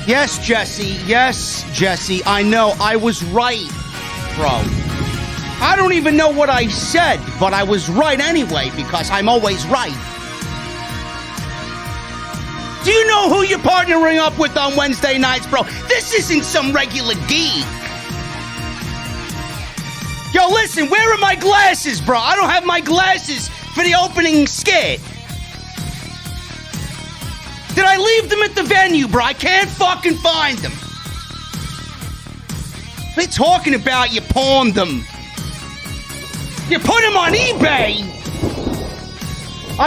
Yes, Jesse. Yes, Jesse. I know. I was right, bro. I don't even know what I said, but I was right anyway because I'm always right. Do you know who you're partnering up with on Wednesday nights, bro? This isn't some regular geek. Yo, listen, where are my glasses, bro? I don't have my glasses for the opening skit. Did I leave them at the venue, bro? I can't fucking find them. What are you talking about? You pawned them. You put them on eBay.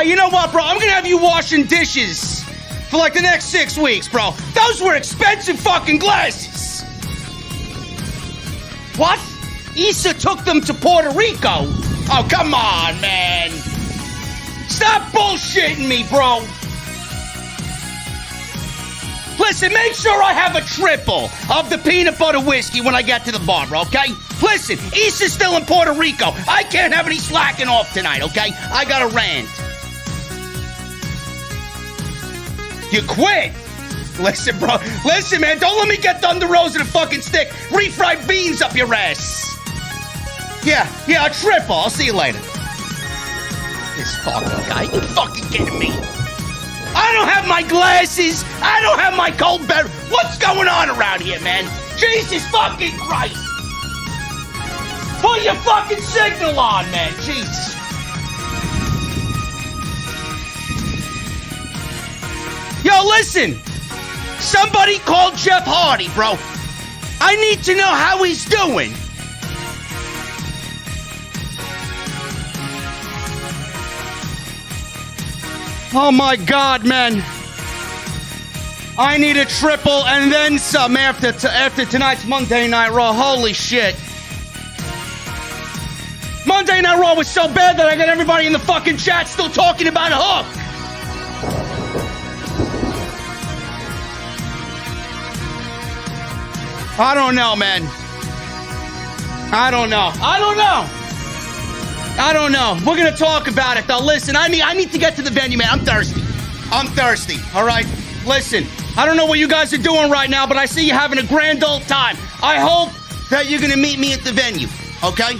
You know what, bro? I'm gonna have you washing dishes for like the next 6 weeks, bro. Those were expensive fucking glasses. What? Issa took them to Puerto Rico. Oh, come on, man. Stop bullshitting me, bro. Listen, make sure I have a triple of the peanut butter whiskey when I get to the bar, okay? Listen, Issa's still in Puerto Rico. I can't have any slacking off tonight, okay? I got a rant. You quit. Listen, bro. Listen, man. Don't let me get Thunder Rose and a fucking stick. Refried beans up your ass. Yeah, a triple. I'll see you later. This fucking guy. You fucking kidding me? I don't have my glasses. I don't have my cold beverage. What's going on around here, man? Jesus fucking Christ. Put your fucking signal on, man. Jesus. Yo, listen. Somebody called Jeff Hardy, bro. I need to know how he's doing. Oh my God, man. I need a triple and then some after tonight's Monday Night Raw. Holy shit. Monday Night Raw was so bad that I got everybody in the fucking chat still talking about Hook. I don't know, man. I don't know. We're gonna talk about it, though. Listen, I need to get to the venue, man. I'm thirsty. All right. Listen, I don't know what you guys are doing right now, but I see you having a grand old time. I hope that you're gonna meet me at the venue. Okay?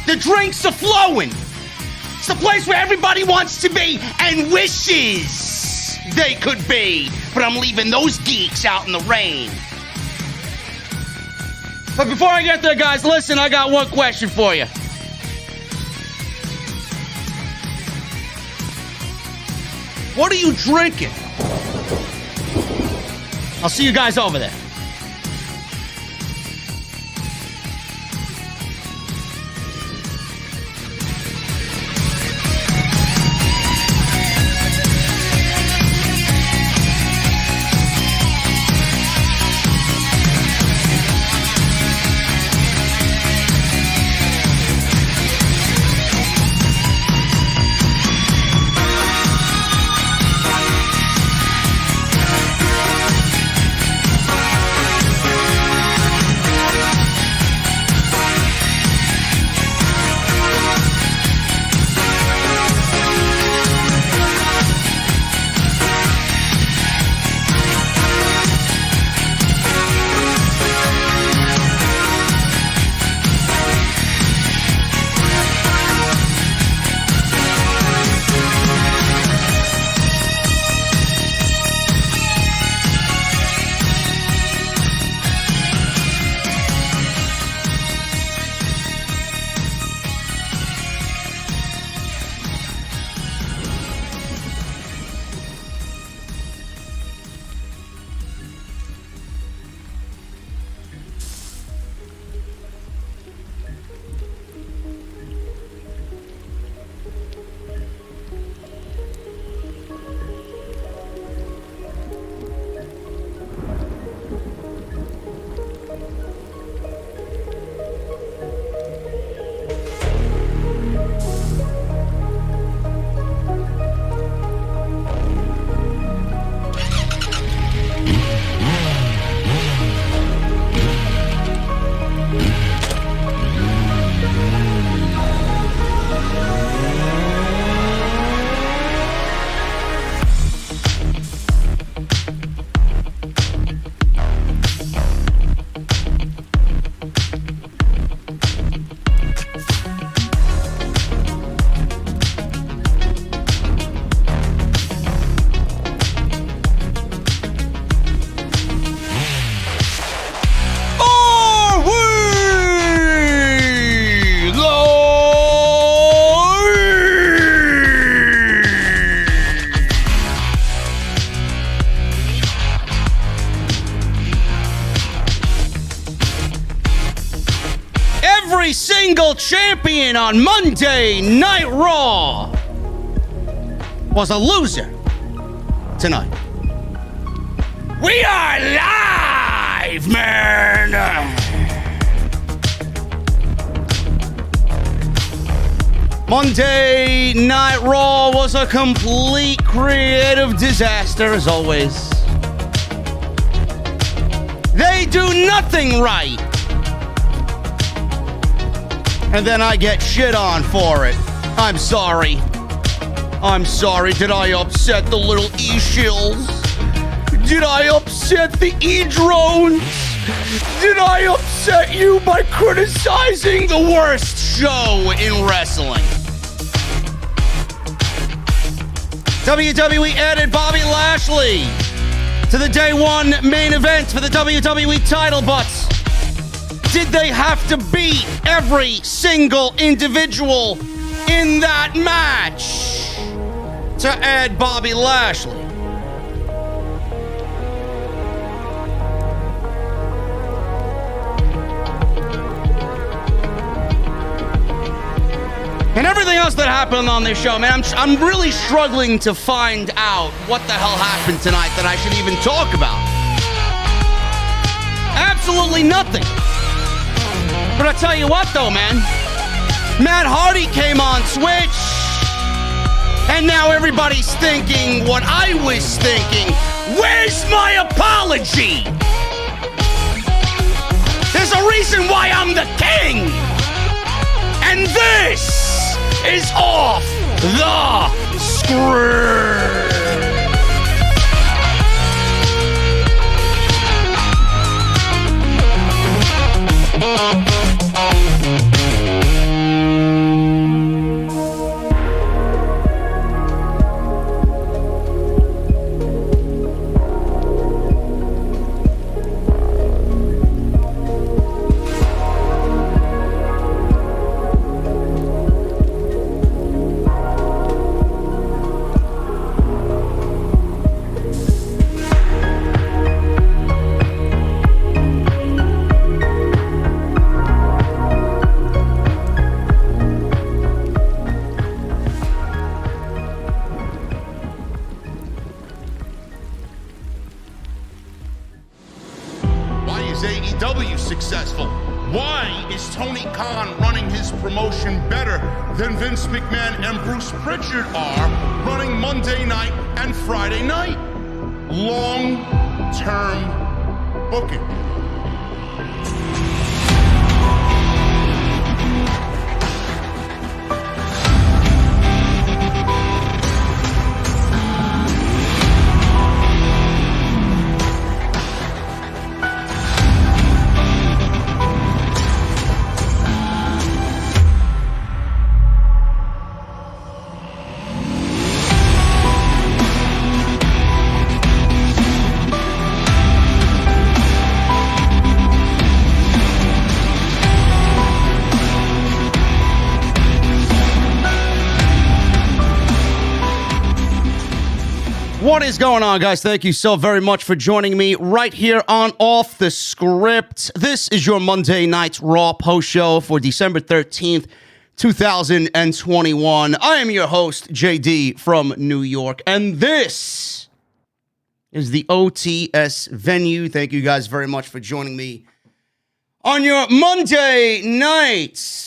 The drinks are flowing. It's the place where everybody wants to be and wishes they could be. But I'm leaving those geeks out in the rain. But before I get there, guys, listen, I got one question for you. What are you drinking? I'll see you guys over there. single champion on Monday Night Raw was a loser tonight. We are live, man! Monday Night Raw was a complete creative disaster, as always. They do nothing right. And then I get shit on for it. I'm sorry. I'm sorry. Did I upset the little E-shills? Did I upset the E-drones? Did I upset you by criticizing the worst show in wrestling? WWE added Bobby Lashley to the day one main event for the WWE title, but did they have to beat every single individual in that match to add Bobby Lashley? And everything else that happened on this show, man, I'm really struggling to find out what the hell happened tonight that I should even talk about. Absolutely nothing. But I tell you what, though, man, Matt Hardy came on Twitch, and now everybody's thinking what I was thinking. Where's my apology? There's a reason why I'm the king, and this is off the script. Successful? Why is Tony Khan running his promotion better than Vince McMahon and Bruce Pritchard are running Monday night and Friday night? Long-term booking. What is going on, guys? Thank you so very much for joining me right here on Off the Script. This is your Monday Night Raw post show for December 13th, 2021. I am your host, JD from New York, and this is the OTS venue. Thank you guys very much for joining me on your Monday nights,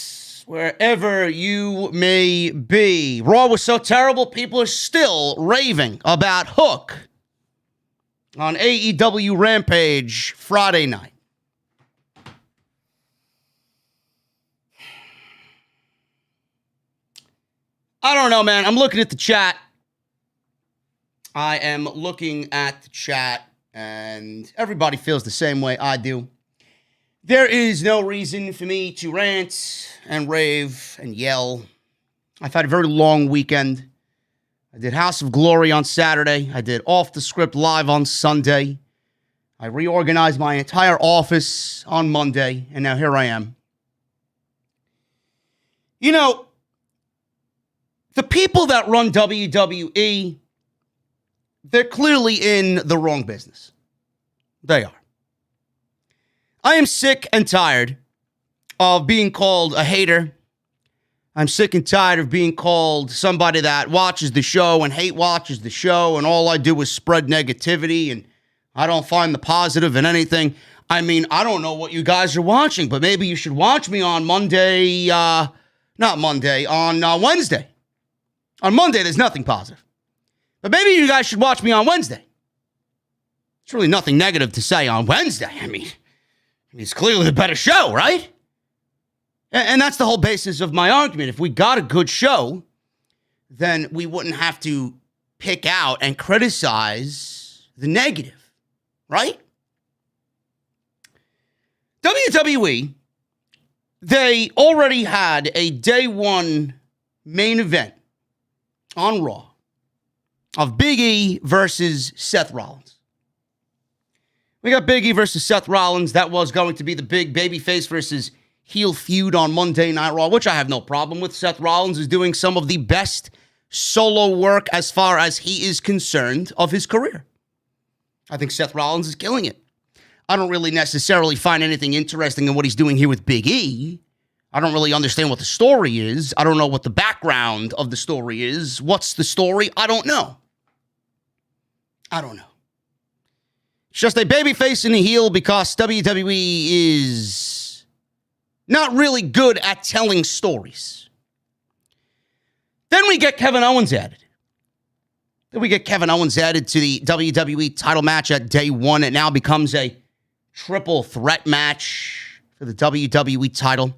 wherever you may be. Raw was so terrible, people are still raving about Hook on AEW Rampage Friday night. I don't know, man. I'm looking at the chat. I am looking at the chat, and everybody feels the same way I do. There is no reason for me to rant and rave and yell. I've had a very long weekend. I did House of Glory on Saturday. I did Off the Script live on Sunday. I reorganized my entire office on Monday, and now here I am. You know, the people that run WWE, they're clearly in the wrong business. They are. I am sick and tired of being called a hater. I'm sick and tired of being called somebody that watches the show and hate watches the show, and all I do is spread negativity, and I don't find the positive in anything. I mean, I don't know what you guys are watching, but maybe you should watch me on Monday, on Wednesday. On Monday, there's nothing positive. But maybe you guys should watch me on Wednesday. It's really nothing negative to say on Wednesday. I mean, it's clearly the better show, right? And that's the whole basis of my argument. If we got a good show, then we wouldn't have to pick out and criticize the negative, right? WWE, they already had a day one main event on Raw of Biggie versus Seth Rollins. We got Biggie versus Seth Rollins. That was going to be the big babyface versus heel feud on Monday Night Raw, which I have no problem with. Seth Rollins is doing some of the best solo work as far as he is concerned of his career. I think Seth Rollins is killing it. I don't really necessarily find anything interesting in what he's doing here with Big E. I don't really understand what the story is. I don't know what the background of the story is. What's the story? I don't know. It's just a babyface and a heel because WWE is not really good at telling stories. Then we get Kevin Owens added. to the WWE title match at day one. It now becomes a triple threat match for the WWE title.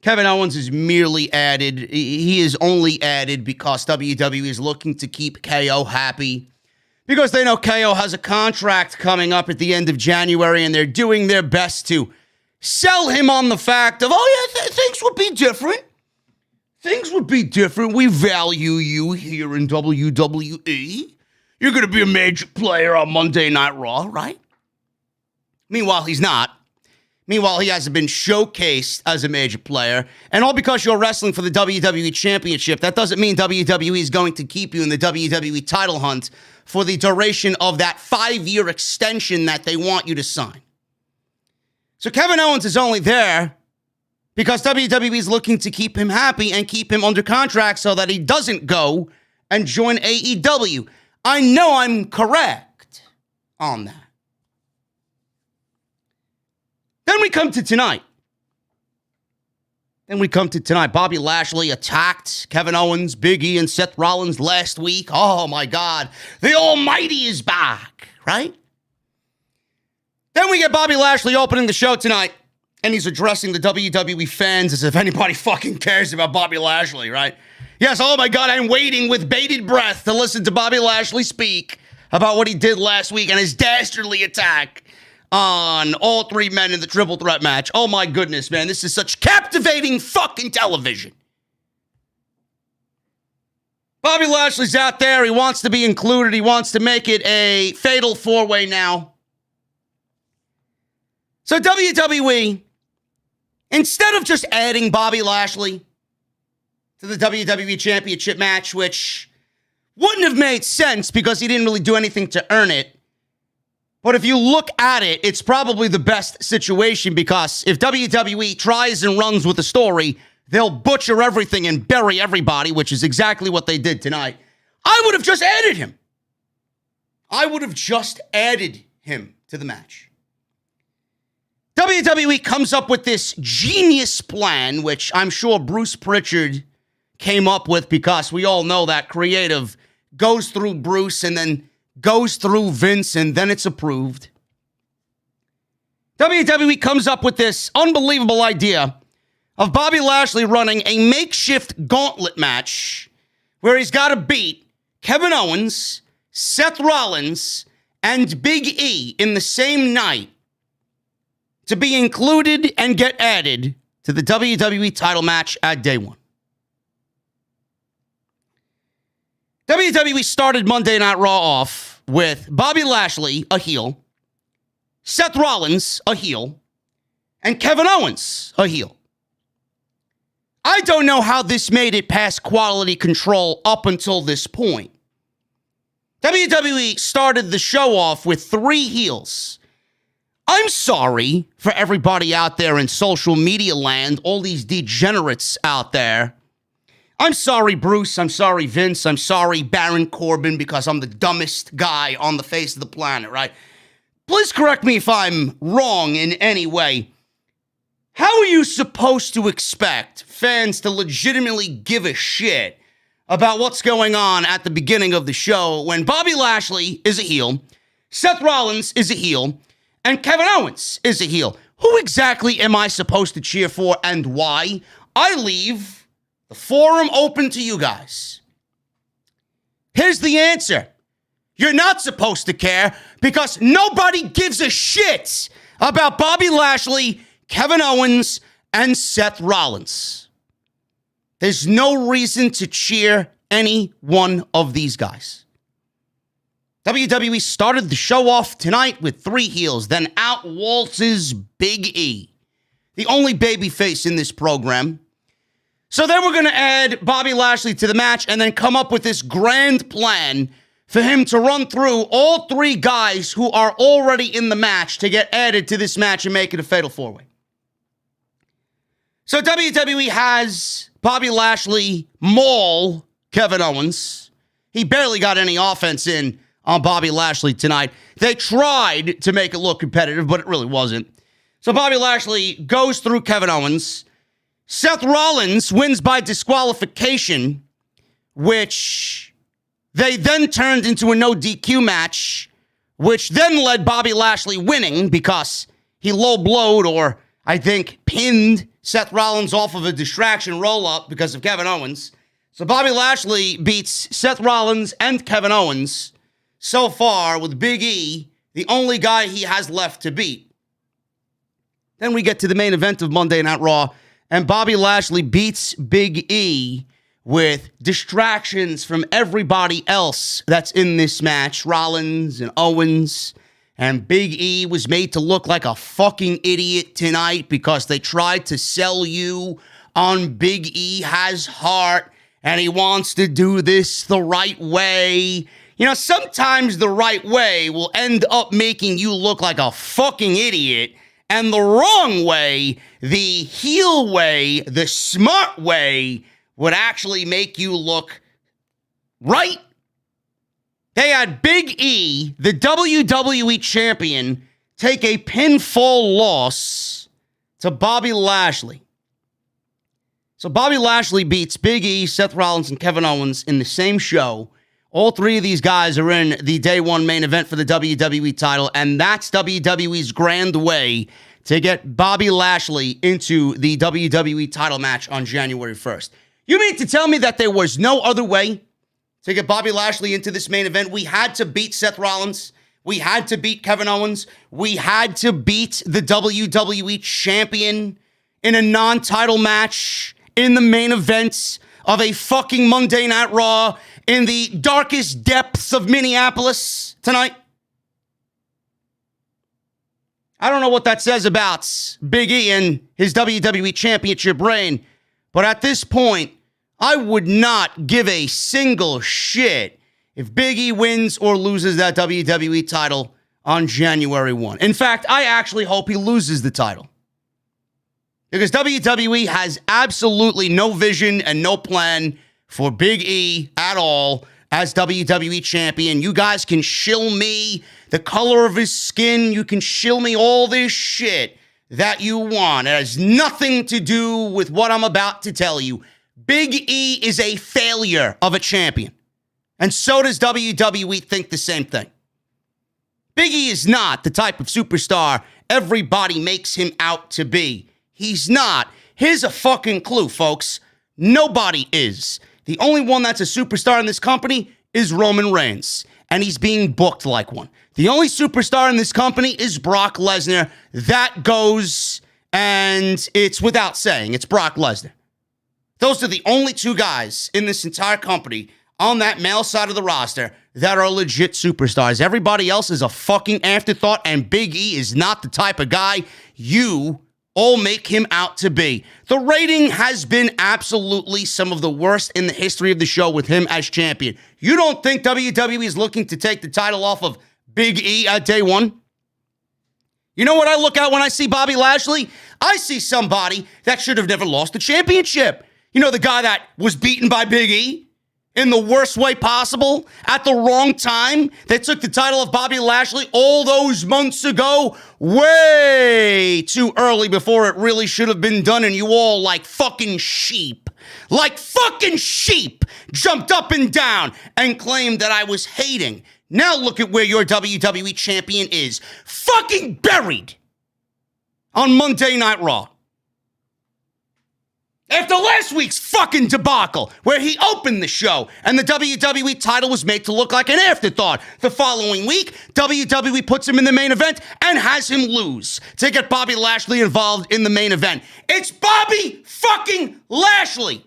Kevin Owens is merely added. He is only added because WWE is looking to keep KO happy, because they know KO has a contract coming up at the end of January, and they're doing their best to sell him on the fact of, things would be different. Things would be different. We value you here in WWE. You're going to be a major player on Monday Night Raw, right? Meanwhile, he's not. Meanwhile, he hasn't been showcased as a major player. And all because you're wrestling for the WWE Championship, that doesn't mean WWE is going to keep you in the WWE title hunt for the duration of that 5-year extension that they want you to sign. So Kevin Owens is only there because WWE is looking to keep him happy and keep him under contract so that he doesn't go and join AEW. I know I'm correct on that. Then we come to tonight. Bobby Lashley attacked Kevin Owens, Biggie, and Seth Rollins last week. Oh, my God. The Almighty is back, right? Then we get Bobby Lashley opening the show tonight, and he's addressing the WWE fans as if anybody fucking cares about Bobby Lashley, right? Yes, oh, my God, I'm waiting with bated breath to listen to Bobby Lashley speak about what he did last week and his dastardly attack on all three men in the triple threat match. Oh my goodness, man. This is such captivating fucking television. Bobby Lashley's out there. He wants to be included. He wants to make it a fatal four-way now. So WWE, instead of just adding Bobby Lashley to the WWE Championship match, which wouldn't have made sense because he didn't really do anything to earn it, but if you look at it, it's probably the best situation, because if WWE tries and runs with the story, they'll butcher everything and bury everybody, which is exactly what they did tonight. I would have just added him to the match. WWE comes up with this genius plan, which I'm sure Bruce Pritchard came up with, because we all know that creative goes through Bruce and then goes through Vince, and then it's approved. WWE comes up with this unbelievable idea of Bobby Lashley running a makeshift gauntlet match where he's got to beat Kevin Owens, Seth Rollins, and Big E in the same night to be included and get added to the WWE title match at day one. WWE started Monday Night Raw off with Bobby Lashley, a heel, Seth Rollins, a heel, and Kevin Owens, a heel. I don't know how this made it past quality control up until this point. WWE started the show off with 3 heels. I'm sorry for everybody out there in social media land, all these degenerates out there. I'm sorry, Bruce. I'm sorry, Vince. I'm sorry, Baron Corbin, because I'm the dumbest guy on the face of the planet, right? Please correct me if I'm wrong in any way. How are you supposed to expect fans to legitimately give a shit about what's going on at the beginning of the show when Bobby Lashley is a heel, Seth Rollins is a heel, and Kevin Owens is a heel? Who exactly am I supposed to cheer for and why? I leave the forum open to you guys. Here's the answer. You're not supposed to care because nobody gives a shit about Bobby Lashley, Kevin Owens, and Seth Rollins. There's no reason to cheer any one of these guys. WWE started the show off tonight with 3 heels, then out waltzes Big E, the only babyface in this program. So then we're going to add Bobby Lashley to the match and then come up with this grand plan for him to run through all 3 guys who are already in the match to get added to this match and make it a fatal 4-way. So WWE has Bobby Lashley maul Kevin Owens. He barely got any offense in on Bobby Lashley tonight. They tried to make it look competitive, but it really wasn't. So Bobby Lashley goes through Kevin Owens. Seth Rollins wins by disqualification, which they then turned into a no DQ match, which then led Bobby Lashley winning because he low-blowed, or I think pinned, Seth Rollins off of a distraction roll-up because of Kevin Owens. So Bobby Lashley beats Seth Rollins and Kevin Owens so far, with Big E the only guy he has left to beat. Then we get to the main event of Monday Night Raw, and Bobby Lashley beats Big E with distractions from everybody else that's in this match, Rollins and Owens. And Big E was made to look like a fucking idiot tonight because they tried to sell you on Big E has heart and he wants to do this the right way. You know, sometimes the right way will end up making you look like a fucking idiot, and the wrong way, the heel way, the smart way, would actually make you look right. They had Big E, the WWE Champion, take a pinfall loss to Bobby Lashley. So Bobby Lashley beats Big E, Seth Rollins, and Kevin Owens in the same show. All 3 of these guys are in the day 1 main event for the WWE title, and that's WWE's grand way to get Bobby Lashley into the WWE title match on January 1st. You mean to tell me that there was no other way to get Bobby Lashley into this main event? We had to beat Seth Rollins. We had to beat Kevin Owens. We had to beat the WWE Champion in a non-title match in the main event of a fucking Monday Night Raw in the darkest depths of Minneapolis tonight. I don't know what that says about Big E and his WWE Championship reign, but at this point, I would not give a single shit if Big E wins or loses that WWE title on January 1. In fact, I actually hope he loses the title, because WWE has absolutely no vision and no plan for Big E at all as WWE Champion. You guys can shill me the color of his skin. You can shill me all this shit that you want. It has nothing to do with what I'm about to tell you. Big E is a failure of a champion. And so does WWE think the same thing. Big E is not the type of superstar everybody makes him out to be. He's not. Here's a fucking clue, folks. Nobody is. The only one that's a superstar in this company is Roman Reigns, and he's being booked like one. The only superstar in this company is Brock Lesnar. That goes, and it's without saying, it's Brock Lesnar. Those are the only 2 guys in this entire company on that male side of the roster that are legit superstars. Everybody else is a fucking afterthought, and Big E is not the type of guy you all make him out to be. The rating has been absolutely some of the worst in the history of the show with him as champion. You don't think WWE is looking to take the title off of Big E at day 1? You know what I look at when I see Bobby Lashley? I see somebody that should have never lost the championship. You know, the guy that was beaten by Biggie in the worst way possible at the wrong time. They took the title of Bobby Lashley all those months ago, way too early before it really should have been done. And you all like fucking sheep, jumped up and down and claimed that I was hating. Now look at where your WWE champion is. Fucking buried on Monday Night Raw. After last week's fucking debacle, where he opened the show and the WWE title was made to look like an afterthought. The following week, WWE puts him in the main event and has him lose to get Bobby Lashley involved in the main event. It's Bobby fucking Lashley.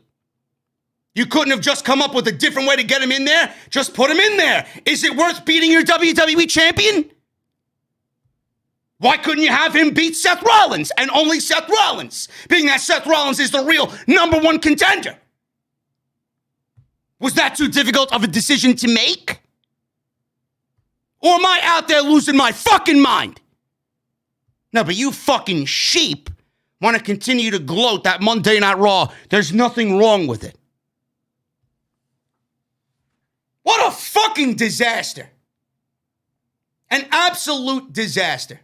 You couldn't have just come up with a different way to get him in there? Just put him in there. Is it worth beating your WWE champion? Why couldn't you have him beat Seth Rollins and only Seth Rollins, being that Seth Rollins is the real number one contender? Was that too difficult of a decision to make? Or am I out there losing my fucking mind? No, but you fucking sheep want to continue to gloat that Monday Night Raw. There's nothing wrong with it. What a fucking disaster. An absolute disaster.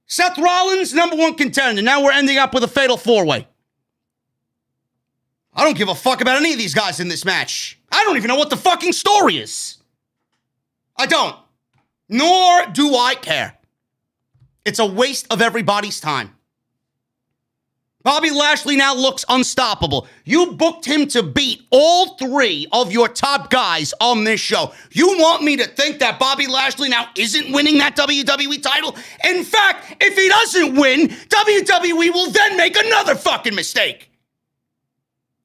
Seth Rollins, number one contender. Now we're ending up with a fatal four-way. I don't give a fuck about any of these guys in this match. I don't even know what the fucking story is. I don't. Nor do I care. It's a waste of everybody's time. Bobby Lashley now looks unstoppable. You booked him to beat all three of your top guys on this show. You want me to think that Bobby Lashley now isn't winning that WWE title? In fact, if he doesn't win, WWE will then make another fucking mistake.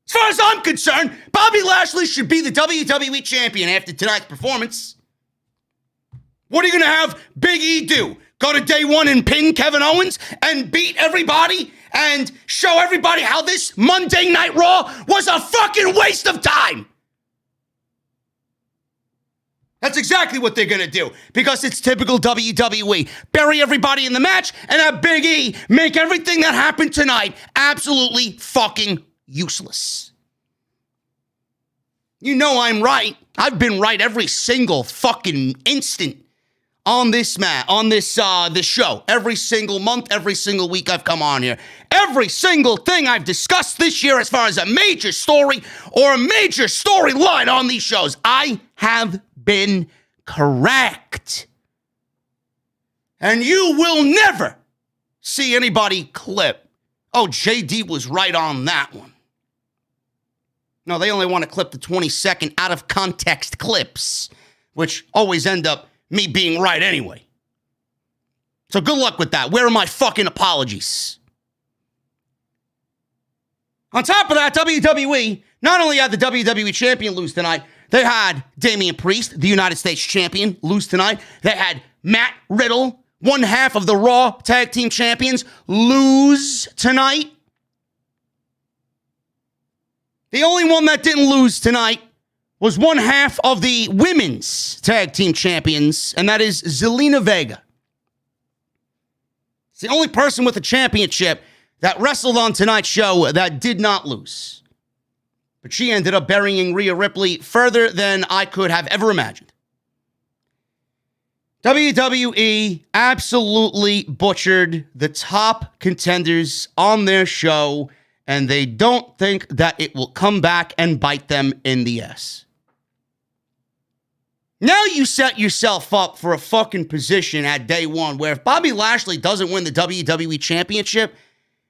As far as I'm concerned, Bobby Lashley should be the WWE champion after tonight's performance. What are you going to have Big E do? Go to day one and pin Kevin Owens and beat everybody and show everybody how this Monday Night Raw was a fucking waste of time? That's exactly what they're going to do, because it's typical WWE. Bury everybody in the match and have Big E make everything that happened tonight absolutely fucking useless. You know I'm right. I've been right every single fucking instant on this this show. Every single month, every single week I've come on here. Every single thing I've discussed this year as far as a major story or a major storyline on these shows, I have been correct. And you will never see anybody clip, oh, JD was right on that one. No, they only want to clip the 20-second out of context clips, which always end up me being right anyway. So good luck with that. Where are my fucking apologies? On top of that, WWE not only had the WWE champion lose tonight, they had Damian Priest, the United States champion, lose tonight. They had Matt Riddle, one half of the Raw Tag Team Champions, lose tonight. The only one that didn't lose tonight was one half of the Women's Tag Team Champions, and that is Zelina Vega. It's the only person with a championship that wrestled on tonight's show that did not lose. But she ended up burying Rhea Ripley further than I could have ever imagined. WWE absolutely butchered the top contenders on their show, and they don't think that it will come back and bite them in the ass. Now you set yourself up for a fucking position at day one where if Bobby Lashley doesn't win the WWE Championship,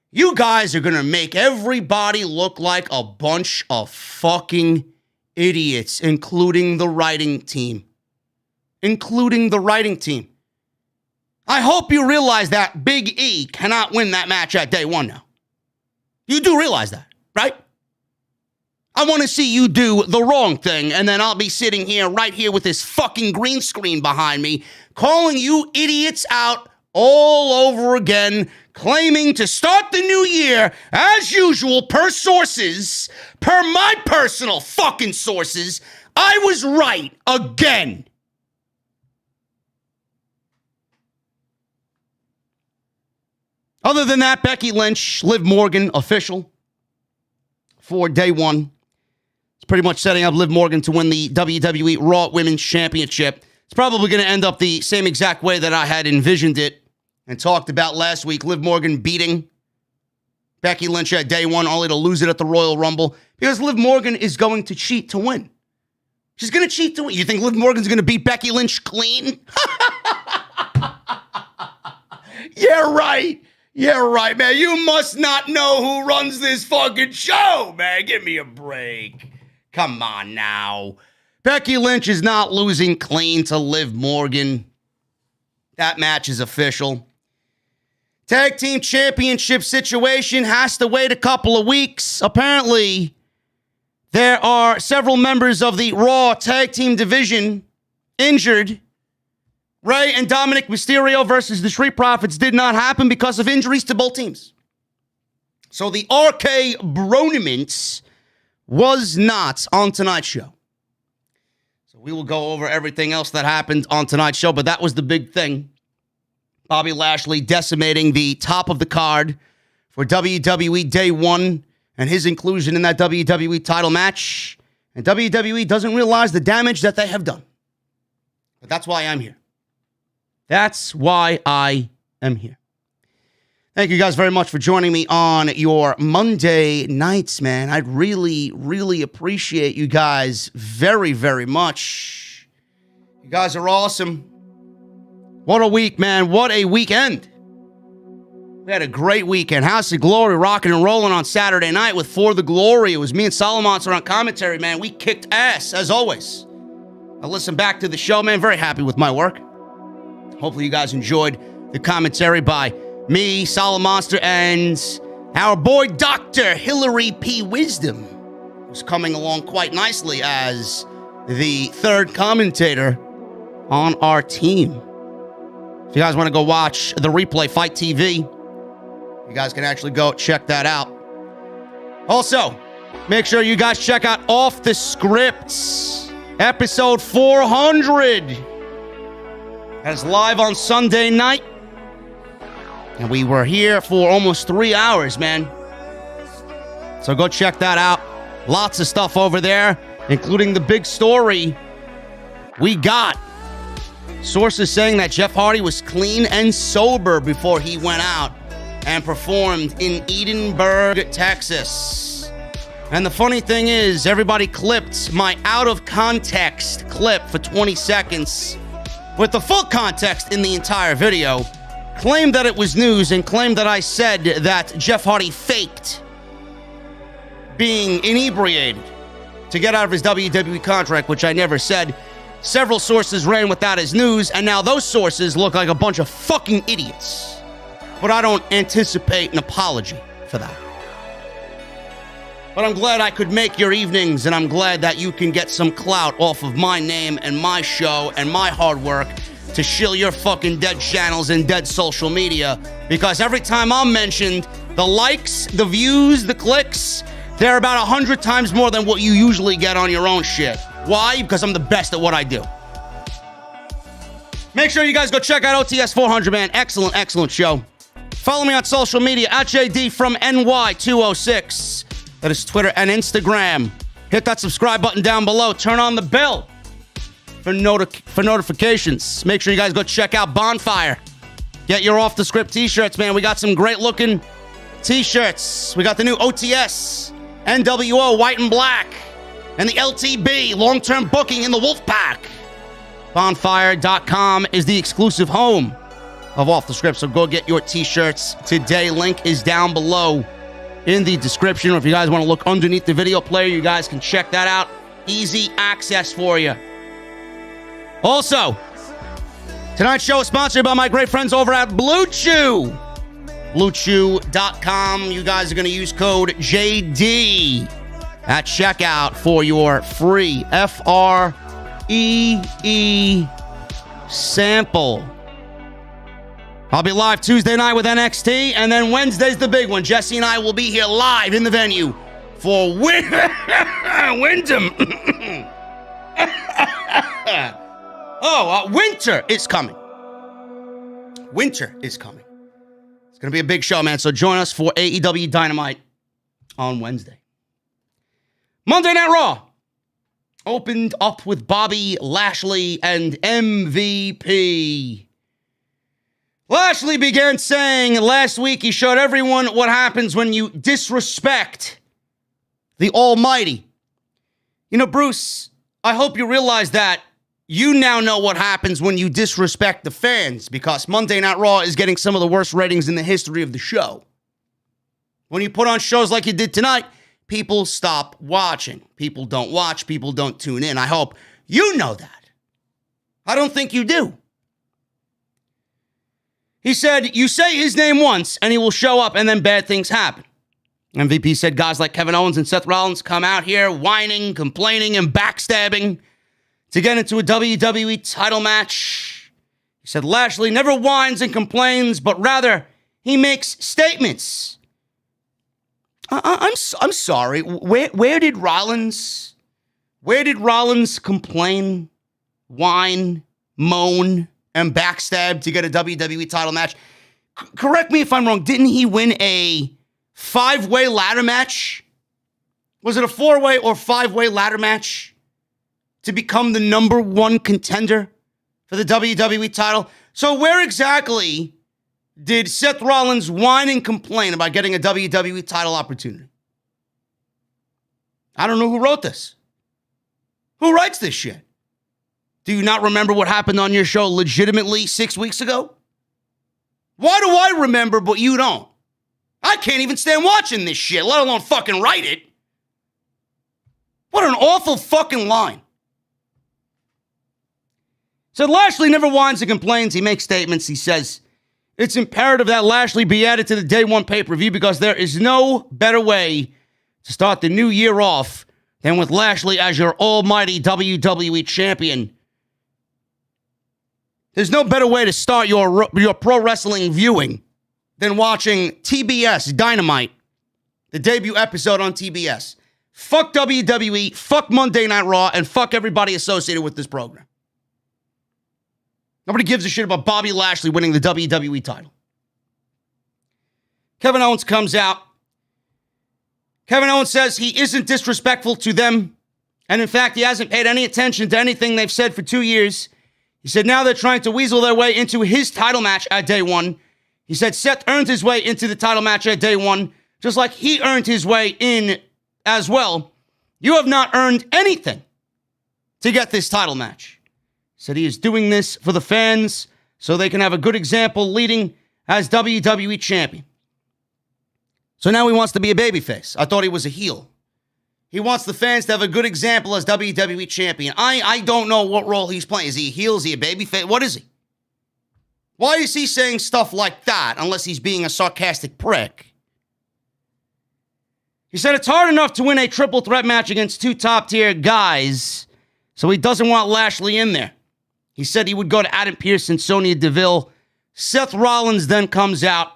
you guys are going to make everybody look like a bunch of fucking idiots, including the writing team. I hope you realize that Big E cannot win that match at day one now. You do realize that, right? I want to see you do the wrong thing, and then I'll be sitting here right here with this fucking green screen behind me, calling you idiots out all over again, claiming to start the new year, as usual, per my personal fucking sources, I was right again. Other than that, Becky Lynch, Liv Morgan, official for day one. It's pretty much setting up Liv Morgan to win the WWE Raw Women's Championship. It's probably going to end up the same exact way that I had envisioned it and talked about last week. Liv Morgan beating Becky Lynch at day one, only to lose it at the Royal Rumble, because Liv Morgan is going to cheat to win. She's going to cheat to win. You think Liv Morgan's going to beat Becky Lynch clean? Yeah, right. Yeah, right, man. You must not know who runs this fucking show, man. Give me a break. Come on now. Becky Lynch is not losing clean to Liv Morgan. That match is official. Tag team championship situation has to wait a couple of weeks. Apparently, there are several members of the Raw tag team division injured. Rey and Dominic Mysterio versus the Street Profits did not happen because of injuries to both teams. So the RK Broniments was not on tonight's show. So we will go over everything else that happened on tonight's show, but that was the big thing. Bobby Lashley decimating the top of the card for WWE Day 1 and his inclusion in that WWE title match. And WWE doesn't realize the damage that they have done. But that's why I'm here. That's why I am here. Thank you guys very much for joining me on your Monday nights, man. I'd really, really appreciate you guys very, very much. You guys are awesome. What a week, man. What a weekend. We had a great weekend. House of Glory rocking and rolling on Saturday night with For the Glory. It was me and Solomonster on commentary, man. We kicked ass, as always. I listened back to the show, man. Very happy with my work. Hopefully you guys enjoyed the commentary by me, Solomonster, and our boy Dr. Hillary P. Wisdom, who's coming along quite nicely as the third commentator on our team. If you guys want to go watch the replay, Fight TV, you guys can actually go check that out. Also, make sure you guys check out Off the Scripts, episode 400. That is live on Sunday night. And we were here for almost 3 hours, man. So go check that out. Lots of stuff over there, including the big story we got. Sources saying that Jeff Hardy was clean and sober before he went out and performed in Edinburgh, Texas. And the funny thing is, everybody clipped my out-of-context clip for 20 seconds with the full context in the entire video, claimed that it was news and claimed that I said that Jeff Hardy faked being inebriated to get out of his WWE contract, which I never said. Several sources ran with that as news, and now those sources look like a bunch of fucking idiots. But I don't anticipate an apology for that. But I'm glad I could make your evenings, and I'm glad that you can get some clout off of my name and my show and my hard work to shill your fucking dead channels and dead social media. Because every time I'm mentioned, the likes, the views, the clicks, they're about 100 times more than what you usually get on your own shit. Why? Because I'm the best at what I do. Make sure you guys go check out OTS 400, man. Excellent, excellent show. Follow me on social media at JDfromNY206. That is Twitter and Instagram. Hit that subscribe button down below. Turn on the bell for notifications. Make sure you guys go check out Bonfire. Get your Off the Script t-shirts, man. We got some great looking t-shirts. We got the new OTS, NWO, white and black, and the LTB, long-term booking in the Wolfpack. Bonfire.com is the exclusive home of Off the Script, so go get your t-shirts today. Link is down below in the description, or if you guys want to look underneath the video player, you guys can check that out. Easy access for you. Also, tonight's show is sponsored by my great friends over at Blue Chew. BlueChew.com. You guys are going to use code JD at checkout for your free FREE sample. I'll be live Tuesday night with NXT, and then Wednesday's the big one. Jesse and I will be here live in the venue for Wyndham. Winter is coming. Winter is coming. It's going to be a big show, man. So join us for AEW Dynamite on Wednesday. Monday Night Raw opened up with Bobby Lashley and MVP. Lashley began saying last week he showed everyone what happens when you disrespect the Almighty. You know, Bruce, I hope you realize that you now know what happens when you disrespect the fans, because Monday Night Raw is getting some of the worst ratings in the history of the show. When you put on shows like you did tonight, people stop watching. People don't watch. People don't tune in. I hope you know that. I don't think you do. He said, you say his name once and he will show up and then bad things happen. MVP said guys like Kevin Owens and Seth Rollins come out here whining, complaining, and backstabbing to get into a WWE title match. He said Lashley never whines and complains, but rather he makes statements. I'm sorry. Where did Rollins complain, whine, moan, and backstab to get a WWE title match? Correct me if I'm wrong. Didn't he win a 5-way ladder match? Was it a 4-way or 5-way ladder match to become the number one contender for the WWE title? So where exactly did Seth Rollins whine and complain about getting a WWE title opportunity? I don't know who wrote this. Who writes this shit? Do you not remember what happened on your show legitimately 6 weeks ago? Why do I remember but you don't? I can't even stand watching this shit, let alone fucking write it. What an awful fucking line. Said Lashley never whines and complains. He makes statements. He says, it's imperative that Lashley be added to the day one pay-per-view because there is no better way to start the new year off than with Lashley as your almighty WWE champion. There's no better way to start your pro wrestling viewing than watching TBS Dynamite, the debut episode on TBS. Fuck WWE, fuck Monday Night Raw, and fuck everybody associated with this program. Nobody gives a shit about Bobby Lashley winning the WWE title. Kevin Owens comes out. Kevin Owens says he isn't disrespectful to them, and in fact, he hasn't paid any attention to anything they've said for 2 years. He said now they're trying to weasel their way into his title match at day one. He said Seth earned his way into the title match at day one, just like he earned his way in as well. You have not earned anything to get this title match. He said he is doing this for the fans so they can have a good example leading as WWE champion. So now he wants to be a babyface. I thought he was a heel. He wants the fans to have a good example as WWE champion. I don't know what role he's playing. Is he a heel? Is he a babyface? What is he? Why is he saying stuff like that unless he's being a sarcastic prick? He said it's hard enough to win a triple threat match against two top-tier guys, so he doesn't want Lashley in there. He said he would go to Adam Pearce and Sonya Deville. Seth Rollins then comes out.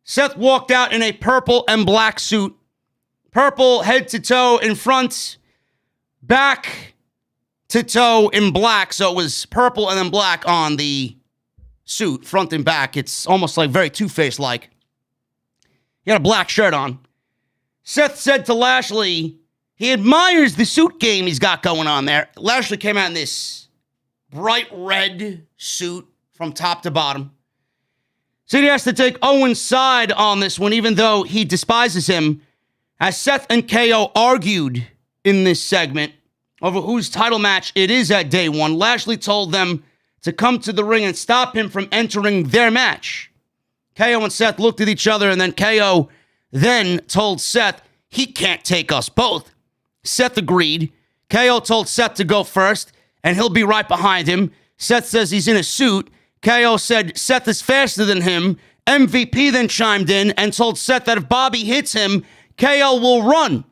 Seth walked out in a purple and black suit. Purple head to toe in front, back to toe in black. So it was purple and then black on the suit, front and back. It's almost like very Two-Face like. He had a black shirt on. Seth said to Lashley, he admires the suit game he's got going on there. Lashley came out in this bright red suit from top to bottom. Said he has to take Owens' side on this one, even though he despises him. As Seth and KO argued in this segment over whose title match it is at day one, Lashley told them to come to the ring and stop him from entering their match. KO and Seth looked at each other, and then KO then told Seth, he can't take us both. Seth agreed. KO told Seth to go first, and he'll be right behind him. Seth says he's in a suit. KO said Seth is faster than him. MVP then chimed in and told Seth that if Bobby hits him, KO will run.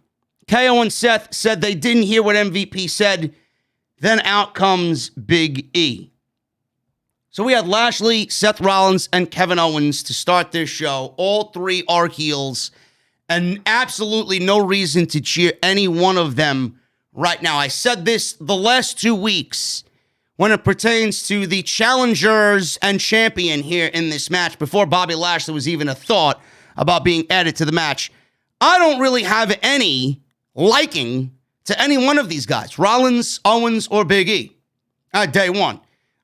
KO and Seth said they didn't hear what MVP said. Then out comes Big E. So we had Lashley, Seth Rollins, and Kevin Owens to start this show. All three are heels, and absolutely no reason to cheer any one of them right now. I said this the last 2 weeks. when it pertains to the challengers and champion here in this match before Bobby Lashley was even a thought about being added to the match. I don't really have any liking to any one of these guys, Rollins, Owens, or Big E, at day one.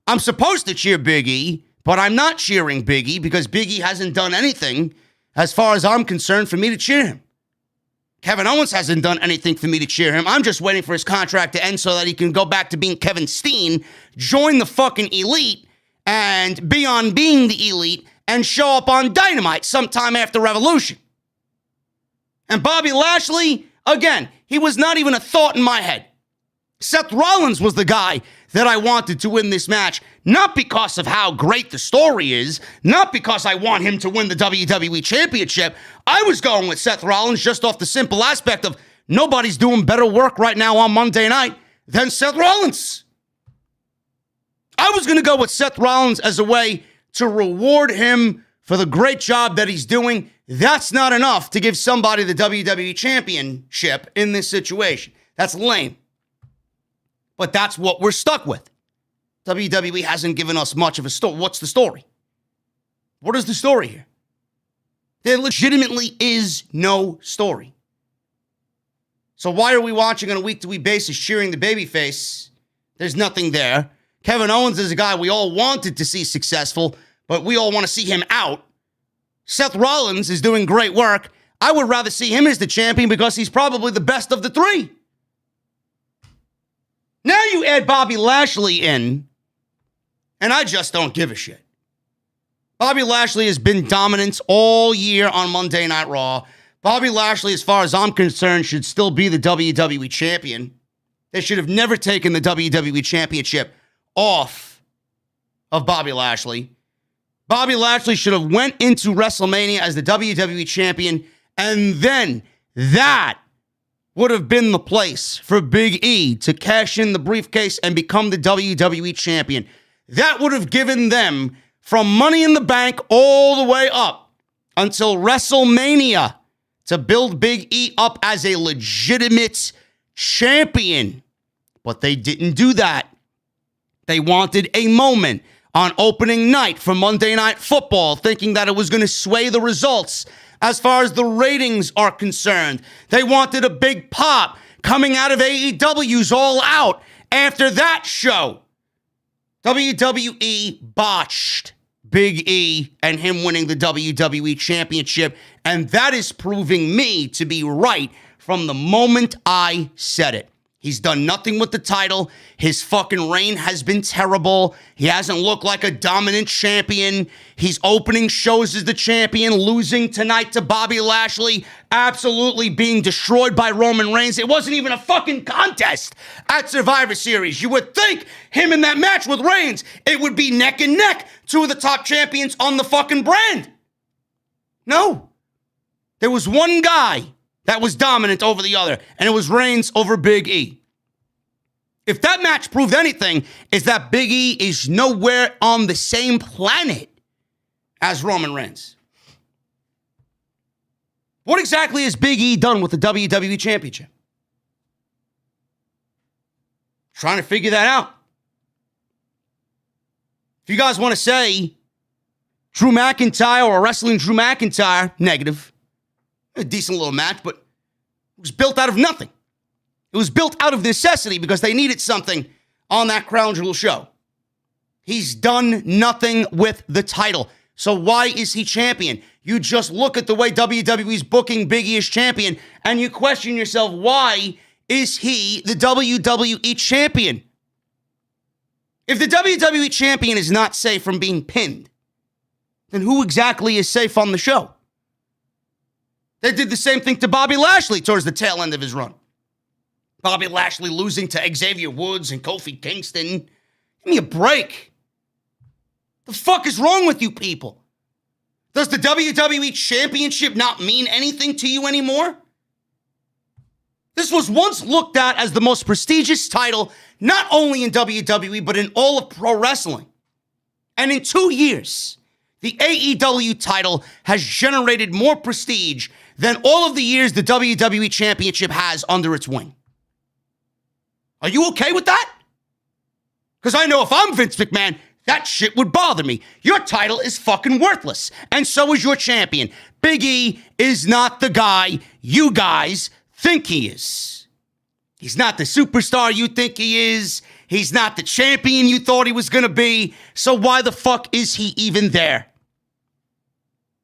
I'm supposed to cheer Big E, but I'm not cheering Big E because Big E hasn't done anything, as far as I'm concerned, for me to cheer him. Kevin Owens hasn't done anything for me to cheer him. I'm just waiting for his contract to end so that he can go back to being Kevin Steen, join the fucking Elite, and be on being the Elite, and show up on Dynamite sometime after Revolution. And Bobby Lashley, again, he was not even a thought in my head. Seth Rollins was the guy that I wanted to win this match, not because of how great the story is, not because I want him to win the WWE Championship. I was going with Seth Rollins just off the simple aspect of nobody's doing better work right now on Monday night than Seth Rollins. I was going to go with Seth Rollins as a way to reward him for the great job that he's doing. That's not enough to give somebody the WWE Championship in this situation. That's lame. But that's what we're stuck with. WWE hasn't given us much of a story. What's the story? What is the story here? There legitimately is no story. So why are we watching on a week-to-week basis cheering the babyface? There's nothing there. Kevin Owens is a guy we all wanted to see successful, but we all want to see him out. Seth Rollins is doing great work. I would rather see him as the champion because he's probably the best of the three. Now you add Bobby Lashley in, and I just don't give a shit. Bobby Lashley has been dominant all year on Monday Night Raw. Bobby Lashley, as far as I'm concerned, should still be the WWE champion. They should have never taken the WWE Championship off of Bobby Lashley. Bobby Lashley should have went into WrestleMania as the WWE champion, and then that would have been the place for Big E to cash in the briefcase and become the WWE champion. That would have given them from Money in the Bank all the way up until WrestleMania to build Big E up as a legitimate champion. But they didn't do that. They wanted a moment on opening night for Monday Night Football, thinking that it was going to sway the results as far as the ratings are concerned. They wanted a big pop coming out of AEW's All Out after that show. WWE botched Big E and him winning the WWE Championship, and that is proving me to be right from the moment I said it. He's done nothing with the title. His fucking reign has been terrible. He hasn't looked like a dominant champion. He's opening shows as the champion, losing tonight to Bobby Lashley, absolutely being destroyed by Roman Reigns. It wasn't even a fucking contest at Survivor Series. You would think him in that match with Reigns, it would be neck and neck, two of the top champions on the fucking brand. No. There was one guy that was dominant over the other, and it was Reigns over Big E. If that match proved anything, is that Big E is nowhere on the same planet as Roman Reigns. What exactly has Big E done with the WWE Championship? Trying to figure that out. If you guys want to say Drew McIntyre or wrestling Drew McIntyre, negative. A decent little match, but it was built out of nothing. It was built out of necessity because they needed something on that Crown Jewel show. He's done nothing with the title. So why is he champion? You just look at the way WWE's booking Big E as champion, and you question yourself, why is he the WWE champion? If the WWE champion is not safe from being pinned, then who exactly is safe on the show? They did the same thing to Bobby Lashley towards the tail end of his run. Bobby Lashley losing to Xavier Woods and Kofi Kingston. Give me a break. The fuck is wrong with you people? Does the WWE Championship not mean anything to you anymore? This was once looked at as the most prestigious title, not only in WWE, but in all of pro wrestling. And in 2 years, the AEW title has generated more prestige than all of the years the WWE Championship has under its wing. Are you okay with that? Because I know if I'm Vince McMahon, that shit would bother me. Your title is fucking worthless. And so is your champion. Big E is not the guy you guys think he is. He's not the superstar you think he is. He's not the champion you thought he was going to be. So why the fuck is he even there?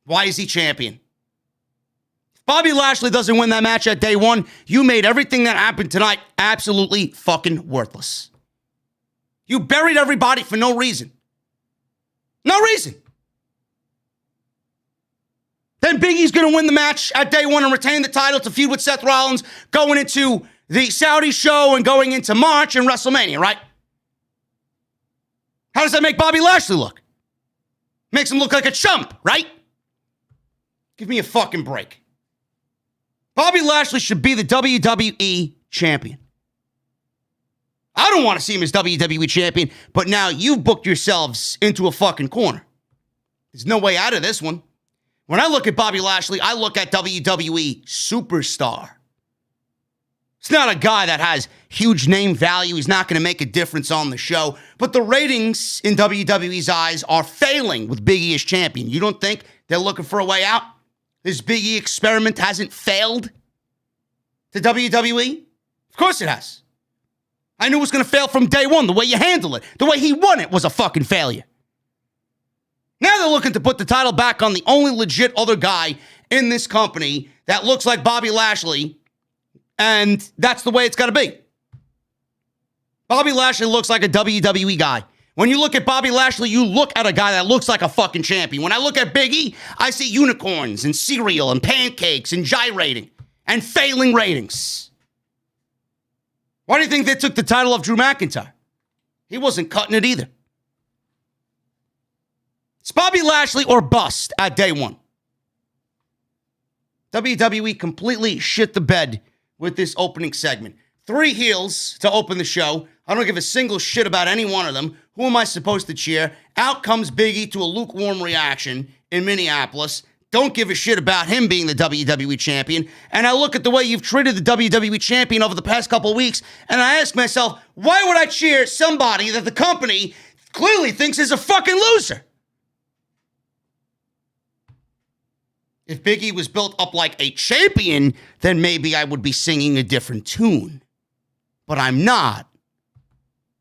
Why is he champion? If Bobby Lashley doesn't win that match at day one, you made everything that happened tonight absolutely fucking worthless. You buried everybody for no reason. No reason. Then Big E's going to win the match at day one and retain the title to feud with Seth Rollins going into the Saudi show and going into March and WrestleMania, right? How does that make Bobby Lashley look? Makes him look like a chump, right? Give me a fucking break. Bobby Lashley should be the WWE champion. I don't want to see him as WWE champion, but now you've booked yourselves into a fucking corner. There's no way out of this one. When I look at Bobby Lashley, I look at WWE superstar. It's not a guy that has huge name value. He's not going to make a difference on the show. But the ratings in WWE's eyes are failing with Big E as champion. You don't think they're looking for a way out? This Big E experiment hasn't failed to WWE? Of course it has. I knew it was going to fail from day one. The way you handle it, the way he won it was a fucking failure. Now they're looking to put the title back on the only legit other guy in this company that looks like Bobby Lashley, and that's the way it's got to be. Bobby Lashley looks like a WWE guy. When you look at Bobby Lashley, you look at a guy that looks like a fucking champion. When I look at Big E, I see unicorns and cereal and pancakes and gyrating and failing ratings. Why do you think they took the title off Drew McIntyre? He wasn't cutting it either. It's Bobby Lashley or bust at day one. WWE completely shit the bed with this opening segment. 3 heels to open the show. I don't give a single shit about any one of them. Who am I supposed to cheer? Out comes Big E to a lukewarm reaction in Minneapolis. Don't give a shit about him being the WWE champion. And I look at the way you've treated the WWE champion over the past couple of weeks, and I ask myself, why would I cheer somebody that the company clearly thinks is a fucking loser? If Big E was built up like a champion, then maybe I would be singing a different tune. But I'm not.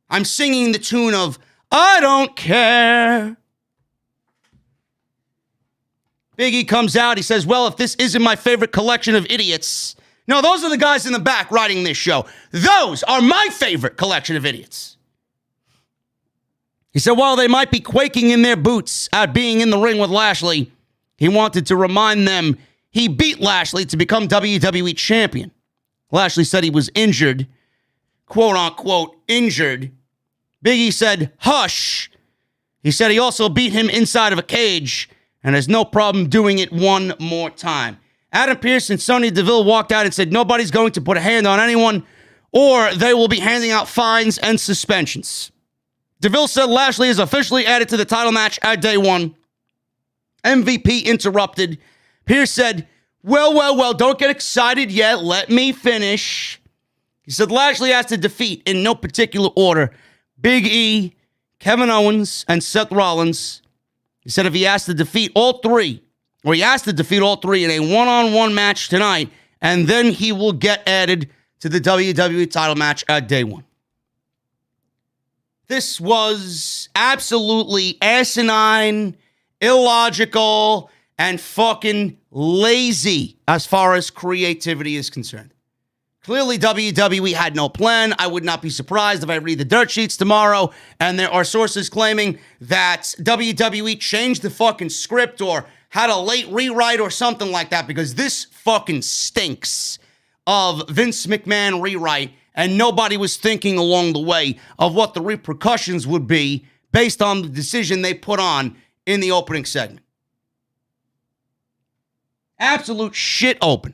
I'm singing the tune of, I don't care. Big E comes out, he says, well, if this isn't my favorite collection of idiots. No, those are the guys in the back writing this show. Those are my favorite collection of idiots. He said, while they might be quaking in their boots at being in the ring with Lashley, he wanted to remind them he beat Lashley to become WWE champion. Lashley said he was injured, quote unquote, injured. Big E said, hush. He said he also beat him inside of a cage and has no problem doing it one more time. Adam Pearce and Sonya Deville walked out and said nobody's going to put a hand on anyone or they will be handing out fines and suspensions. Deville said Lashley is officially added to the title match at day one. MVP interrupted. Pearce said, well, don't get excited yet. Let me finish. He said Lashley has to defeat, in no particular order, Big E, Kevin Owens, and Seth Rollins. He said if he has to defeat all three, or he has to defeat all three in a one-on-one match tonight, and then he will get added to the WWE title match at day one. This was absolutely asinine, illogical, and fucking lazy as far as creativity is concerned. Clearly, WWE had no plan. I would not be surprised if I read the dirt sheets tomorrow and there are sources claiming that WWE changed the fucking script or had a late rewrite or something like that, because this fucking stinks of Vince McMahon rewrite, and nobody was thinking along the way of what the repercussions would be based on the decision they put on in the opening segment. Absolute shit open.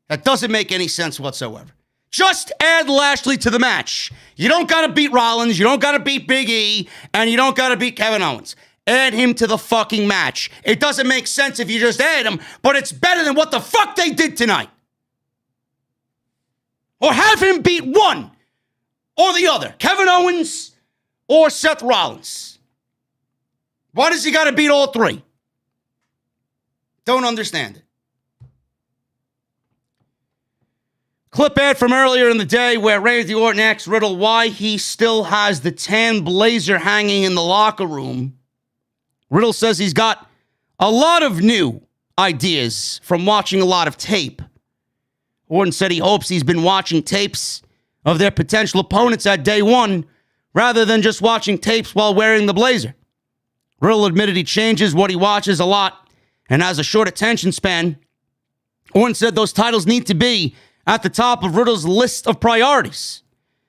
That doesn't make any sense whatsoever. Just add Lashley to the match. You don't got to beat Rollins, you don't got to beat Big E, and you don't got to beat Kevin Owens. Add him to the fucking match. It doesn't make sense if you just add him, but it's better than what the fuck they did tonight. Or have him beat one or the other. Kevin Owens or Seth Rollins? Why does he got to beat all three? Don't understand it. Clip ad from earlier in the day where Randy Orton asks Riddle why he still has the tan blazer hanging in the locker room. Riddle says he's got a lot of new ideas from watching a lot of tape. Orton said he hopes he's been watching tapes of their potential opponents at day one rather than just watching tapes while wearing the blazer. Riddle admitted he changes what he watches a lot and has a short attention span. Orton said those titles need to be at the top of Riddle's list of priorities.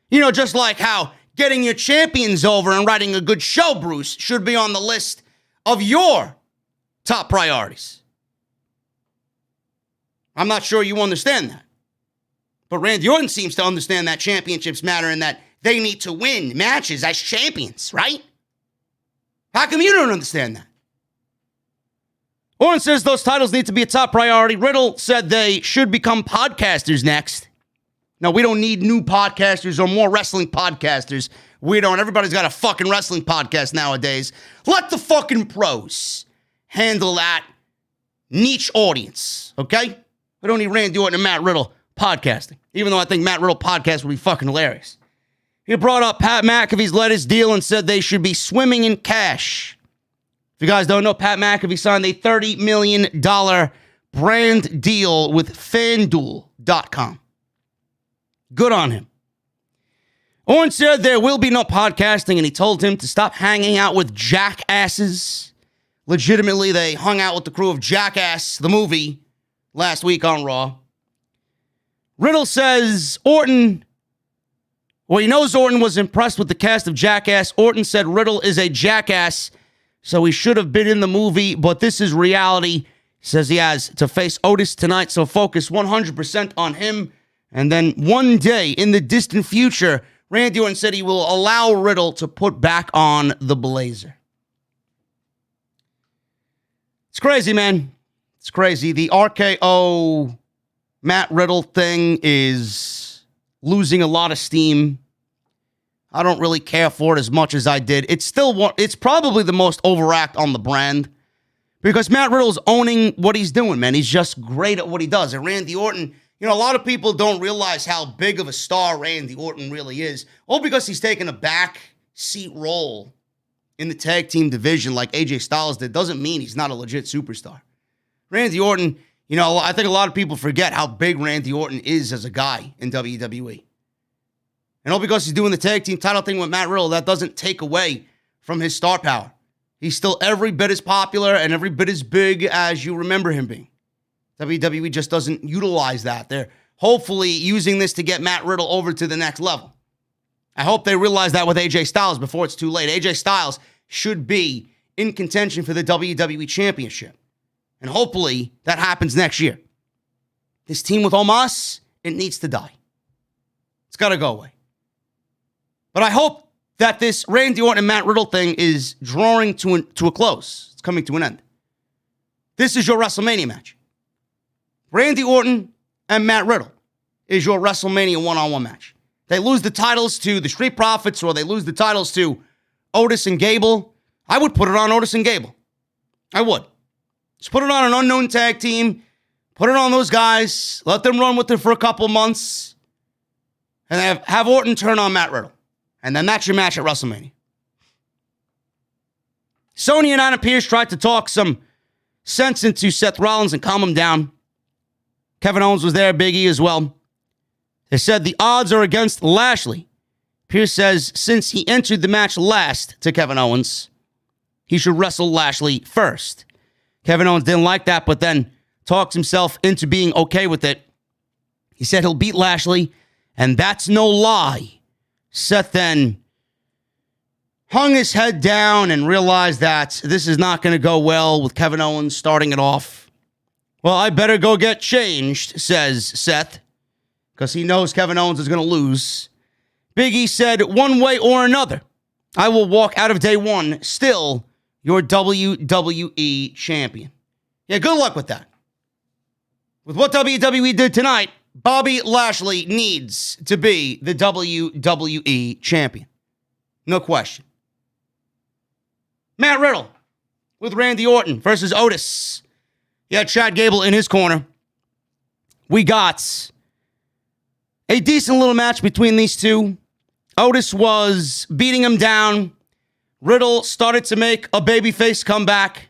You know, just like how getting your champions over and writing a good show, Bruce, should be on the list of your top priorities. I'm not sure you understand that. But Randy Orton seems to understand that championships matter and that they need to win matches as champions, right? How come you don't understand that? Orton says those titles need to be a top priority. Riddle said they should become podcasters next. No, we don't need new podcasters or more wrestling podcasters. We don't. Everybody's got a fucking wrestling podcast nowadays. Let the fucking pros handle that niche audience, okay? We don't need Randy Orton and Matt Riddle podcasting, even though I think Matt Riddle podcast would be fucking hilarious. He brought up Pat McAfee's latest deal and said they should be swimming in cash. If you guys don't know, Pat McAfee signed a $30 million brand deal with FanDuel.com. Good on him. Orton said there will be no podcasting, and he told him to stop hanging out with jackasses. Legitimately, they hung out with the crew of Jackass, the movie, last week on Raw. Riddle says Orton, well, he knows Orton was impressed with the cast of Jackass. Orton said Riddle is a jackass, so he should have been in the movie, but this is reality. He says he has to face Otis tonight, so focus 100% on him. And then one day in the distant future, Randy Orton said he will allow Riddle to put back on the blazer. It's crazy, man. It's crazy. The RKO Matt Riddle thing is losing a lot of steam. I don't really care for it as much as I did. It's probably the most overact on the brand because Matt Riddle's owning what he's doing, man. He's just great at what he does. And Randy Orton, you know, a lot of people don't realize how big of a star Randy Orton really is. All because he's taken a back seat role in the tag team division like AJ Styles did doesn't mean he's not a legit superstar. Randy Orton, you know, I think a lot of people forget how big Randy Orton is as a guy in WWE. And all because he's doing the tag team title thing with Matt Riddle, that doesn't take away from his star power. He's still every bit as popular and every bit as big as you remember him being. WWE just doesn't utilize that. They're hopefully using this to get Matt Riddle over to the next level. I hope they realize that with AJ Styles before it's too late. AJ Styles should be in contention for the WWE Championship. And hopefully that happens next year. This team with Omos, it needs to die. It's got to go away. But I hope that this Randy Orton and Matt Riddle thing is drawing to a close. It's coming to an end. This is your WrestleMania match. Randy Orton and Matt Riddle is your WrestleMania one-on-one match. They lose the titles to the Street Profits or they lose the titles to Otis and Gable. I would put it on Otis and Gable. I would. Just put it on an unknown tag team. Put it on those guys. Let them run with it for a couple months. And have Orton turn on Matt Riddle. And then that's your match at WrestleMania. Sony and Anna Pierce tried to talk some sense into Seth Rollins and calm him down. Kevin Owens was there, Biggie as well. They said the odds are against Lashley. Pierce says since he entered the match last to Kevin Owens, he should wrestle Lashley first. Kevin Owens didn't like that, but then talks himself into being okay with it. He said he'll beat Lashley, and that's no lie. Seth then hung his head down and realized that this is not going to go well with Kevin Owens starting it off. Well, I better go get changed, says Seth, because he knows Kevin Owens is going to lose. Biggie said, one way or another, I will walk out of day one still your WWE champion. Yeah, good luck with that. With what WWE did tonight, Bobby Lashley needs to be the WWE champion. No question. Matt Riddle with Randy Orton versus Otis. You had Chad Gable in his corner. We got a decent little match between these two. Otis was beating him down. Riddle started to make a babyface comeback.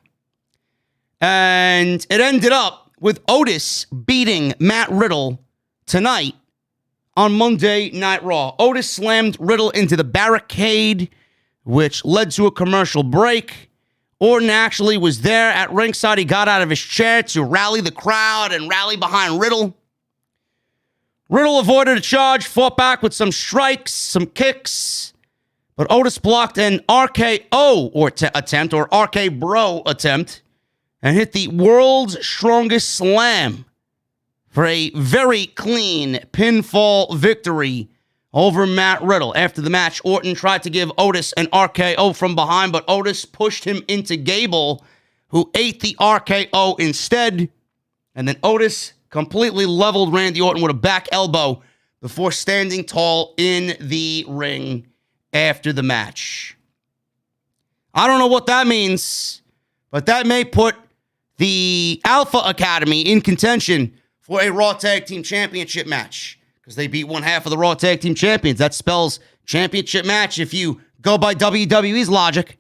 And it ended up with Otis beating Matt Riddle tonight on Monday Night Raw. Otis slammed Riddle into the barricade, which led to a commercial break. Orton actually was there at ringside. He got out of his chair to rally the crowd and rally behind Riddle. Riddle avoided a charge, fought back with some strikes, some kicks, but Otis blocked an RKO attempt, or RK Bro attempt, and hit the world's strongest slam for a very clean pinfall victory over Matt Riddle. After the match, Orton tried to give Otis an RKO from behind, but Otis pushed him into Gable, who ate the RKO instead. And then Otis completely leveled Randy Orton with a back elbow before standing tall in the ring after the match. I don't know what that means, but that may put the Alpha Academy in contention for a Raw Tag Team Championship match, because they beat one half of the Raw Tag Team Champions. That spells championship match if you go by WWE's logic.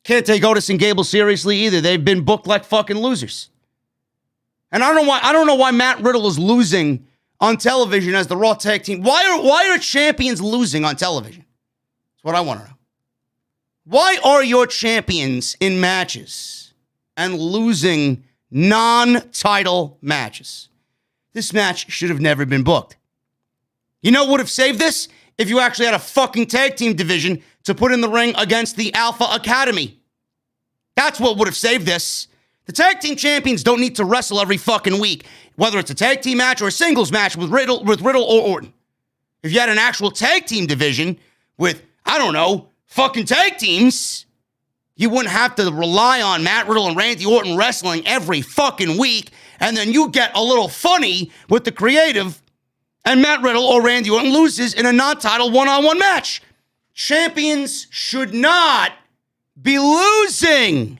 Can't take Otis and Gable seriously either. They've been booked like fucking losers. And I don't know why Matt Riddle is losing on television as the Raw Tag Team. Why are champions losing on television? That's what I want to know. Why are your champions in matches and losing non-title matches? This match should have never been booked. You know what would have saved this? If you actually had a fucking tag team division to put in the ring against the Alpha Academy. That's what would have saved this. The tag team champions don't need to wrestle every fucking week, whether it's a tag team match or a singles match with Riddle or Orton. If you had an actual tag team division with, I don't know, fucking tag teams, you wouldn't have to rely on Matt Riddle and Randy Orton wrestling every fucking week, and then you get a little funny with the creative, and Matt Riddle or Randy Orton loses in a non-title one-on-one match. Champions should not be losing.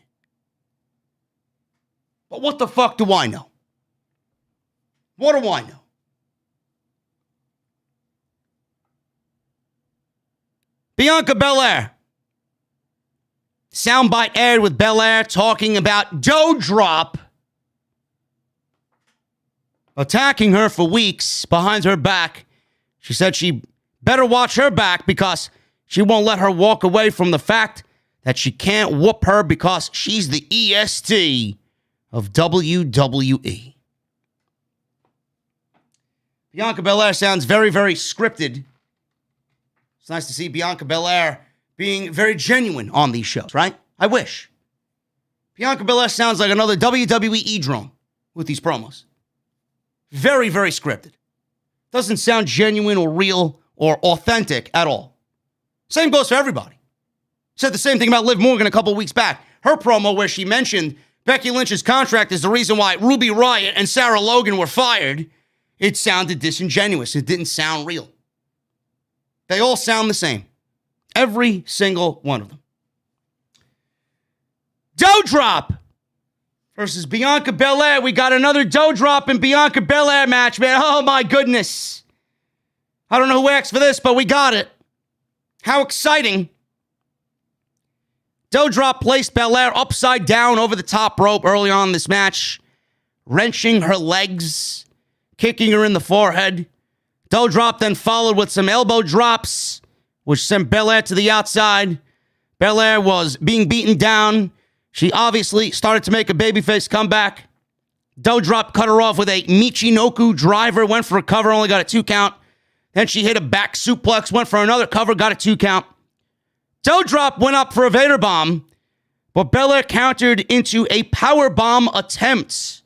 But what the fuck do I know? What do I know? Bianca Belair. Soundbite aired with Belair talking about DouDrop attacking her for weeks behind her back. She said she better watch her back because she won't let her walk away from the fact that she can't whoop her because she's the EST of WWE. Bianca Belair sounds very, very scripted. It's nice to see Bianca Belair being very genuine on these shows, right? I wish. Bianca Belair sounds like another WWE drone with these promos. Very, very scripted. Doesn't sound genuine or real or authentic at all. Same goes for everybody. Said the same thing about Liv Morgan a couple weeks back. Her promo where she mentioned Becky Lynch's contract is the reason why Ruby Riott and Sarah Logan were fired. It sounded disingenuous. It didn't sound real. They all sound the same. Every single one of them. DouDrop versus Bianca Belair. We got another DouDrop and Bianca Belair match, man. Oh, my goodness. I don't know who asked for this, but we got it. How exciting. DouDrop placed Belair upside down over the top rope early on in this match, wrenching her legs, kicking her in the forehead. DouDrop then followed with some elbow drops, which sent Belair to the outside. Belair was being beaten down. She obviously started to make a babyface comeback. DouDrop cut her off with a Michinoku driver, went for a cover, only got a 2 count. Then she hit a back suplex, went for another cover, got a 2 count. DouDrop went up for a Vader bomb, but Belair countered into a power bomb attempt.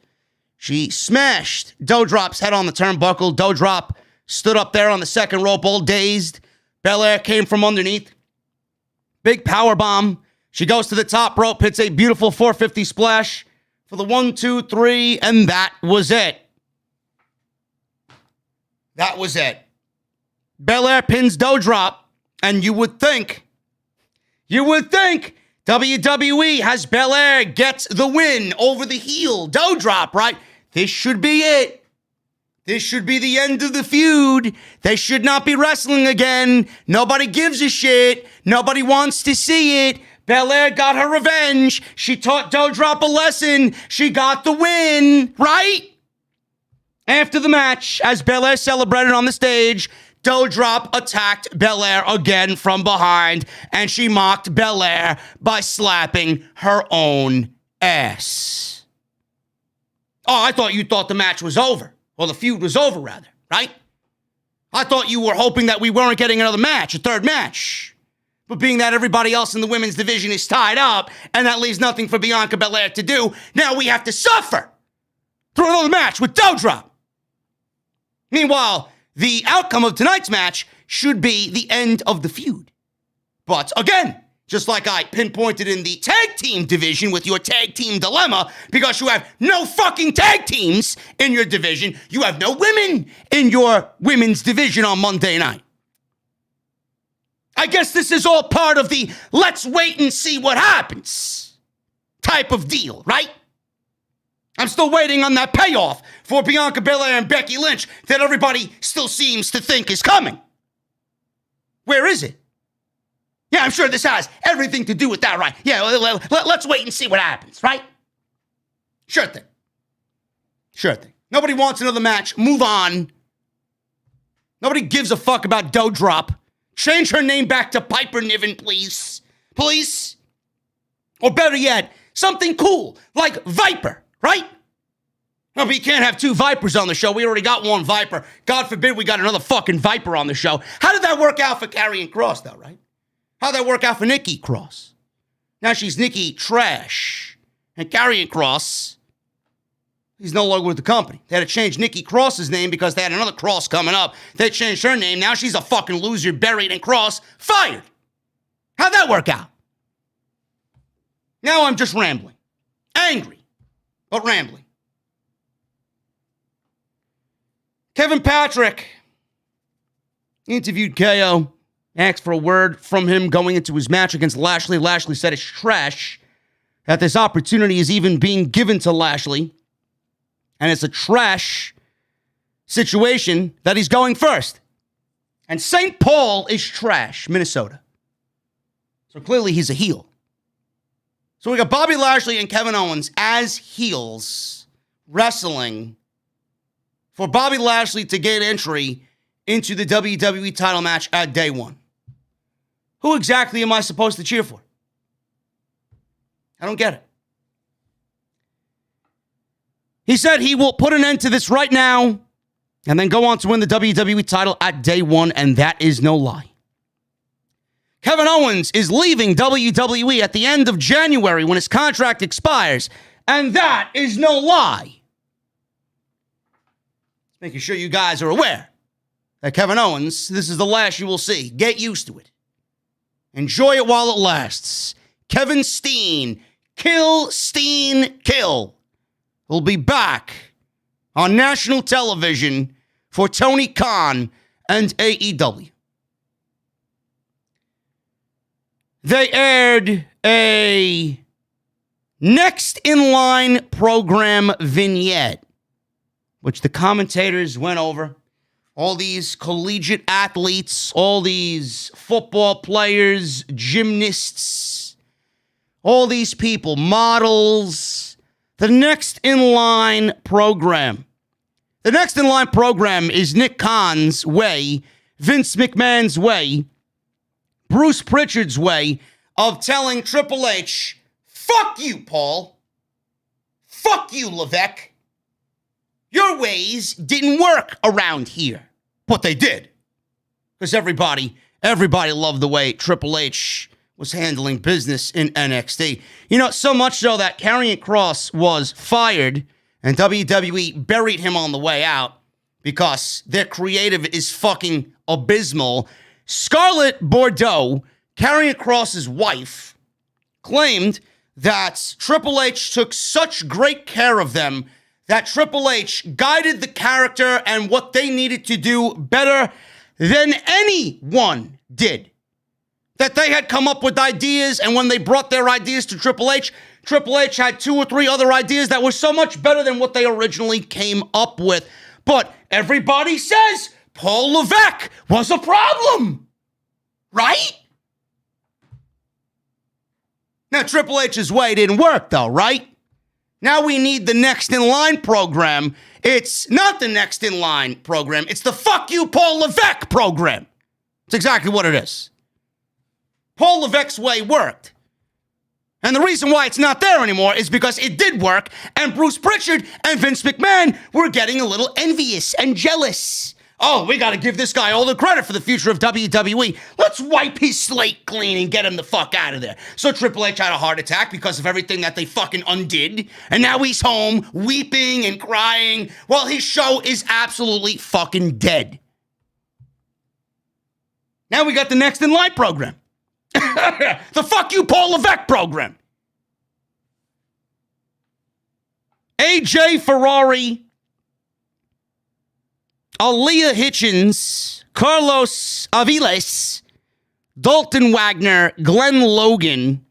She smashed DouDrop's head on the turnbuckle. DouDrop stood up there on the second rope, all dazed. Belair came from underneath. Big power bomb. She goes to the top rope, hits a beautiful 450 splash for the 1, 2, 3, and that was it. That was it. Belair pins DouDrop, and you would think You would think WWE has Belair gets the win over the heel DouDrop, right? This should be it. This should be the end of the feud. They should not be wrestling again. Nobody gives a shit. Nobody wants to see it. Belair got her revenge. She taught DouDrop a lesson. She got the win, right? After the match, as Belair celebrated on the stage, DouDrop attacked Belair again from behind, and she mocked Belair by slapping her own ass. Oh, I thought you thought the match was over. Well, the feud was over, rather, right? I thought you were hoping that we weren't getting another match, a third match. But being that everybody else in the women's division is tied up, and that leaves nothing for Bianca Belair to do, now we have to suffer through another match with DouDrop. Meanwhile, the outcome of tonight's match should be the end of the feud. But again, just like I pinpointed in the tag team division with your tag team dilemma, because you have no fucking tag teams in your division, you have no women in your women's division on Monday night. I guess this is all part of the let's wait and see what happens type of deal, right? I'm still waiting on that payoff for Bianca Belair and Becky Lynch that everybody still seems to think is coming. Where is it? Yeah, I'm sure this has everything to do with that, right? Yeah, let's wait and see what happens, right? Sure thing. Sure thing. Nobody wants another match. Move on. Nobody gives a fuck about DouDrop. Change her name back to Piper Niven, please. Please. Or better yet, something cool, like Viper, right? No, but you can't have two Vipers on the show. We already got one Viper. God forbid we got another fucking Viper on the show. How did that work out for Karrion Kross, though, right? How'd that work out for Nikki Cross? Now she's Nikki Trash. And Karrion Kross, he's no longer with the company. They had to change Nikki Cross's name because they had another Cross coming up. They changed her name. Now she's a fucking loser, buried in Cross, fired. How'd that work out? Now I'm just rambling. Angry, but rambling. Kevin Patrick interviewed KO, asked for a word from him going into his match against Lashley. Lashley said it's trash that this opportunity is even being given to Lashley. And it's a trash situation that he's going first. And St. Paul is trash, Minnesota. So clearly he's a heel. So we got Bobby Lashley and Kevin Owens as heels wrestling for Bobby Lashley to gain entry into the WWE title match at day one. Who exactly am I supposed to cheer for? I don't get it. He said he will put an end to this right now and then go on to win the WWE title at day one, and that is no lie. Kevin Owens is leaving WWE at the end of January when his contract expires, and that is no lie. Making sure you guys are aware that Kevin Owens, this is the last you will see. Get used to it. Enjoy it while it lasts. Kevin Steen, Kill Steen, Kill, will be back on national television for Tony Khan and AEW. They aired a next in line program vignette, which the commentators went over. All these collegiate athletes, all these football players, gymnasts, all these people, models, the next in line program. The next in line program is Nick Khan's way, Vince McMahon's way, Bruce Pritchard's way of telling Triple H, fuck you, Paul. Fuck you, Levesque. Your ways didn't work around here. But they did. Because everybody loved the way Triple H was handling business in NXT. You know, so much so that Karrion Kross was fired and WWE buried him on the way out because their creative is fucking abysmal. Scarlett Bordeaux, Karrion Kross's wife, claimed that Triple H took such great care of them that Triple H guided the character and what they needed to do better than anyone did. that they had come up with ideas, and when they brought their ideas to Triple H had 2 or 3 other ideas that were so much better than what they originally came up with. But everybody says Paul Levesque was a problem, right? Now, Triple H's way didn't work, though, right? Now we need the Next in Line program. It's not the Next in Line program. It's the Fuck You Paul Levesque program. It's exactly what it is. Paul Levesque's way worked. And the reason why it's not there anymore is because it did work, and Bruce Pritchard and Vince McMahon were getting a little envious and jealous. Oh, we got to give this guy all the credit for the future of WWE. Let's wipe his slate clean and get him the fuck out of there. So Triple H had a heart attack because of everything that they fucking undid, and now he's home weeping and crying while his show is absolutely fucking dead. Now we got the Next in Line program. The Fuck You Paul Levesque program. AJ Ferrari, Aaliyah Hitchens, Carlos Aviles, Dalton Wagner, Glenn Logan,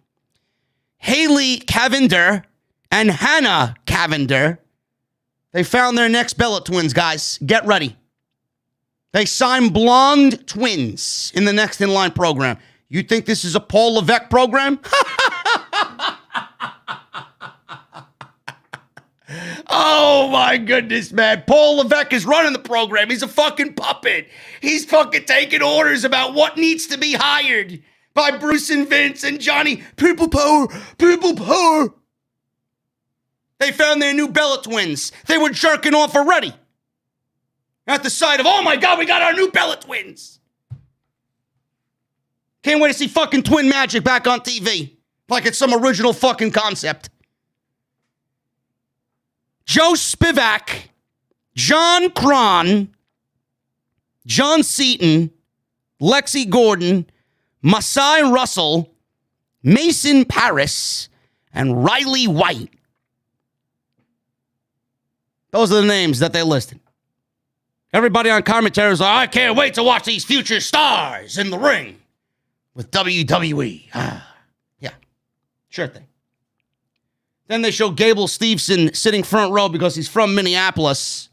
Haley Cavender, and Hannah Cavender. They found their next Bella twins, guys. Get ready. They signed blonde twins in the Next in Line program. You think this is a Paul Levesque program? Oh my goodness, man. Paul Levesque is running the program. He's a fucking puppet. He's fucking taking orders about what needs to be hired by Bruce and Vince and Johnny. People power, people power. They found their new Bella twins. They were jerking off already. At the sight of, oh my God, we got our new Bella twins. Can't wait to see fucking twin magic back on TV. Like it's some original fucking concept. Joe Spivak, John Cron, John Seaton, Lexi Gordon, Masai Russell, Mason Paris, and Riley White. Those are the names that they listed. Everybody on commentary is like, I can't wait to watch these future stars in the ring with WWE. Yeah, sure thing. Then they show Gable Steveson sitting front row because he's from Minneapolis.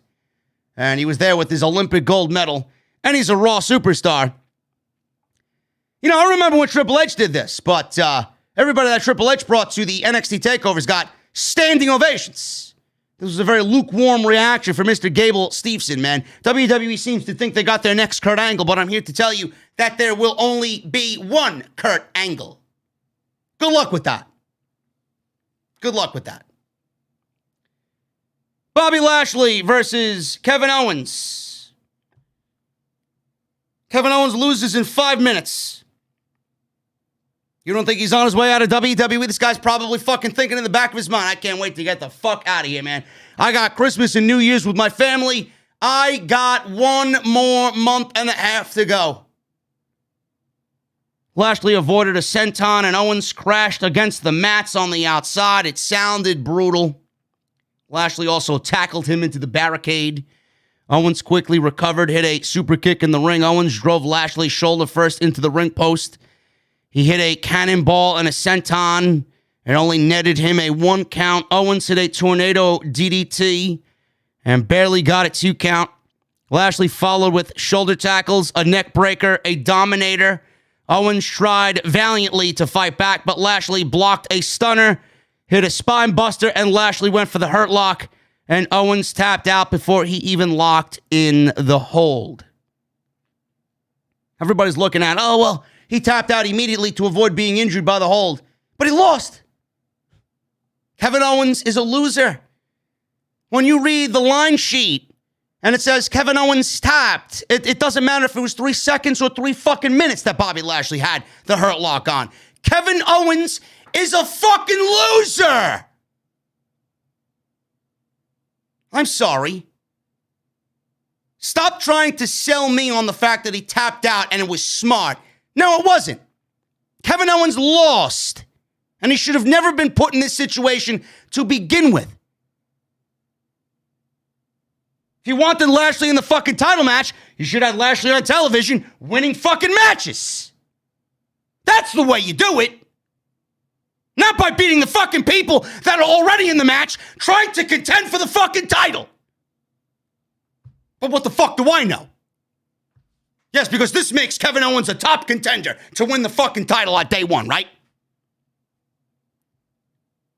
And he was there with his Olympic gold medal. And he's a Raw superstar. You know, I remember when Triple H did this. But everybody that Triple H brought to the NXT takeovers got standing ovations. This was a very lukewarm reaction for Mr. Gable Steveson, man. WWE seems to think they got their next Kurt Angle. But I'm here to tell you that there will only be one Kurt Angle. Good luck with that. Good luck with that. Bobby Lashley versus Kevin Owens. Kevin Owens loses in 5 minutes. You don't think he's on his way out of WWE? This guy's probably fucking thinking in the back of his mind, I can't wait to get the fuck out of here, man. I got Christmas and New Year's with my family. I got 1 more month and a half to go. Lashley avoided a senton, and Owens crashed against the mats on the outside. It sounded brutal. Lashley also tackled him into the barricade. Owens quickly recovered, hit a super kick in the ring. Owens drove Lashley shoulder first into the ring post. He hit a cannonball and a senton. It only netted him a 1 count. Owens hit a tornado DDT and barely got a 2 count. Lashley followed with shoulder tackles, a neck breaker, a dominator. Owens tried valiantly to fight back, but Lashley blocked a stunner, hit a spine buster, and Lashley went for the hurt lock, and Owens tapped out before he even locked in the hold. Everybody's looking at, oh, well, he tapped out immediately to avoid being injured by the hold, but he lost. Kevin Owens is a loser. When you read the line sheet, and it says Kevin Owens tapped. It doesn't matter if it was 3 seconds or 3 fucking minutes that Bobby Lashley had the hurt lock on. Kevin Owens is a fucking loser. I'm sorry. Stop trying to sell me on the fact that he tapped out and it was smart. No, it wasn't. Kevin Owens lost. And he should have never been put in this situation to begin with. If you wanted Lashley in the fucking title match, you should have Lashley on television winning fucking matches. That's the way you do it. Not by beating the fucking people that are already in the match trying to contend for the fucking title. But what the fuck do I know? Yes, because this makes Kevin Owens a top contender to win the fucking title at day one, right?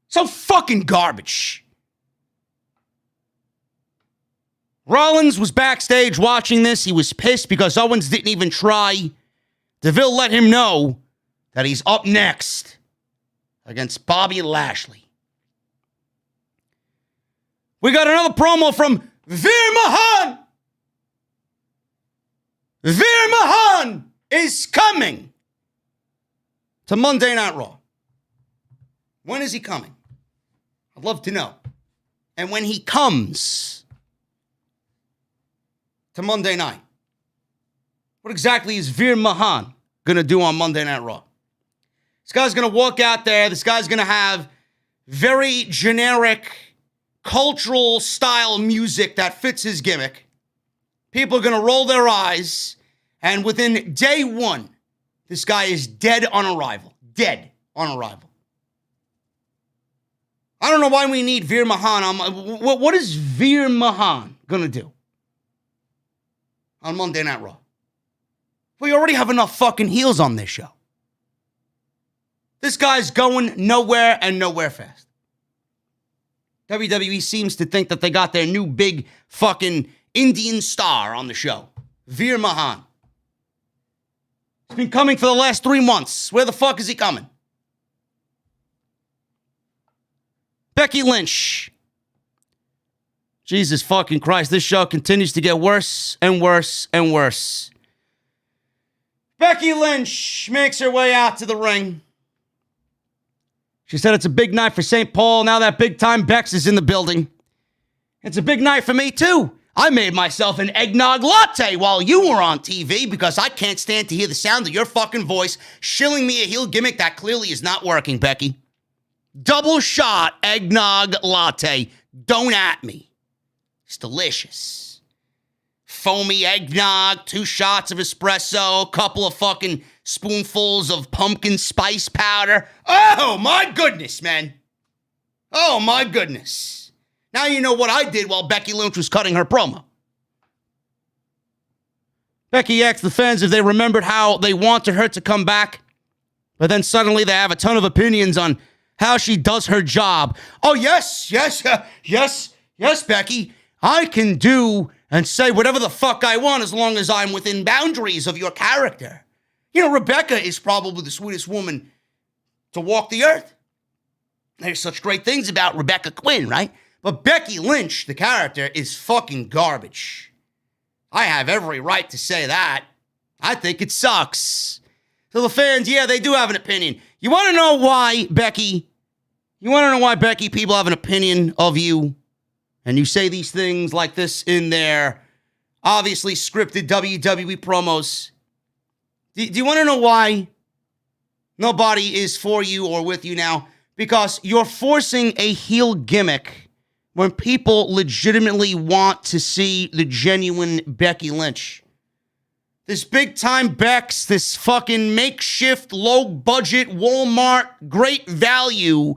So fucking garbage. Rollins was backstage watching this. He was pissed because Owens didn't even try. DeVille let him know that he's up next against Bobby Lashley. We got another promo from Veer Mahan. Veer Mahan is coming to Monday Night Raw. When is he coming? I'd love to know. And when he comes to Monday night, what exactly is Veer Mahan going to do on Monday Night Raw? This guy's going to walk out there. This guy's going to have very generic cultural style music that fits his gimmick. People are going to roll their eyes. And within day one, this guy is dead on arrival. Dead on arrival. I don't know why we need Veer Mahan. What is Veer Mahan going to do on Monday Night Raw? We already have enough fucking heels on this show. This guy's going nowhere and nowhere fast. WWE seems to think that they got their new big fucking Indian star on the show. Veer Mahan. He's been coming for the last 3 months. Where the fuck is he coming? Becky Lynch. Jesus fucking Christ. This show continues to get worse and worse and worse. Becky Lynch makes her way out to the ring. She said it's a big night for St. Paul. Now that big time Bex is in the building. It's a big night for me too. I made myself an eggnog latte while you were on TV because I can't stand to hear the sound of your fucking voice shilling me a heel gimmick that clearly is not working, Becky. Double shot eggnog latte. Don't at me. It's delicious. Foamy eggnog, 2 shots of espresso, a couple of fucking spoonfuls of pumpkin spice powder. Oh, my goodness, man. Oh, my goodness. Now you know what I did while Becky Lynch was cutting her promo. Becky asked the fans if they remembered how they wanted her to come back, but then suddenly they have a ton of opinions on how she does her job. Oh, yes, Becky. I can do and say whatever the fuck I want as long as I'm within boundaries of your character. You know, Rebecca is probably the sweetest woman to walk the earth. There's such great things about Rebecca Quinn, right? But Becky Lynch, the character, is fucking garbage. I have every right to say that. I think it sucks. So the fans, yeah, they do have an opinion. You want to know why, Becky? You want to know why, Becky, people have an opinion of you? And you say these things like this in their obviously scripted WWE promos. Do you want to know why nobody is for you or with you now? Because you're forcing a heel gimmick when people legitimately want to see the genuine Becky Lynch. This big-time Bex, this fucking makeshift, low-budget, Walmart, great value,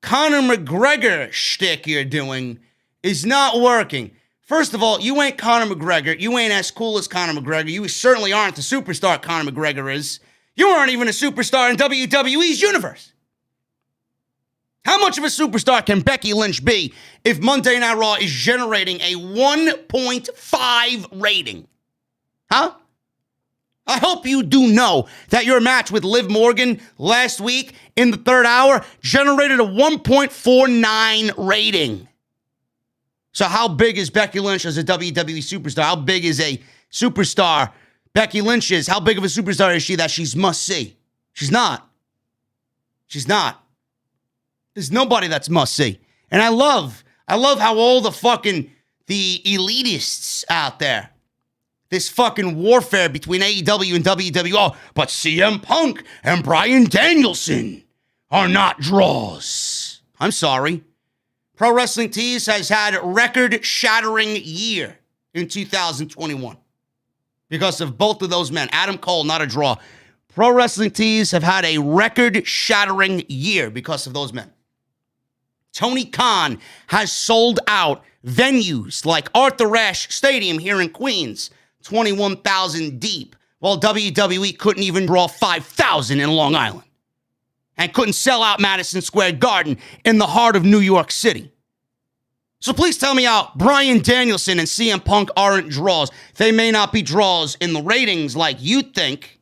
Conor McGregor shtick you're doing is not working. First of all, you ain't Conor McGregor. You ain't as cool as Conor McGregor. You certainly aren't the superstar Conor McGregor is. You aren't even a superstar in WWE's universe. How much of a superstar can Becky Lynch be if Monday Night Raw is generating a 1.5 rating? Huh? I hope you do know that your match with Liv Morgan last week in the 3rd hour generated a 1.49 rating. So how big is Becky Lynch as a WWE superstar? How big is a superstar Becky Lynch is? How big of a superstar is she that she's must-see? She's not. She's not. There's nobody that's must-see. And I love how all the elitists out there, this fucking warfare between AEW and WWE, oh, but CM Punk and Bryan Danielson are not draws. I'm sorry. Pro Wrestling Tees has had a record-shattering year in 2021 because of both of those men. Adam Cole, not a draw. Pro wrestling tees have had a record-shattering year because of those men. Tony Khan has sold out venues like Arthur Ashe Stadium here in Queens, 21,000 deep, while WWE couldn't even draw 5,000 in Long Island and couldn't sell out Madison Square Garden in the heart of New York City. So please tell me how Bryan Danielson and CM Punk aren't draws. They may not be draws in the ratings like you think,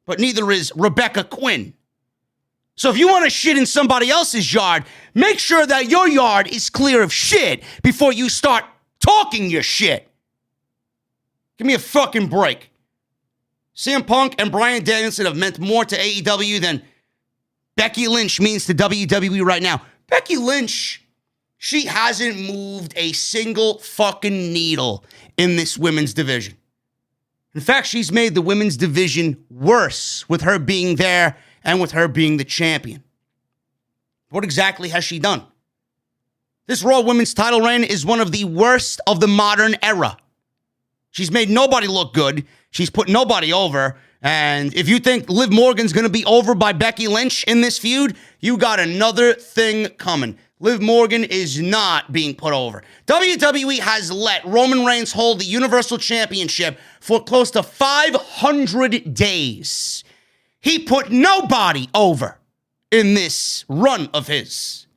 but neither is Rebecca Quinn. So if you want to shit in somebody else's yard, make sure that your yard is clear of shit before you start talking your shit. Give me a fucking break. CM Punk and Bryan Danielson have meant more to AEW than Becky Lynch means to WWE right now. Becky Lynch, she hasn't moved a single fucking needle in this women's division. In fact, she's made the women's division worse with her being there and with her being the champion. What exactly has she done? This Raw Women's title reign is one of the worst of the modern era. She's made nobody look good. She's put nobody over. And if you think Liv Morgan's going to be over by Becky Lynch in this feud, you got another thing coming. Liv Morgan is not being put over. WWE has let Roman Reigns hold the Universal Championship for close to 500 days. He put nobody over in this run of his.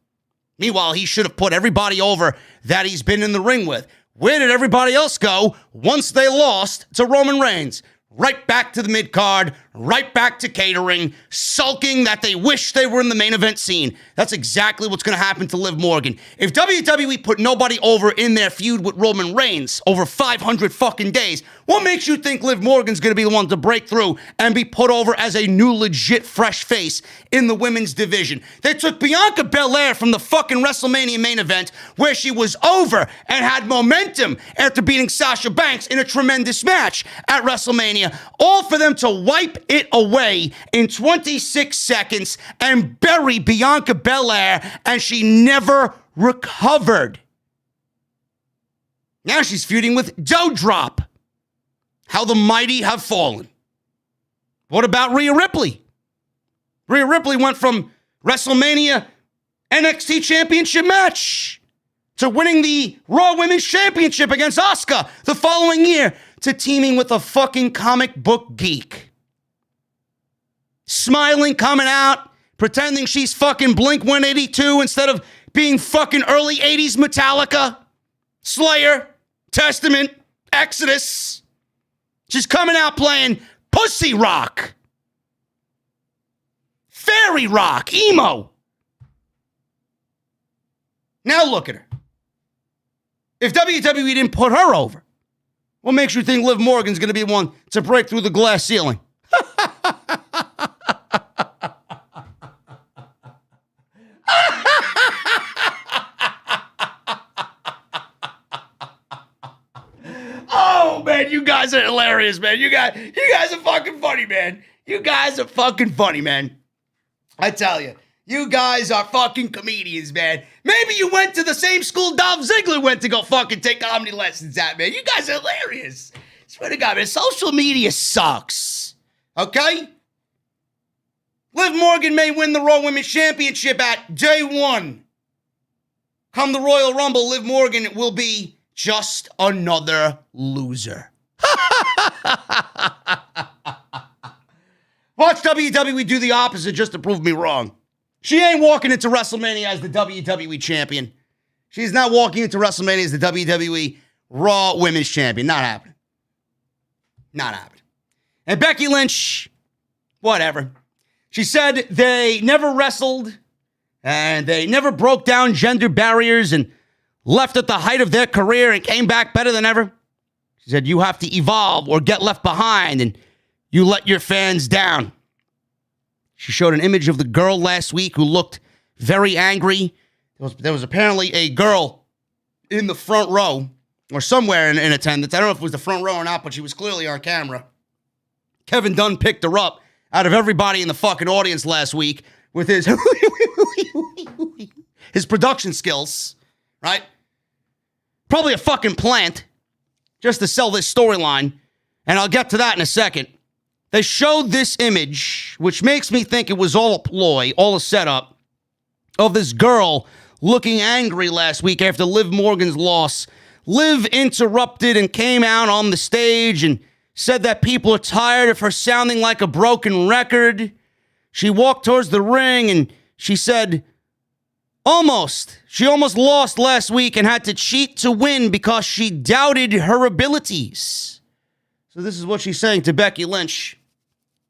Meanwhile, he should have put everybody over that he's been in the ring with. Where did everybody else go once they lost to Roman Reigns? Right back to the mid-card, right back to catering, sulking that they wish they were in the main event scene. That's exactly what's going to happen to Liv Morgan. If WWE put nobody over in their feud with Roman Reigns over 500 fucking days, what makes you think Liv Morgan's going to be the one to break through and be put over as a new legit fresh face in the women's division? They took Bianca Belair from the fucking WrestleMania main event where she was over and had momentum after beating Sasha Banks in a tremendous match at WrestleMania, all for them to wipe it away in 26 seconds and bury Bianca Belair, and she never recovered. Now she's feuding with DouDrop. How the mighty have fallen. What about Rhea Ripley? Rhea Ripley went from WrestleMania NXT Championship match to winning the Raw Women's Championship against Asuka the following year to teaming with a fucking comic book geek. Smiling, coming out, pretending she's fucking Blink-182 instead of being fucking early 80s Metallica, Slayer, Testament, Exodus. She's coming out playing pussy rock, fairy rock, emo. Now look at her. If WWE didn't put her over, what makes you think Liv Morgan's going to be one to break through the glass ceiling? Oh, man, you guys are hilarious, man. You guys are fucking funny, man. You guys are fucking funny, man. I tell you. You guys are fucking comedians, man. Maybe you went to the same school Dolph Ziggler went to go fucking take comedy lessons at, man. You guys are hilarious. Swear to God, man. Social media sucks. Okay? Liv Morgan may win the Raw Women's Championship at day one. Come the Royal Rumble, Liv Morgan will be just another loser. Watch WWE do the opposite just to prove me wrong. She ain't walking into WrestleMania as the WWE champion. She's not walking into WrestleMania as the WWE Raw Women's Champion. Not happening. Not happening. And Becky Lynch, whatever. She said they never wrestled and they never broke down gender barriers and left at the height of their career and came back better than ever. She said you have to evolve or get left behind and you let your fans down. She showed an image of the girl last week who looked very angry. There was apparently a girl in the front row or somewhere in attendance. I don't know if it was the front row or not, but she was clearly on camera. Kevin Dunn picked her up out of everybody in the fucking audience last week with his his production skills, right? Probably a fucking plant just to sell this storyline. And I'll get to that in a second. They showed this image, which makes me think it was all a ploy, all a setup, of this girl looking angry last week after Liv Morgan's loss. Liv interrupted and came out on the stage and said that people are tired of her sounding like a broken record. She walked towards the ring and she said, she almost lost last week and had to cheat to win because she doubted her abilities. So this is what she's saying to Becky Lynch.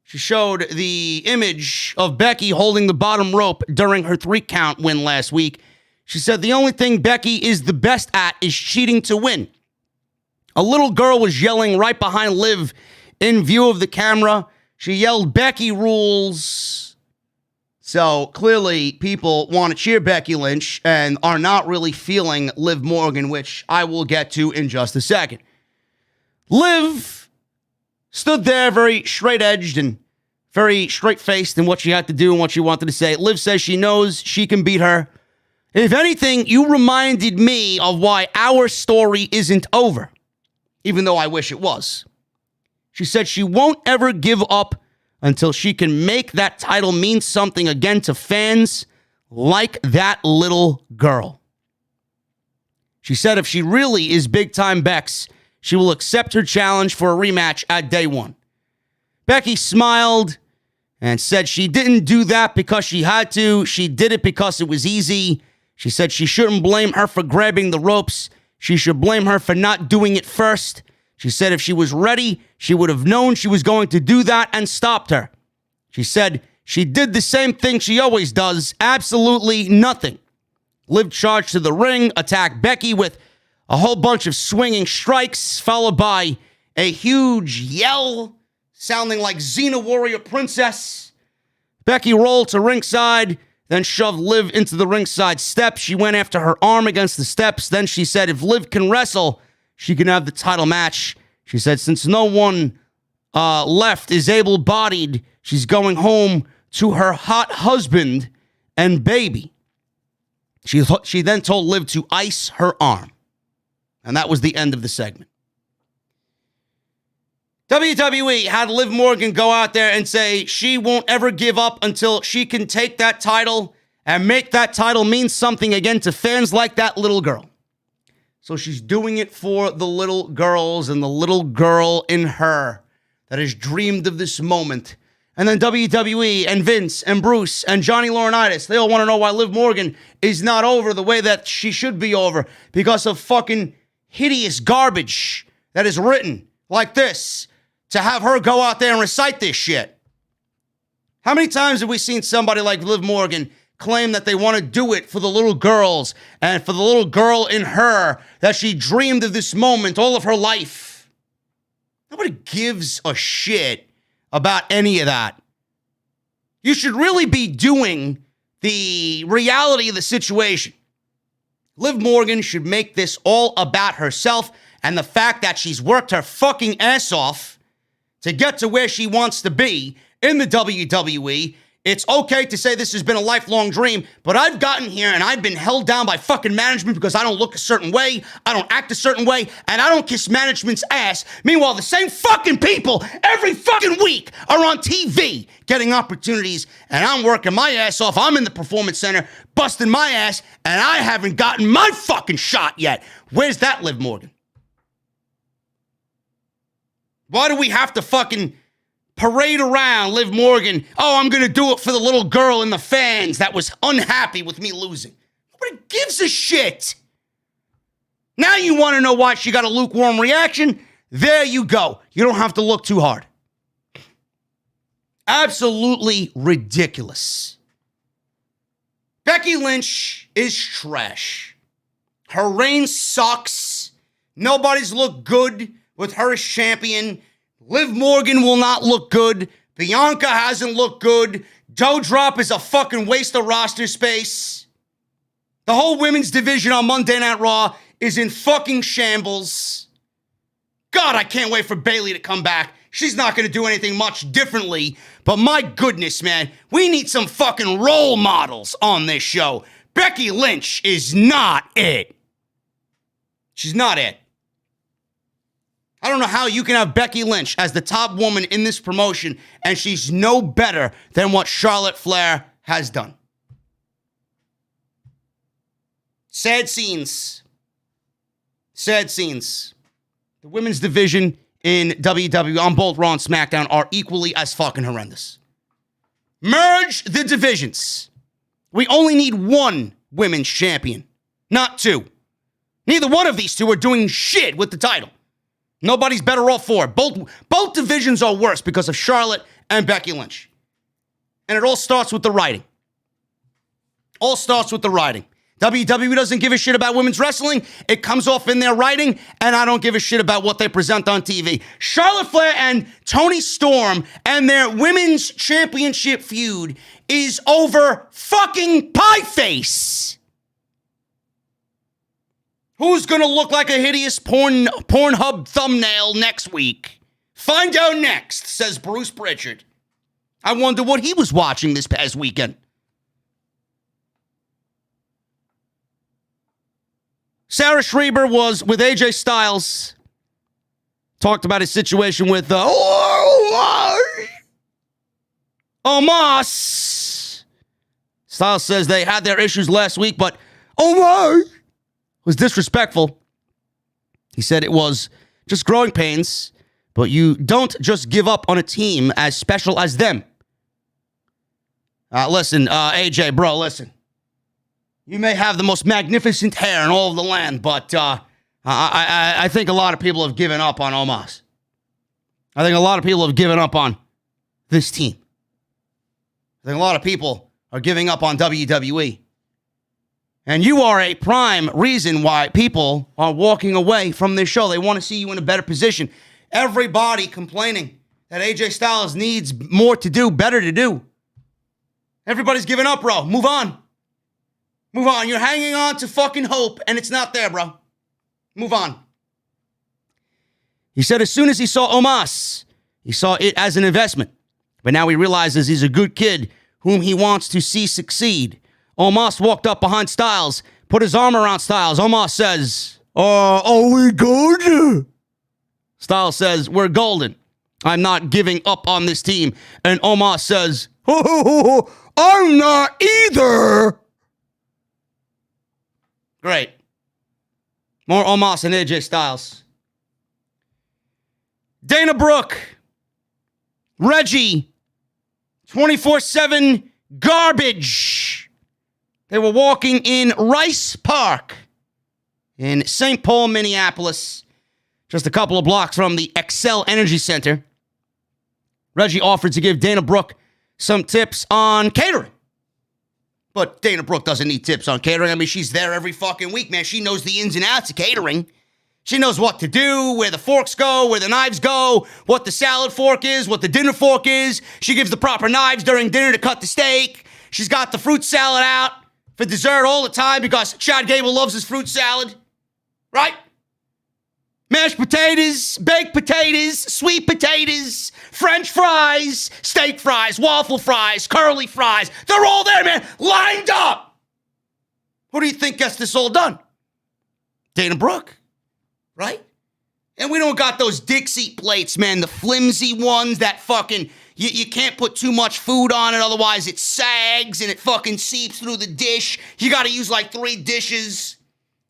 She showed the image of Becky holding the bottom rope during her 3-count win last week. She said the only thing Becky is the best at is cheating to win. A little girl was yelling right behind Liv in view of the camera. She yelled, "Becky rules." So clearly people want to cheer Becky Lynch and are not really feeling Liv Morgan, which I will get to in just a second. Liv stood there very straight-edged and very straight-faced in what she had to do and what she wanted to say. Liv says she knows she can beat her. If anything, you reminded me of why our story isn't over, even though I wish it was. She said she won't ever give up until she can make that title mean something again to fans like that little girl. She said if she really is big-time Bex, she will accept her challenge for a rematch at day one. Becky smiled and said she didn't do that because she had to. She did it because it was easy. She said she shouldn't blame her for grabbing the ropes. She should blame her for not doing it first. She said if she was ready, she would have known she was going to do that and stopped her. She said she did the same thing she always does, absolutely nothing. Liv charged to the ring, attacked Becky with a whole bunch of swinging strikes, followed by a huge yell sounding like Xena Warrior Princess. Becky rolled to ringside, then shoved Liv into the ringside steps. She went after her arm against the steps. Then she said if Liv can wrestle, she can have the title match. She said since no one left is able-bodied, she's going home to her hot husband and baby. She then told Liv to ice her arm. And that was the end of the segment. WWE had Liv Morgan go out there and say she won't ever give up until she can take that title and make that title mean something again to fans like that little girl. So she's doing it for the little girls and the little girl in her that has dreamed of this moment. And then WWE and Vince and Bruce and Johnny Laurinaitis, they all want to know why Liv Morgan is not over the way that she should be over because of fucking hideous garbage that is written like this to have her go out there and recite this shit. How many times have we seen somebody like Liv Morgan claim that they want to do it for the little girls and for the little girl in her that she dreamed of this moment all of her life? Nobody gives a shit about any of that. You should really be doing the reality of the situation. Liv Morgan should make this all about herself and the fact that she's worked her fucking ass off to get to where she wants to be in the WWE. It's okay to say this has been a lifelong dream, but I've gotten here and I've been held down by fucking management because I don't look a certain way, I don't act a certain way, and I don't kiss management's ass. Meanwhile, the same fucking people every fucking week are on TV getting opportunities, and I'm working my ass off. I'm in the Performance Center busting my ass, and I haven't gotten my fucking shot yet. Where's that, Liv Morgan? Why do we have to fucking parade around Liv Morgan? Oh, I'm going to do it for the little girl and the fans that was unhappy with me losing. Nobody gives a shit. Now you want to know why she got a lukewarm reaction? There you go. You don't have to look too hard. Absolutely ridiculous. Becky Lynch is trash. Her reign sucks. Nobody's looked good with her as champion. Liv Morgan will not look good. Bianca hasn't looked good. DouDrop is a fucking waste of roster space. The whole women's division on Monday Night Raw is in fucking shambles. God, I can't wait for Bayley to come back. She's not going to do anything much differently. But my goodness, man, we need some fucking role models on this show. Becky Lynch is not it. She's not it. I don't know how you can have Becky Lynch as the top woman in this promotion, and she's no better than what Charlotte Flair has done. Sad scenes. Sad scenes. The women's division in WWE on both Raw and SmackDown are equally as fucking horrendous. Merge the divisions. We only need one women's champion, not two. Neither one of these two are doing shit with the title. Nobody's better off for it. Both divisions are worse because of Charlotte and Becky Lynch. And it all starts with the writing. All starts with the writing. WWE doesn't give a shit about women's wrestling. It comes off in their writing, and I don't give a shit about what they present on TV. Charlotte Flair and Toni Storm and their women's championship feud is over fucking pie face. Who's gonna look like a hideous Pornhub thumbnail next week? Find out next, says Bruce Pritchard. I wonder what he was watching this past weekend. Sarah Schreiber was with AJ Styles. Talked about his situation with Omos. Styles says they had their issues last week, but Omos was disrespectful. He said it was just growing pains, but you don't just give up on a team as special as them. Listen, AJ, bro, listen. You may have the most magnificent hair in all of the land, but I think a lot of people have given up on Omos. I think a lot of people have given up on this team. I think a lot of people are giving up on WWE. And you are a prime reason why people are walking away from this show. They want to see you in a better position. Everybody complaining that AJ Styles needs more to do, better to do. Everybody's giving up, bro. Move on. Move on. You're hanging on to fucking hope, and it's not there, bro. Move on. He said as soon as he saw Omos, he saw it as an investment. But now he realizes he's a good kid whom he wants to see succeed. Omos walked up behind Styles, put his arm around Styles. Omos says, are we good? Styles says, we're golden. I'm not giving up on this team. And Omos says, I'm not either. Great. More Omos and AJ Styles. Dana Brooke. Reggie. 24/7 garbage. They were walking in Rice Park in St. Paul, Minneapolis, just a couple of blocks from the Xcel Energy Center. Reggie offered to give Dana Brooke some tips on catering. But Dana Brooke doesn't need tips on catering. I mean, she's there every fucking week, man. She knows the ins and outs of catering. She knows what to do, where the forks go, where the knives go, what the salad fork is, what the dinner fork is. She gives the proper knives during dinner to cut the steak. She's got the fruit salad out for dessert all the time because Chad Gable loves his fruit salad. Right? Mashed potatoes, baked potatoes, sweet potatoes, French fries, steak fries, waffle fries, curly fries. They're all there, man, lined up. Who do you think gets this all done? Dana Brooke, right? And we don't got those Dixie plates, man, the flimsy ones that fucking, you can't put too much food on it, otherwise it sags and it fucking seeps through the dish. You got to use like 3 dishes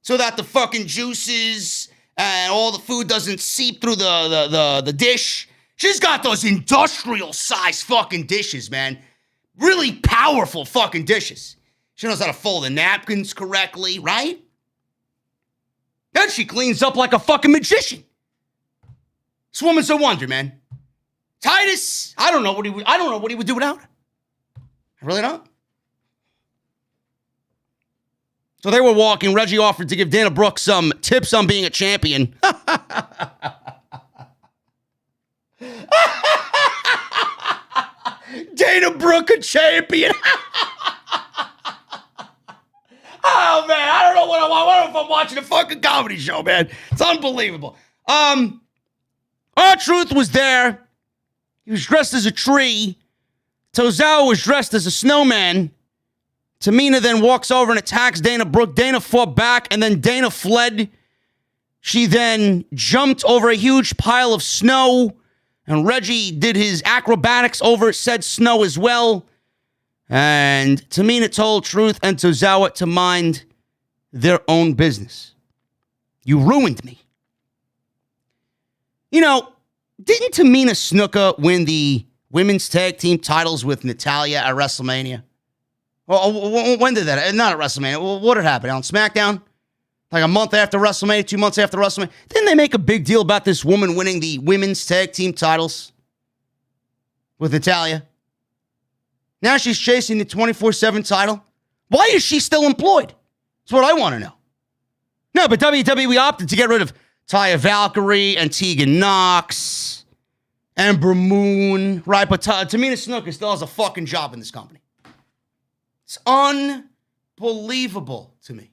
so that the fucking juices and all the food doesn't seep through the dish. She's got those industrial-sized fucking dishes, man. Really powerful fucking dishes. She knows how to fold the napkins correctly, right? Then she cleans up like a fucking magician. This woman's a wonder, man. Titus, I don't know what he would do without her. I really don't. So they were walking. Reggie offered to give Dana Brooke some tips on being a champion. Dana Brooke, a champion. Oh, man, I don't know what I want. I don't know if I'm watching a fucking comedy show, man. It's unbelievable. R-Truth was there. He was dressed as a tree. Tozawa was dressed as a snowman. Tamina then walks over and attacks Dana Brooke. Dana fought back, and then Dana fled. She then jumped over a huge pile of snow, and Reggie did his acrobatics over said snow as well. And Tamina told Truth and Tozawa to mind their own business. You ruined me. You know, didn't Tamina Snuka win the women's tag team titles with Natalya at WrestleMania? Well, when did that? Not at WrestleMania. What had happened? On SmackDown? Like a month after WrestleMania, 2 months after WrestleMania? Didn't they make a big deal about this woman winning the women's tag team titles with Natalya? Now she's chasing the 24/7 title. Why is she still employed? That's what I want to know. No, but WWE opted to get rid of Taya Valkyrie and Tegan Nox, Ember Moon, right? But Tamina Snuka still has a fucking job in this company. It's unbelievable to me.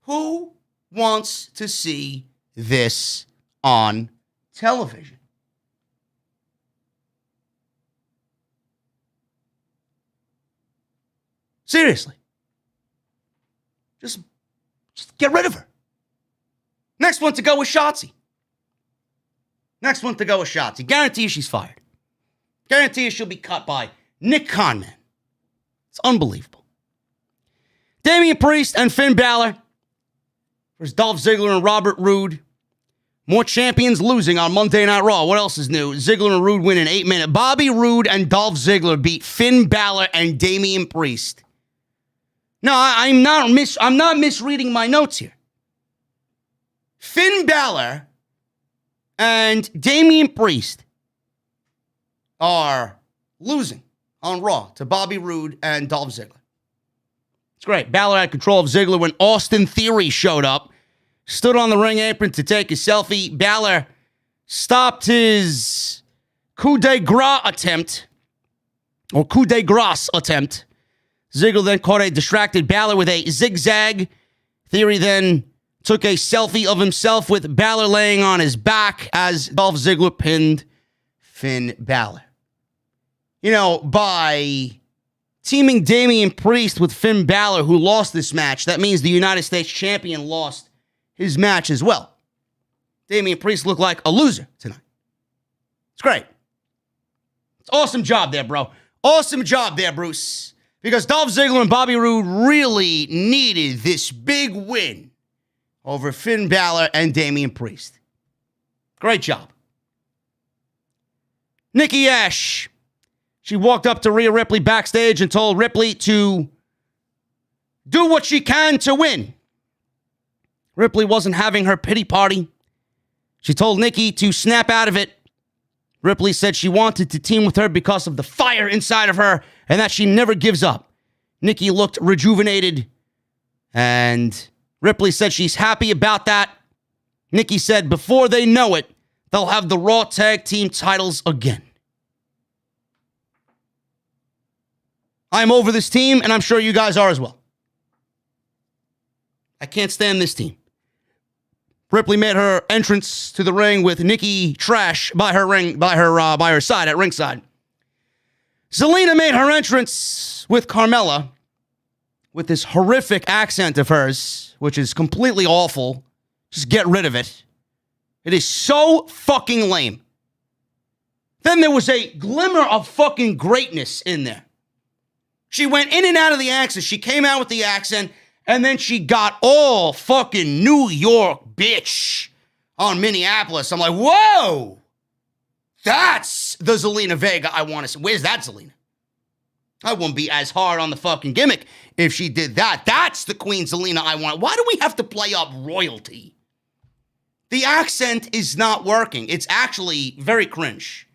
Who wants to see this on television? Seriously. Just get rid of her. Next one to go with Shotzi. Guarantee you she's fired. Guarantee you she'll be cut by Nick Khanman. It's unbelievable. Damian Priest and Finn Balor versus Dolph Ziggler and Robert Roode. More champions losing on Monday Night Raw. What else is new? Ziggler and Roode win in 8 minutes. Bobby Roode and Dolph Ziggler beat Finn Balor and Damian Priest. No, I'm not misreading my notes here. Finn Balor and Damian Priest are losing on Raw to Bobby Roode and Dolph Ziggler. It's great. Balor had control of Ziggler when Austin Theory showed up, stood on the ring apron to take a selfie. Balor stopped his coup de grace attempt. Ziggler then caught a distracted Balor with a zigzag. Theory then took a selfie of himself with Balor laying on his back as Dolph Ziggler pinned Finn Balor. You know, by teaming Damian Priest with Finn Balor, who lost this match, that means the United States champion lost his match as well. Damian Priest looked like a loser tonight. It's great. It's awesome job there, bro. Awesome job there, Bruce. Because Dolph Ziggler and Bobby Roode really needed this big win over Finn Balor and Damian Priest. Great job. Nikki Ash. She walked up to Rhea Ripley backstage and told Ripley to do what she can to win. Ripley wasn't having her pity party. She told Nikki to snap out of it. Ripley said she wanted to team with her because of the fire inside of her and that she never gives up. Nikki looked rejuvenated, and Ripley said she's happy about that. Nikki said before they know it, they'll have the Raw Tag Team titles again. I'm over this team, and I'm sure you guys are as well. I can't stand this team. Ripley made her entrance to the ring with Nikki Trash by her side at ringside. Zelina made her entrance with Carmella with this horrific accent of hers, which is completely awful. Just get rid of it. It is so fucking lame. Then there was a glimmer of fucking greatness in there. She went in and out of the accent. She came out with the accent, and then she got all fucking New York bitch on Minneapolis. I'm like, whoa! That's the Zelina Vega I want to see. Where's that Zelina? I wouldn't be as hard on the fucking gimmick if she did that. That's the Queen Zelina I want. Why do we have to play up royalty? The accent is not working. It's actually very cringe.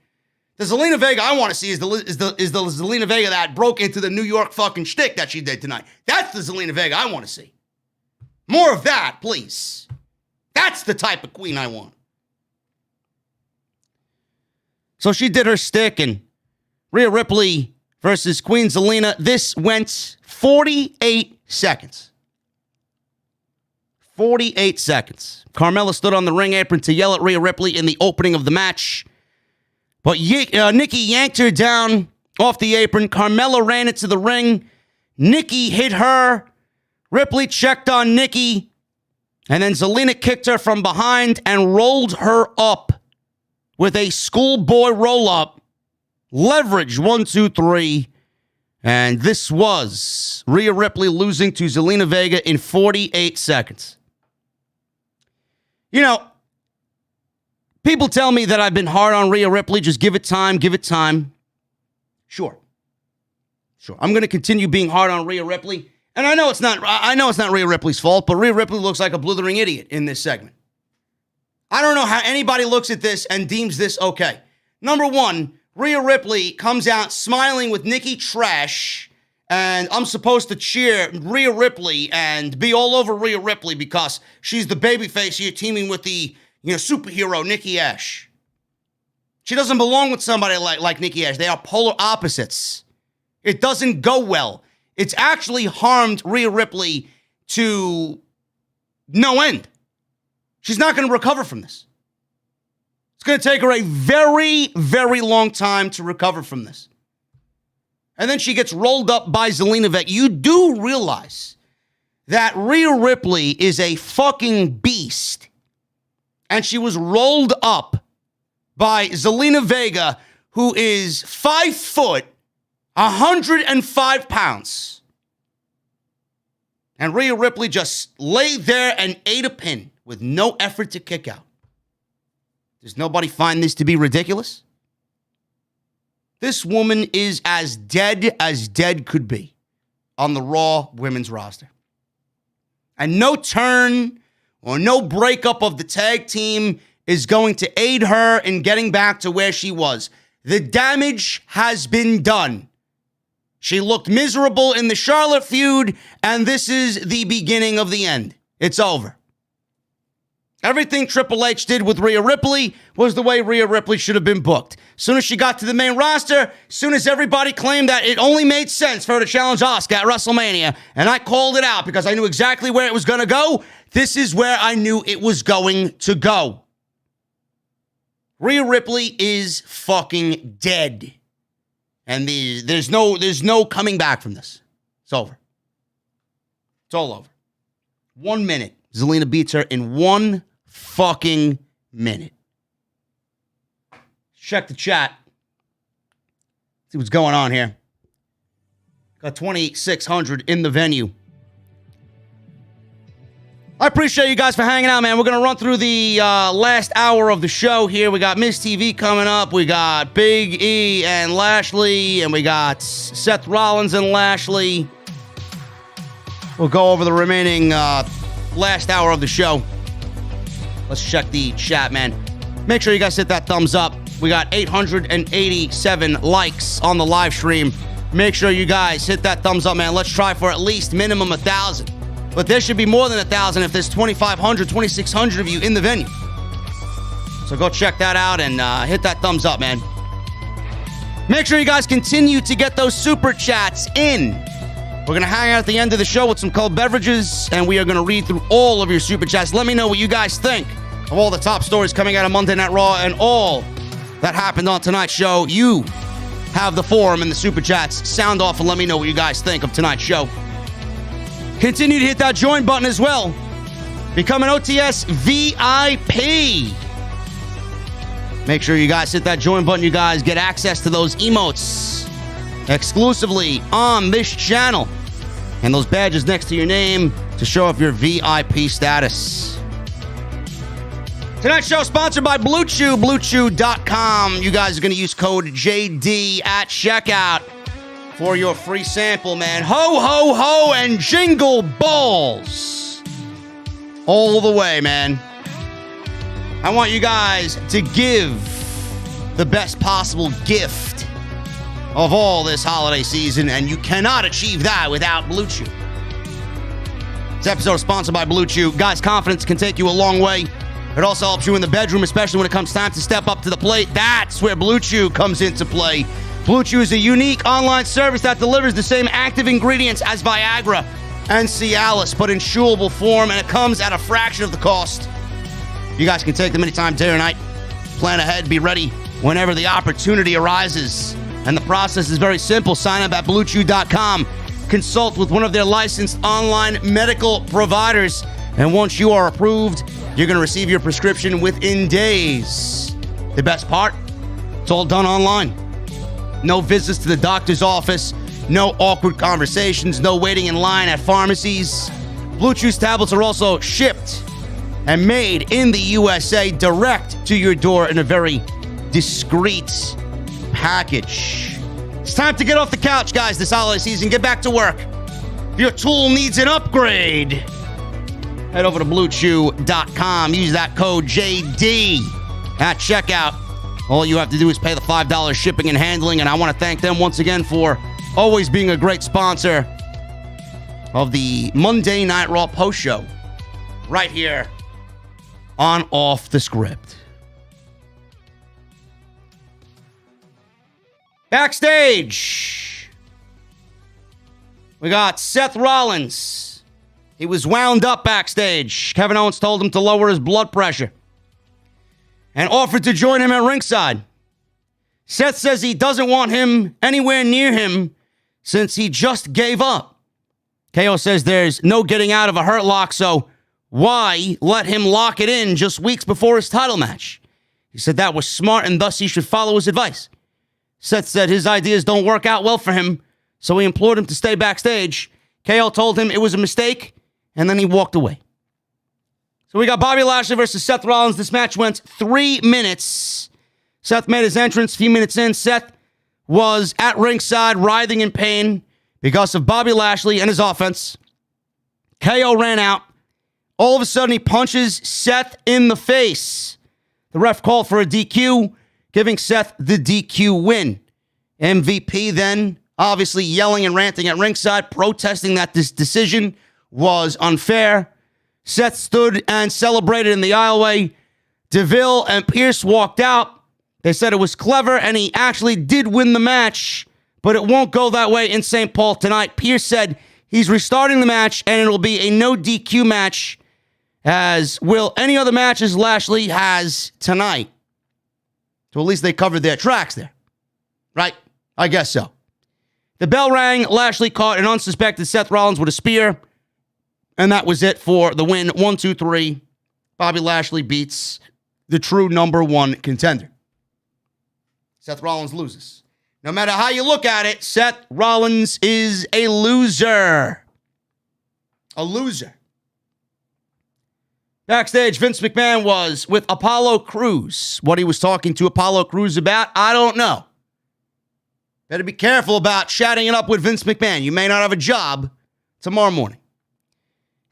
The Zelina Vega I want to see is the Zelina Vega that broke into the New York fucking shtick that she did tonight. That's the Zelina Vega I want to see. More of that, please. That's the type of queen I want. So she did her stick, and Rhea Ripley versus Queen Zelina. This went 48 seconds. 48 seconds. Carmella stood on the ring apron to yell at Rhea Ripley in the opening of the match. But Nikki yanked her down off the apron. Carmella ran into the ring. Nikki hit her. Ripley checked on Nikki. And then Zelina kicked her from behind and rolled her up with a schoolboy roll-up. Leverage, 1, 2, 3. And this was Rhea Ripley losing to Zelina Vega in 48 seconds. You know, people tell me that I've been hard on Rhea Ripley. Just give it time, give it time. Sure. I'm going to continue being hard on Rhea Ripley. And I know it's not Rhea Ripley's fault, but Rhea Ripley looks like a blithering idiot in this segment. I don't know how anybody looks at this and deems this okay. Number one, Rhea Ripley comes out smiling with Nikki Trash, and I'm supposed to cheer Rhea Ripley and be all over Rhea Ripley because she's the babyface here teaming with the superhero Nikki Ash. She doesn't belong with somebody like Nikki Ash. They are polar opposites. It doesn't go well. It's actually harmed Rhea Ripley to no end. She's not going to recover from this. It's going to take her a very, very long time to recover from this. And then she gets rolled up by Zelina Vega. You do realize that Rhea Ripley is a fucking beast. And she was rolled up by Zelina Vega, who is 5 foot, 105 pounds. And Rhea Ripley just laid there and ate a pin with no effort to kick out. Does nobody find this to be ridiculous? This woman is as dead could be on the Raw women's roster. And no turn or no breakup of the tag team is going to aid her in getting back to where she was. The damage has been done. She looked miserable in the Charlotte feud, and this is the beginning of the end. It's over. Everything Triple H did with Rhea Ripley was the way Rhea Ripley should have been booked. As soon as she got to the main roster, as soon as everybody claimed that it only made sense for her to challenge Asuka at WrestleMania, and I called it out because I knew exactly where it was going to go, this is where I knew it was going to go. Rhea Ripley is fucking dead. And there's no coming back from this. It's over. It's all over. 1 minute. Zelina beats her in 1 fucking minute. Check the chat. See what's going on here. Got 2,600 in the venue. I appreciate you guys for hanging out, man. We're going to run through the last hour of the show here. We got Miz TV coming up. We got Big E and Lashley. And we got Seth Rollins and Lashley. We'll go over the remaining last hour of the show. Let's check the chat, man. Make sure you guys hit that thumbs up. We got 887 likes on the live stream. Make sure you guys hit that thumbs up, man. Let's try for at least minimum 1,000. But there should be more than 1,000 if there's 2,500, 2,600 of you in the venue. So go check that out and hit that thumbs up, man. Make sure you guys continue to get those super chats in. We're going to hang out at the end of the show with some cold beverages, and we are going to read through all of your super chats. Let me know what you guys think of all the top stories coming out of Monday Night Raw and all that happened on tonight's show. You have the forum in the super chats. Sound off and let me know what you guys think of tonight's show. Continue to hit that join button as well. Become an OTS VIP. Make sure you guys hit that join button. You guys get access to those emotes exclusively on this channel. And those badges next to your name to show off your VIP status. Tonight's show is sponsored by Blue Chew, BlueChew.com. You guys are going to use code JD at checkout for your free sample, man. Ho, ho, ho, and jingle balls. All the way, man. I want you guys to give the best possible gift of all this holiday season, and you cannot achieve that without Blue Chew. This episode is sponsored by Blue Chew. Guys, confidence can take you a long way. It also helps you in the bedroom, especially when it comes time to step up to the plate. That's where Blue Chew comes into play. Blue Chew is a unique online service that delivers the same active ingredients as Viagra and Cialis, but in chewable form, and it comes at a fraction of the cost. You guys can take them anytime, day or night. Plan ahead, be ready whenever the opportunity arises. And the process is very simple. Sign up at BlueChew.com. Consult with one of their licensed online medical providers. And once you are approved, you're going to receive your prescription within days. The best part? It's all done online. No visits to the doctor's office, no awkward conversations, no waiting in line at pharmacies. Blue Chews tablets are also shipped and made in the USA direct to your door in a very discreet package. It's time to get off the couch, guys, this holiday season. Get back to work. If your tool needs an upgrade, head over to BlueChew.com. Use that code JD at checkout. All you have to do is pay the $5 shipping and handling, and I want to thank them once again for always being a great sponsor of the Monday Night Raw post show right here on Off the Script. Backstage, we got Seth Rollins. He was wound up backstage. Kevin Owens told him to lower his blood pressure and offered to join him at ringside. Seth says he doesn't want him anywhere near him since he just gave up. KO says there's no getting out of a hurt lock, so why let him lock it in just weeks before his title match? He said that was smart and thus he should follow his advice. Seth said his ideas don't work out well for him, so he implored him to stay backstage. KO told him it was a mistake, and then he walked away. So we got Bobby Lashley versus Seth Rollins. This match went 3 minutes. Seth made his entrance a few minutes in. Seth was at ringside, writhing in pain because of Bobby Lashley and his offense. KO ran out. All of a sudden, he punches Seth in the face. The ref called for a DQ, giving Seth the DQ win. MVP then obviously yelling and ranting at ringside, protesting that this decision was unfair. Seth stood and celebrated in the aisleway. DeVille and Pierce walked out. They said it was clever, and he actually did win the match, but it won't go that way in St. Paul tonight. Pierce said he's restarting the match, and it'll be a no DQ match, as will any other matches Lashley has tonight. So at least they covered their tracks there. Right? I guess so. The bell rang. Lashley caught an unsuspected Seth Rollins with a spear. And that was it for the win. 1, 2, 3. Bobby Lashley beats the true number one contender. Seth Rollins loses. No matter how you look at it, Seth Rollins is a loser. A loser. Backstage, Vince McMahon was with Apollo Crews. What he was talking to Apollo Crews about, I don't know. Better be careful about chatting it up with Vince McMahon. You may not have a job tomorrow morning.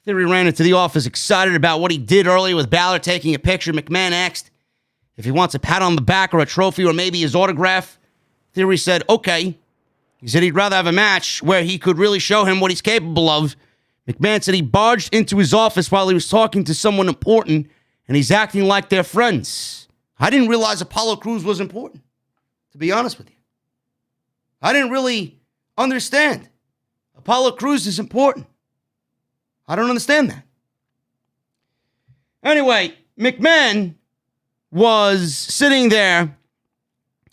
Theory ran into the office excited about what he did earlier with Balor taking a picture. McMahon asked if he wants a pat on the back or a trophy or maybe his autograph. Theory said, okay. He said he'd rather have a match where he could really show him what he's capable of. McMahon said he barged into his office while he was talking to someone important, and he's acting like they're friends. I didn't realize Apollo Crews was important, to be honest with you. I didn't really understand. Apollo Crews is important. I don't understand that. Anyway, McMahon was sitting there,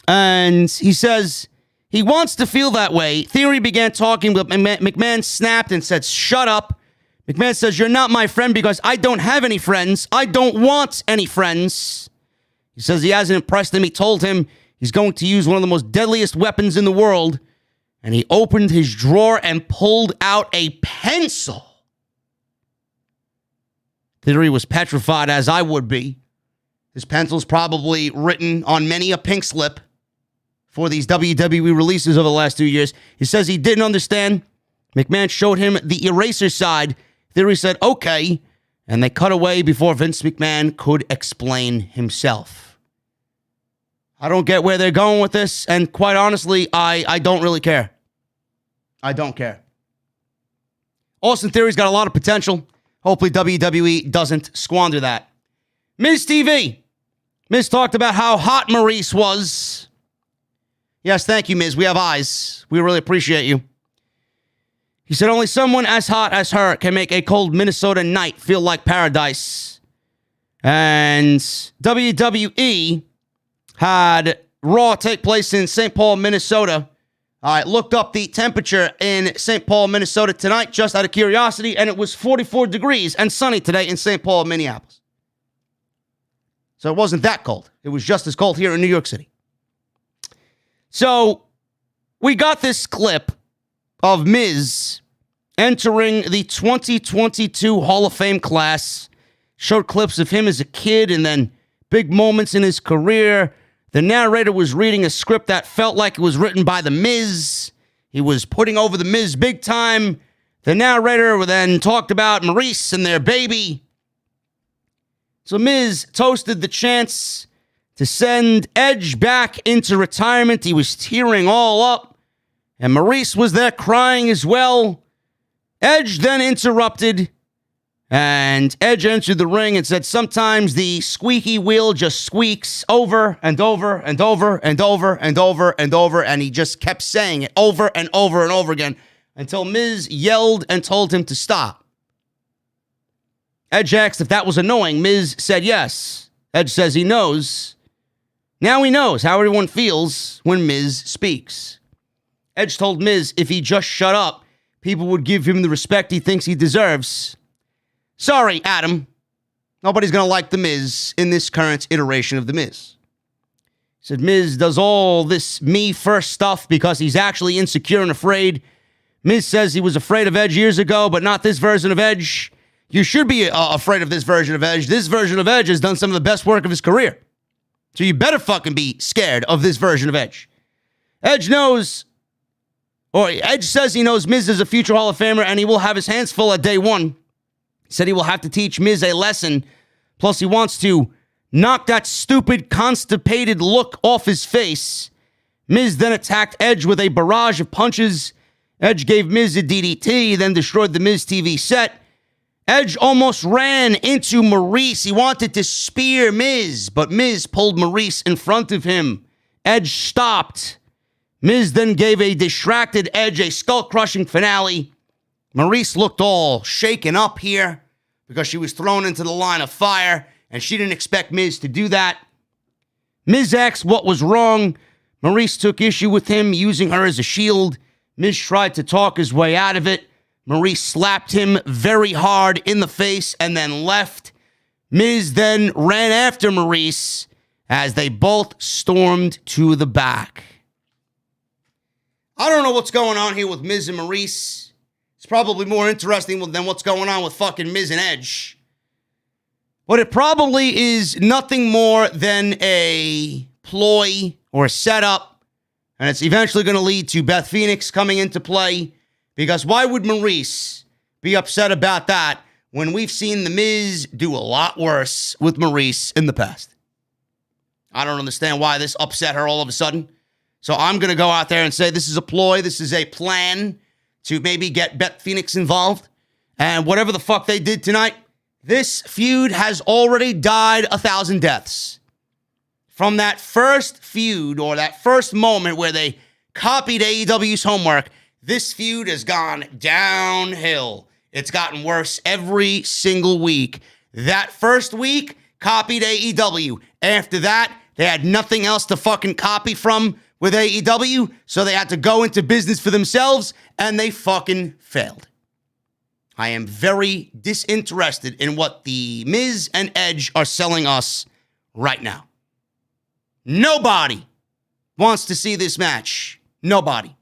and he says he wants to feel that way. Theory began talking, but McMahon snapped and said, shut up. McMahon says, you're not my friend because I don't have any friends. I don't want any friends. He says he hasn't impressed him. He told him he's going to use one of the most deadliest weapons in the world. And he opened his drawer and pulled out a pencil. Theory was petrified, as I would be. His pencil's probably written on many a pink slip for these WWE releases over the last 2 years. He says he didn't understand. McMahon showed him the eraser side. Theory said, okay. And they cut away before Vince McMahon could explain himself. I don't get where they're going with this. And quite honestly, I don't really care. I don't care. Austin Theory's got a lot of potential. Hopefully WWE doesn't squander that. Miz TV. Miz talked about how hot Maurice was. Yes, thank you, Miz. We have eyes. We really appreciate you. He said only someone as hot as her can make a cold Minnesota night feel like paradise. And WWE had Raw take place in St. Paul, Minnesota I looked up the temperature in St. Paul, Minnesota tonight, just out of curiosity, and it was 44 degrees and sunny today in St. Paul, Minneapolis. So it wasn't that cold. It was just as cold here in New York City. So we got this clip of Miz entering the 2022 Hall of Fame class. Showed clips of him as a kid and then big moments in his career. The narrator was reading a script that felt like it was written by The Miz. He was putting over The Miz big time. The narrator then talked about Maurice and their baby. So Miz toasted the chance to send Edge back into retirement. He was tearing all up. And Maurice was there crying as well. Edge then interrupted. And Edge entered the ring and said, sometimes the squeaky wheel just squeaks over and over and over and over and over and over. And he just kept saying it over and over and over again until Miz yelled and told him to stop. Edge asked if that was annoying. Miz said yes. Edge says he knows. Now he knows how everyone feels when Miz speaks. Edge told Miz if he just shut up, people would give him the respect he thinks he deserves. Sorry, Adam. Nobody's going to like The Miz in this current iteration of The Miz. He said Miz does all this me-first stuff because he's actually insecure and afraid. Miz says he was afraid of Edge years ago, but not this version of Edge. You should be afraid of this version of Edge. This version of Edge has done some of the best work of his career. So you better fucking be scared of this version of Edge. Edge says he knows Miz is a future Hall of Famer and he will have his hands full at day one. He said he will have to teach Miz a lesson. Plus, he wants to knock that stupid, constipated look off his face. Miz then attacked Edge with a barrage of punches. Edge gave Miz a DDT, then destroyed the Miz TV set. Edge almost ran into Maurice. He wanted to spear Miz, but Miz pulled Maurice in front of him. Edge stopped. Miz then gave a distracted Edge a skull-crushing finale. Maurice looked all shaken up here because she was thrown into the line of fire, and she didn't expect Miz to do that. Miz asked what was wrong. Maurice took issue with him using her as a shield. Miz tried to talk his way out of it. Maurice slapped him very hard in the face and then left. Miz then ran after Maurice as they both stormed to the back. I don't know what's going on here with Miz and Maurice. It's probably more interesting than what's going on with fucking Miz and Edge. But it probably is nothing more than a ploy or a setup. And it's eventually going to lead to Beth Phoenix coming into play. Because why would Maurice be upset about that when we've seen The Miz do a lot worse with Maurice in the past? I don't understand why this upset her all of a sudden. So I'm going to go out there and say this is a ploy. This is a plan to maybe get Beth Phoenix involved. And whatever the fuck they did tonight, this feud has already died 1,000 deaths. From that first feud or that first moment where they copied AEW's homework, this feud has gone downhill. It's gotten worse every single week. That first week, copied AEW. After that, they had nothing else to fucking copy from with AEW, so they had to go into business for themselves, and they fucking failed. I am very disinterested in what the Miz and Edge are selling us right now. Nobody wants to see this match. Nobody.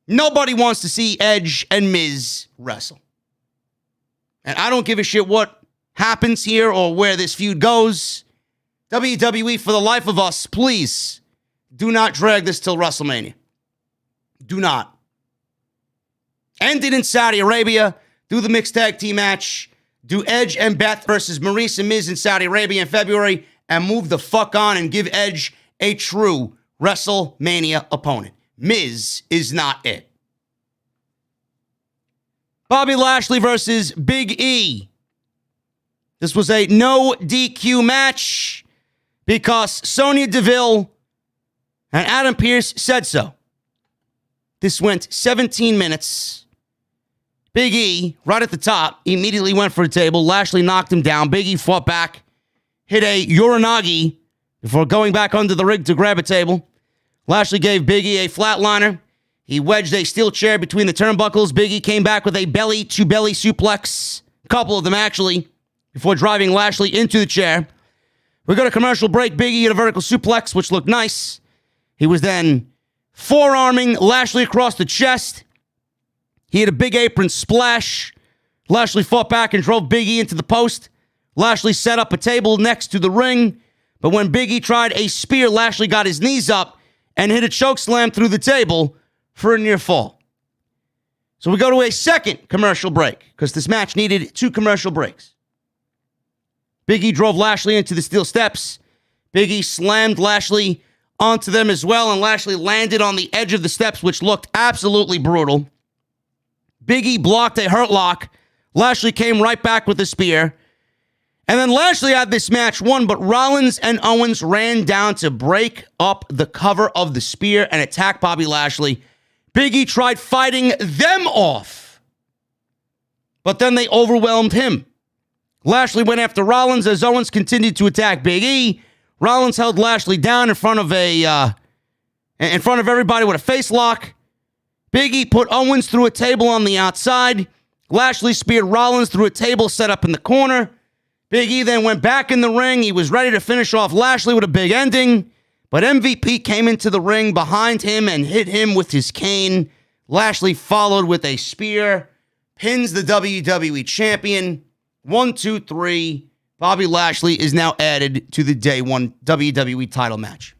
Nobody wants to see Edge and Miz wrestle. And I don't give a shit what happens here or where this feud goes. WWE, for the life of us, please do not drag this till WrestleMania. Do not. End it in Saudi Arabia. Do the mixed tag team match. Do Edge and Beth versus Maurice and Miz in Saudi Arabia in February. And move the fuck on and give Edge a true WrestleMania opponent. Miz is not it. Bobby Lashley versus Big E. This was a no DQ match because Sonya Deville and Adam Pearce said so. This went 17 minutes. Big E, right at the top, immediately went for a table. Lashley knocked him down. Big E fought back, hit a Uranagi before going back under the ring to grab a table. Lashley gave Biggie a flatliner. He wedged a steel chair between the turnbuckles. Biggie came back with a belly-to-belly suplex. A couple of them, actually, before driving Lashley into the chair. We got a commercial break. Biggie hit a vertical suplex, which looked nice. He was then forearming Lashley across the chest. He had a big apron splash. Lashley fought back and drove Biggie into the post. Lashley set up a table next to the ring. But when Biggie tried a spear, Lashley got his knees up and hit a chokeslam through the table for a near fall. So we go to a second commercial break because this match needed 2 commercial breaks. Biggie drove Lashley into the steel steps. Biggie slammed Lashley onto them as well, and Lashley landed on the edge of the steps, which looked absolutely brutal. Biggie blocked a hurt lock. Lashley came right back with a spear. And then Lashley had this match won, but Rollins and Owens ran down to break up the cover of the spear and attack Bobby Lashley. Biggie tried fighting them off, but then they overwhelmed him. Lashley went after Rollins as Owens continued to attack Big E. Rollins held Lashley down in front of everybody with a face lock. Big E put Owens through a table on the outside. Lashley speared Rollins through a table set up in the corner. Big E then went back in the ring. He was ready to finish off Lashley with a big ending. But MVP came into the ring behind him and hit him with his cane. Lashley followed with a spear. Pins the WWE Champion. 1, 2, 3. Bobby Lashley is now added to the Day 1 WWE title match.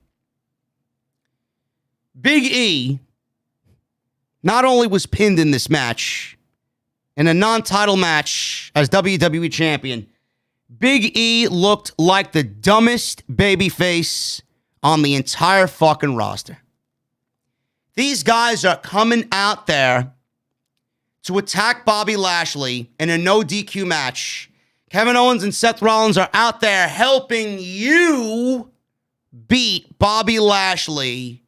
Big E not only was pinned in this match, in a non-title match as WWE Champion, Big E looked like the dumbest babyface on the entire fucking roster. These guys are coming out there to attack Bobby Lashley in a no DQ match. Kevin Owens and Seth Rollins are out there helping you beat Bobby Lashley,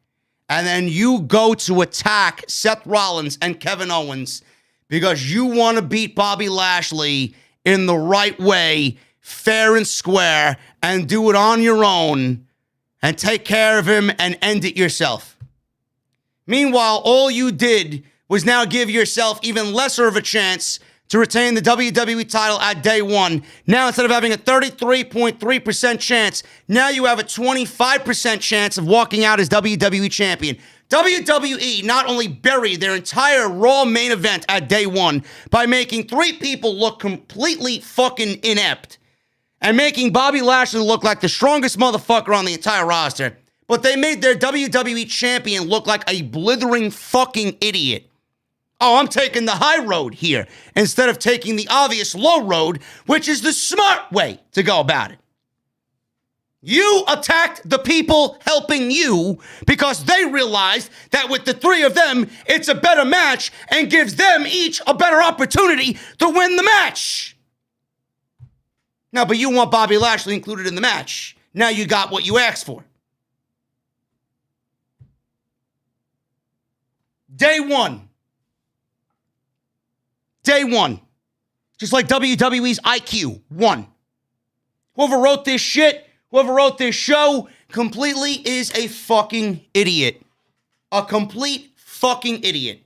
and then you go to attack Seth Rollins and Kevin Owens because you want to beat Bobby Lashley in the right way, fair and square, and do it on your own and take care of him and end it yourself. Meanwhile, all you did was now give yourself even lesser of a chance to retain the WWE title at Day 1. Now, instead of having a 33.3% chance, now you have a 25% chance of walking out as WWE Champion. WWE not only buried their entire Raw main event at Day 1 by making 3 people look completely fucking inept and making Bobby Lashley look like the strongest motherfucker on the entire roster, but they made their WWE Champion look like a blithering fucking idiot. Oh, I'm taking the high road here instead of taking the obvious low road, which is the smart way to go about it. You attacked the people helping you because they realized that with the 3 of them, it's a better match and gives them each a better opportunity to win the match. Now, but you want Bobby Lashley included in the match. Now you got what you asked for. Day 1. Day 1. Just like WWE's IQ. 1. Whoever wrote this shit, whoever wrote this show, completely is a fucking idiot. A complete fucking idiot.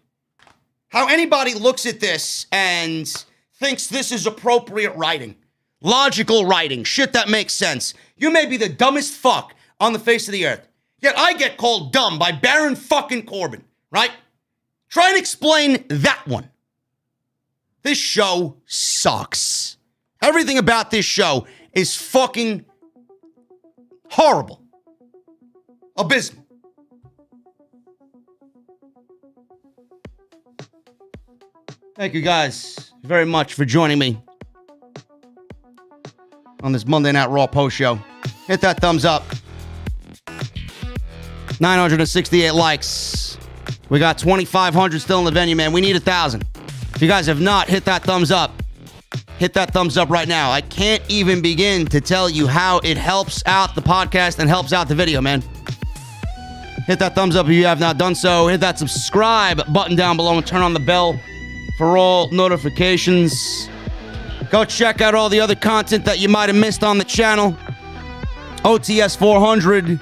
How anybody looks at this and thinks this is appropriate writing. Logical writing. Shit that makes sense. You may be the dumbest fuck on the face of the earth. Yet I get called dumb by Baron fucking Corbin, right? Try and explain that one. This show sucks. Everything about this show is fucking horrible. Abysmal. Thank you guys very much for joining me on this Monday Night Raw post show. Hit that thumbs up. 968 likes. We got 2,500 still in the venue, man. We need 1,000. If you guys have not, hit that thumbs up. Hit that thumbs up right now. I can't even begin to tell you how it helps out the podcast and helps out the video, man. Hit that thumbs up if you have not done so. Hit that subscribe button down below and turn on the bell for all notifications. Go check out all the other content that you might have missed on the channel. OTS 400.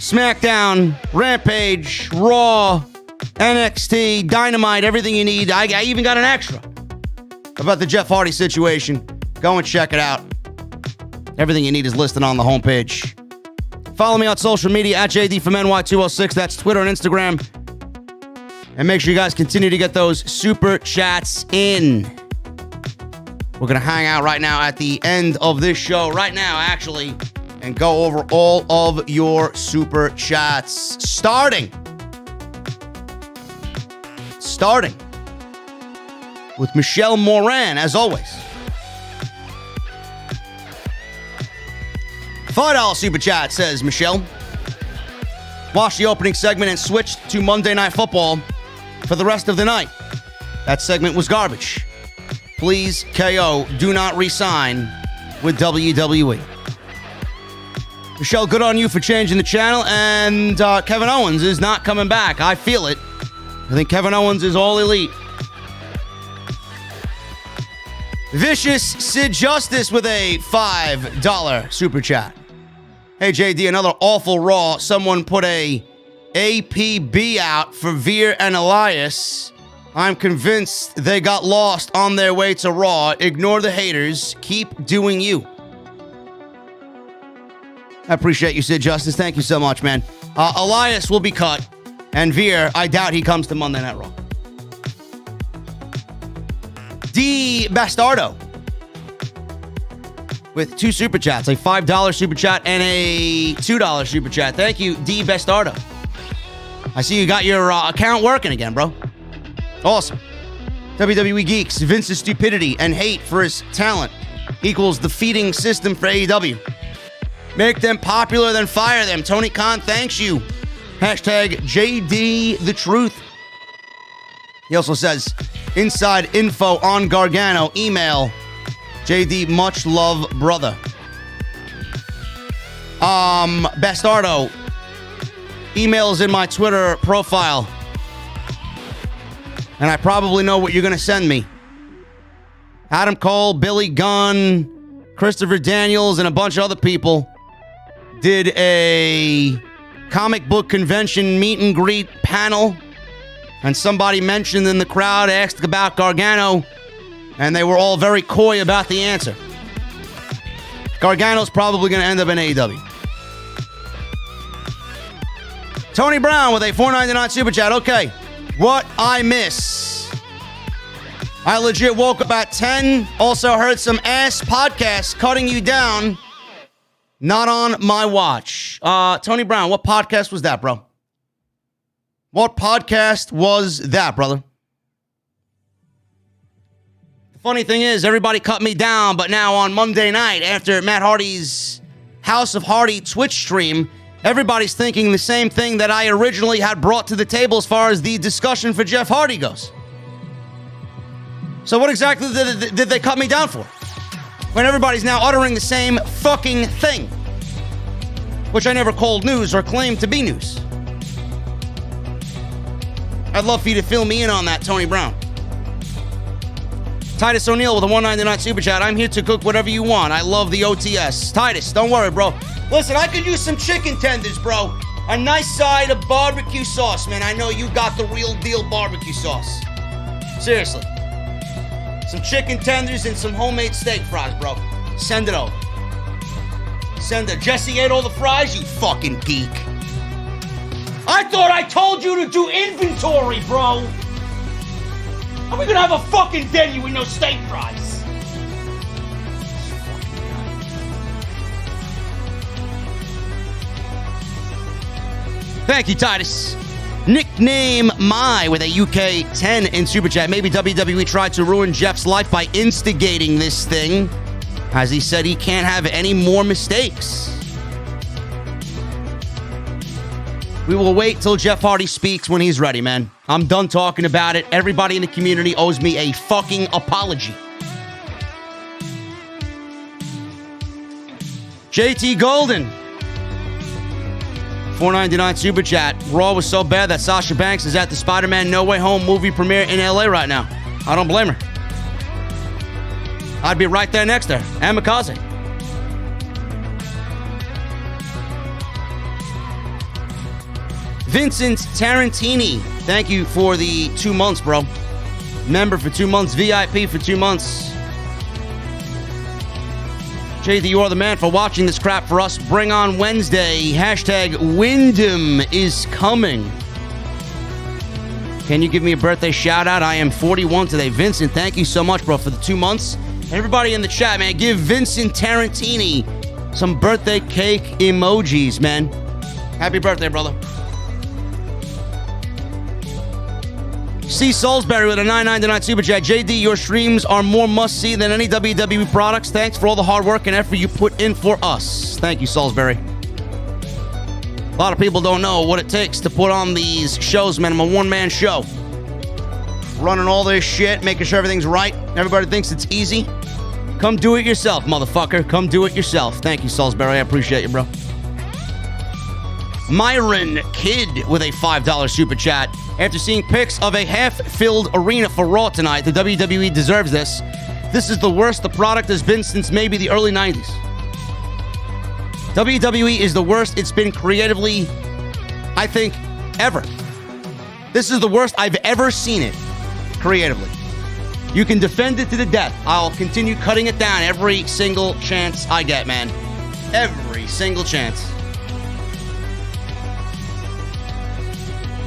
SmackDown, Rampage, Raw, NXT, Dynamite, everything you need. I even got an extra about the Jeff Hardy situation. Go and check it out. Everything you need is listed on the homepage. Follow me on social media at JDfromNY206. That's Twitter and Instagram. And make sure you guys continue to get those super chats in. We're going to hang out right now at the end of this show, right now, actually, and go over all of your super chats. Starting with Michelle Moran, as always. $5 super chat, says Michelle. Watch the opening segment and switch to Monday Night Football for the rest of the night. That segment was garbage. Please, KO, do not re-sign with WWE. Michelle, good on you for changing the channel, and Kevin Owens is not coming back. I feel it. I think Kevin Owens is all elite. Vicious Sid Justice with a $5 super chat. Hey, JD, another awful Raw. Someone put a APB out for Veer and Elias. I'm convinced they got lost on their way to Raw. Ignore the haters. Keep doing you. I appreciate you, Sid Justice. Thank you so much, man. Elias will be cut. And Veer, I doubt he comes to Monday Night Raw. D. Bastardo with 2 super chats, a $5 super chat and a $2 super chat. Thank you, D. Bastardo. I see you got your account working again, bro. Awesome. WWE Geeks, Vince's stupidity and hate for his talent equals the feeding system for AEW. Make them popular, then fire them. Tony Khan thanks you. Hashtag JD the Truth. He also says, inside info on Gargano, email JD, much love, brother. Bastardo, email is in my Twitter profile. And I probably know what you're going to send me. Adam Cole, Billy Gunn, Christopher Daniels, and a bunch of other people did a comic book convention meet and greet panel. And somebody mentioned in the crowd, asked about Gargano, and they were all very coy about the answer. Gargano's probably going to end up in AEW. Tony Brown with a $4.99 super chat. Okay, what I miss. I legit woke up at 10. Also heard some ass podcasts cutting you down. Not on my watch. Tony Brown, what podcast was that, bro? What podcast was that, brother? The funny thing is, everybody cut me down, but now on Monday night, after Matt Hardy's House of Hardy Twitch stream, everybody's thinking the same thing that I originally had brought to the table as far as the discussion for Jeff Hardy goes. So what exactly did they cut me down for? When everybody's now uttering the same fucking thing, which I never called news or claimed to be news. I'd love for you to fill me in on that, Tony Brown. Titus O'Neil with a $1.99 super chat. I'm here to cook whatever you want. I love the OTS. Titus, don't worry, bro. Listen, I could use some chicken tenders, bro. A nice side of barbecue sauce, man. I know you got the real deal barbecue sauce. Seriously. Some chicken tenders and some homemade steak fries, bro. Send it over. Send it. Jesse ate all the fries, you fucking geek. I thought I told you to do inventory, bro. Are we gonna have a fucking venue with no steak fries? Thank you, Titus. Nickname My with a UK 10 in Super Chat. Maybe WWE tried to ruin Jeff's life by instigating this thing, as he said he can't have any more mistakes. We will wait till Jeff Hardy speaks when he's ready, man. I'm done talking about it. Everybody in the community owes me a fucking apology. JT Golden. $4.99 super chat. Raw was so bad that Sasha Banks is at the Spider-Man No Way Home movie premiere in LA right now. I don't blame her. I'd be right there next to her. And Mikaze. Vincent Tarantini, thank you for the 2 months, bro. Member for 2 months, VIP for 2 months. JD, you are the man for watching this crap for us. Bring on Wednesday. Hashtag Wyndham is coming. Can you give me a birthday shout out? I am 41 today. Vincent, thank you so much, bro, for the 2 months. And everybody in the chat, man, give Vincent Tarantini some birthday cake emojis, man. Happy birthday, brother. C. Salisbury with a $9.99 super chat. JD, your streams are more must-see than any WWE products. Thanks for all the hard work and effort you put in for us. Thank you, Salisbury. A lot of people don't know what it takes to put on these shows, man. I'm a one-man show. Running all this shit, making sure everything's right. Everybody thinks it's easy. Come do it yourself, motherfucker. Come do it yourself. Thank you, Salisbury. I appreciate you, bro. Myron Kidd with a $5 super chat. After seeing pics of a half-filled arena for Raw tonight, the WWE deserves this. This is the worst the product has been since maybe the early 90s. WWE is the worst it's been creatively, I think, ever. This is the worst I've ever seen it creatively. You can defend it to the death. I'll continue cutting it down every single chance I get, man. Every single chance.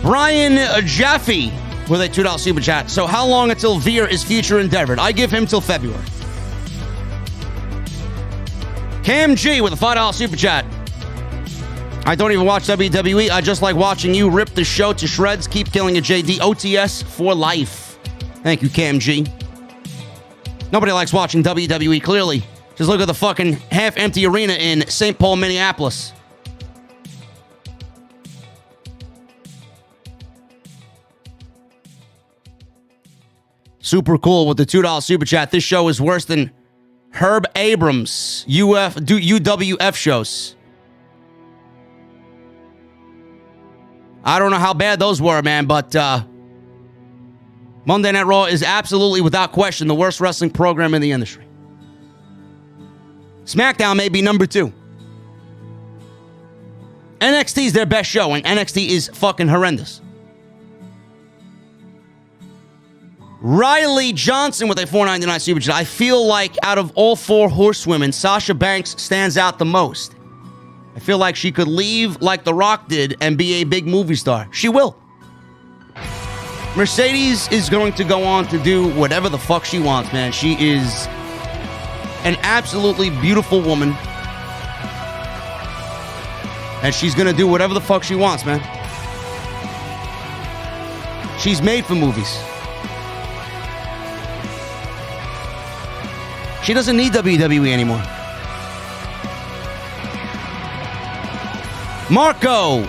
Brian Jaffe with a $2 super chat. So how long until Veer is future endeavored? I give him till February. Cam G with a $5 super chat. I don't even watch WWE. I just like watching you rip the show to shreds. Keep killing it, JD. OTS for life. Thank you, Cam G. Nobody likes watching WWE, clearly. Just look at the fucking half-empty arena in St. Paul, Minneapolis. Super cool with the $2 super chat. This show is worse than Herb Abrams' UWF shows. I don't know how bad those were, man, but Monday Night Raw is absolutely, without question, the worst wrestling program in the industry. SmackDown may be number 2. NXT is their best show, and NXT is fucking horrendous. Riley Johnson with a $4.99 super chat. I feel like out of all 4 horsewomen, Sasha Banks stands out the most. I feel like she could leave like The Rock did and be a big movie star. She will. Mercedes is going to go on to do whatever the fuck she wants, man. She is an absolutely beautiful woman. And she's going to do whatever the fuck she wants, man. She's made for movies. She doesn't need WWE anymore. Marco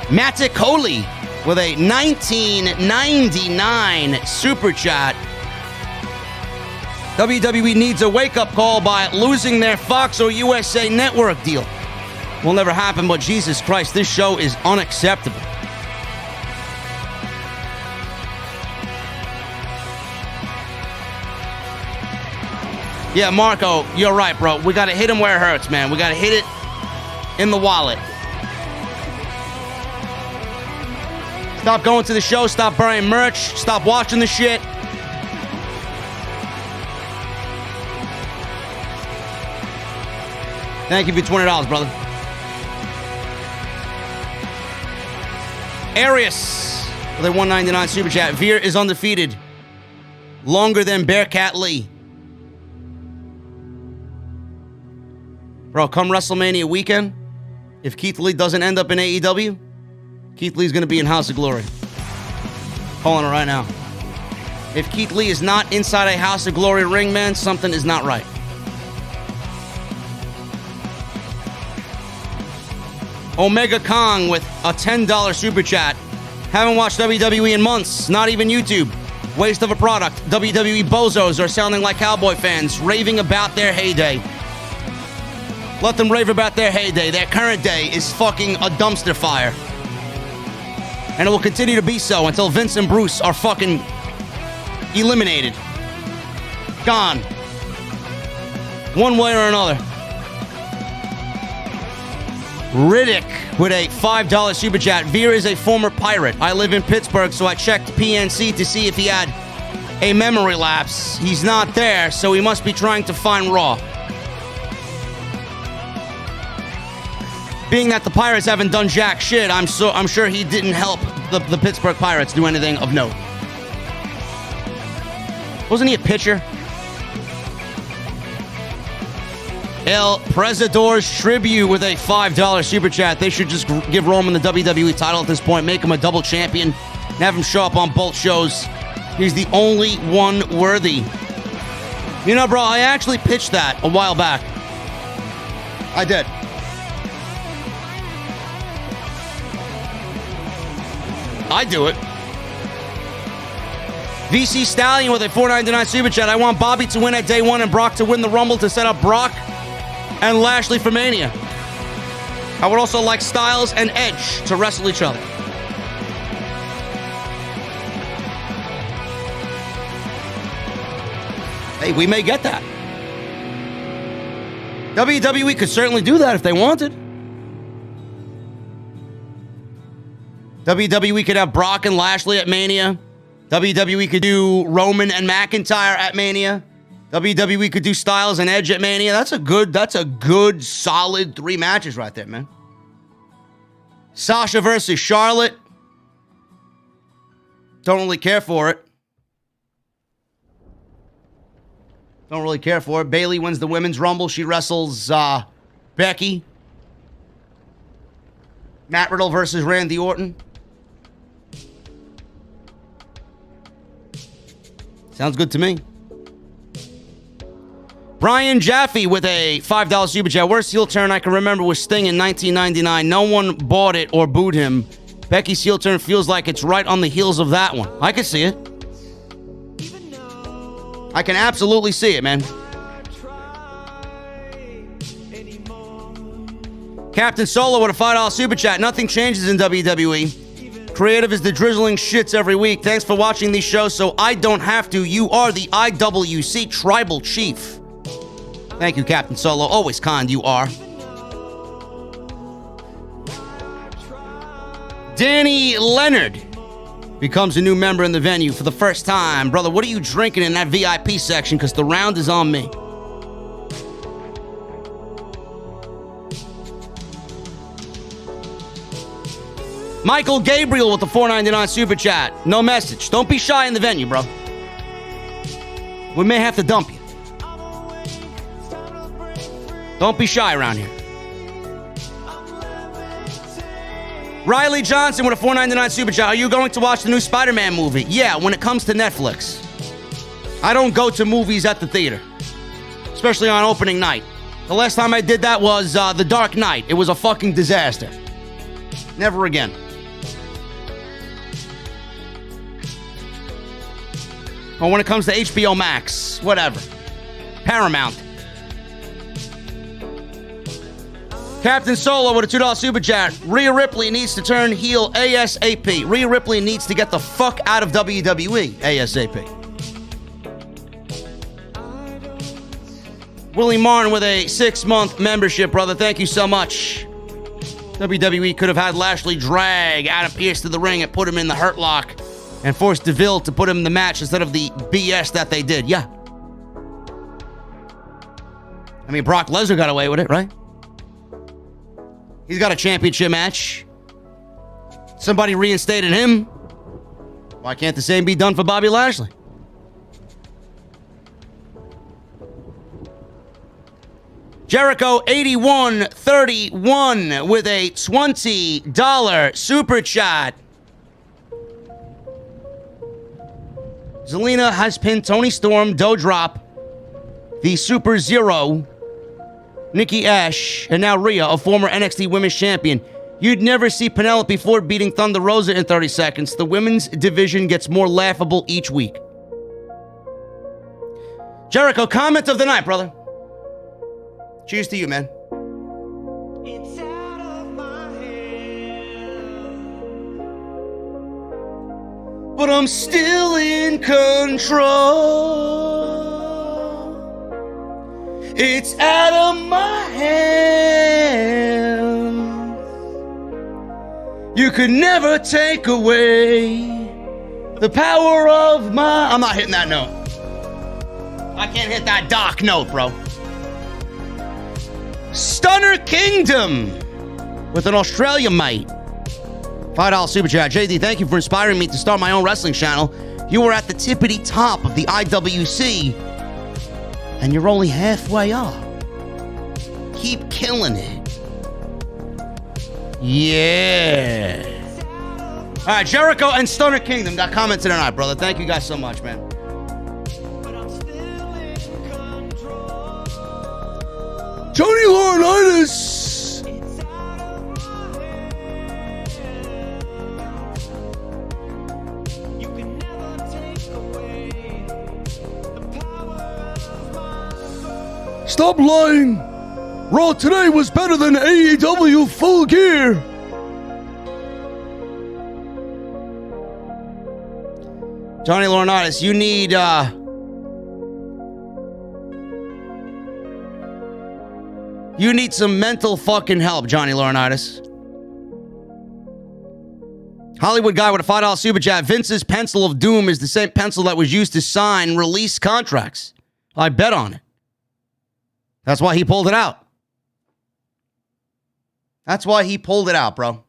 Maticoli with a $19.99 super chat. WWE needs a wake-up call by losing their Fox or USA Network deal. Will never happen, but Jesus Christ, this show is unacceptable. Yeah, Marco, you're right, bro. We got to hit him where it hurts, man. We got to hit it in the wallet. Stop going to the show. Stop buying merch. Stop watching the shit. Thank you for $20, brother. Arius with a $1.99 super chat. Veer is undefeated. Longer than Bearcat Lee. Bro, come WrestleMania weekend, if Keith Lee doesn't end up in AEW, Keith Lee's going to be in House of Glory. Calling it right now. If Keith Lee is not inside a House of Glory ring, man, something is not right. Omega Kong with a $10 super chat. Haven't watched WWE in months, not even YouTube. Waste of a product. WWE bozos are sounding like cowboy fans, raving about their heyday. Let them rave about their heyday. Their current day is fucking a dumpster fire. And it will continue to be so until Vince and Bruce are fucking eliminated. Gone. One way or another. Riddick with a $5 super chat. Veer is a former pirate. I live in Pittsburgh, so I checked PNC to see if he had a memory lapse. He's not there, so he must be trying to find Raw. Being that the Pirates haven't done jack shit, I'm sure he didn't help the Pittsburgh Pirates do anything of note. Wasn't he a pitcher? El Presidor's Tribute with a $5 super chat. They should just give Roman the WWE title at this point, make him a double champion, and have him show up on both shows. He's the only one worthy. You know, bro, I actually pitched that a while back. I did. I do it. VC Stallion with a $4.99 super chat. I want Bobby to win at day one and Brock to win the Rumble to set up Brock and Lashley for Mania. I would also like Styles and Edge to wrestle each other. Hey, we may get that. WWE could certainly do that if they wanted. WWE could have Brock and Lashley at Mania. WWE could do Roman and McIntyre at Mania. WWE could do Styles and Edge at Mania. That's a good, solid 3 matches right there, man. Sasha versus Charlotte. Don't really care for it. Bayley wins the Women's Rumble. She wrestles Becky. Matt Riddle versus Randy Orton. Sounds good to me. Brian Jaffe with a $5 super chat. Worst heel turn I can remember was Sting in 1999. No one bought it or booed him. Becky's heel turn feels like it's right on the heels of that one. I can see it. I can absolutely see it, man. Captain Solo with a $5 super chat. Nothing changes in WWE. Creative is the drizzling shits every week. Thanks for watching these shows so I don't have to. You are the IWC Tribal Chief. Thank you, Captain Solo. Always kind, you are. Danny Leonard becomes a new member in the venue for the first time. Brother, what are you drinking in that VIP section? Because the round is on me. Michael Gabriel with the $4.99 super chat. No message. Don't be shy in the venue, bro. We may have to dump you. Don't be shy around here. Riley Johnson with a $4.99 super chat. Are you going to watch the new Spider-Man movie? Yeah, when it comes to Netflix. I don't go to movies at the theater, especially on opening night. The last time I did that was The Dark Knight. It was a fucking disaster. Never again. Or when it comes to HBO Max, whatever. Paramount. Captain Solo with a $2 super chat. Rhea Ripley needs to turn heel ASAP. Rhea Ripley needs to get the fuck out of WWE ASAP. Willie Martin with a 6-month membership, brother. Thank you so much. WWE could have had Lashley drag Adam Pearce to the ring and put him in the Hurt Lock and forced DeVille to put him in the match instead of the BS that they did. Yeah. I mean, Brock Lesnar got away with it, right? He's got a championship match. Somebody reinstated him. Why can't the same be done for Bobby Lashley? Jericho 8131 with a $20 super chat. Zelina has pinned Toni Storm, DouDrop, the Super Zero, Nikki Ash, and now Rhea, a former NXT Women's Champion. You'd never see Penelope Ford beating Thunder Rosa in 30 seconds. The women's division gets more laughable each week. Jericho, comment of the night, brother. Cheers to you, man. It's out of my hand, but I'm still in control. It's out of my hand, You could never take away the power of my... I'm not hitting that note. I can't hit that Doc note, bro. Stunner Kingdom with an Australia mate. $5 super chat. JD, thank you for inspiring me to start my own wrestling channel. You were at the tippity top of the IWC, and you're only halfway up. Keep killing it. Yeah. All right, Jericho and Stunner Kingdom got comments tonight, brother. Thank you guys so much, man. Johnny Laurinaitis. Stop lying. Raw today was better than AEW Full Gear. Johnny Laurinaitis, you need some mental fucking help, Johnny Laurinaitis. Hollywood guy with a $5 super chat. Vince's pencil of doom is the same pencil that was used to sign release contracts. I bet on it. That's why he pulled it out. That's why he pulled it out, bro.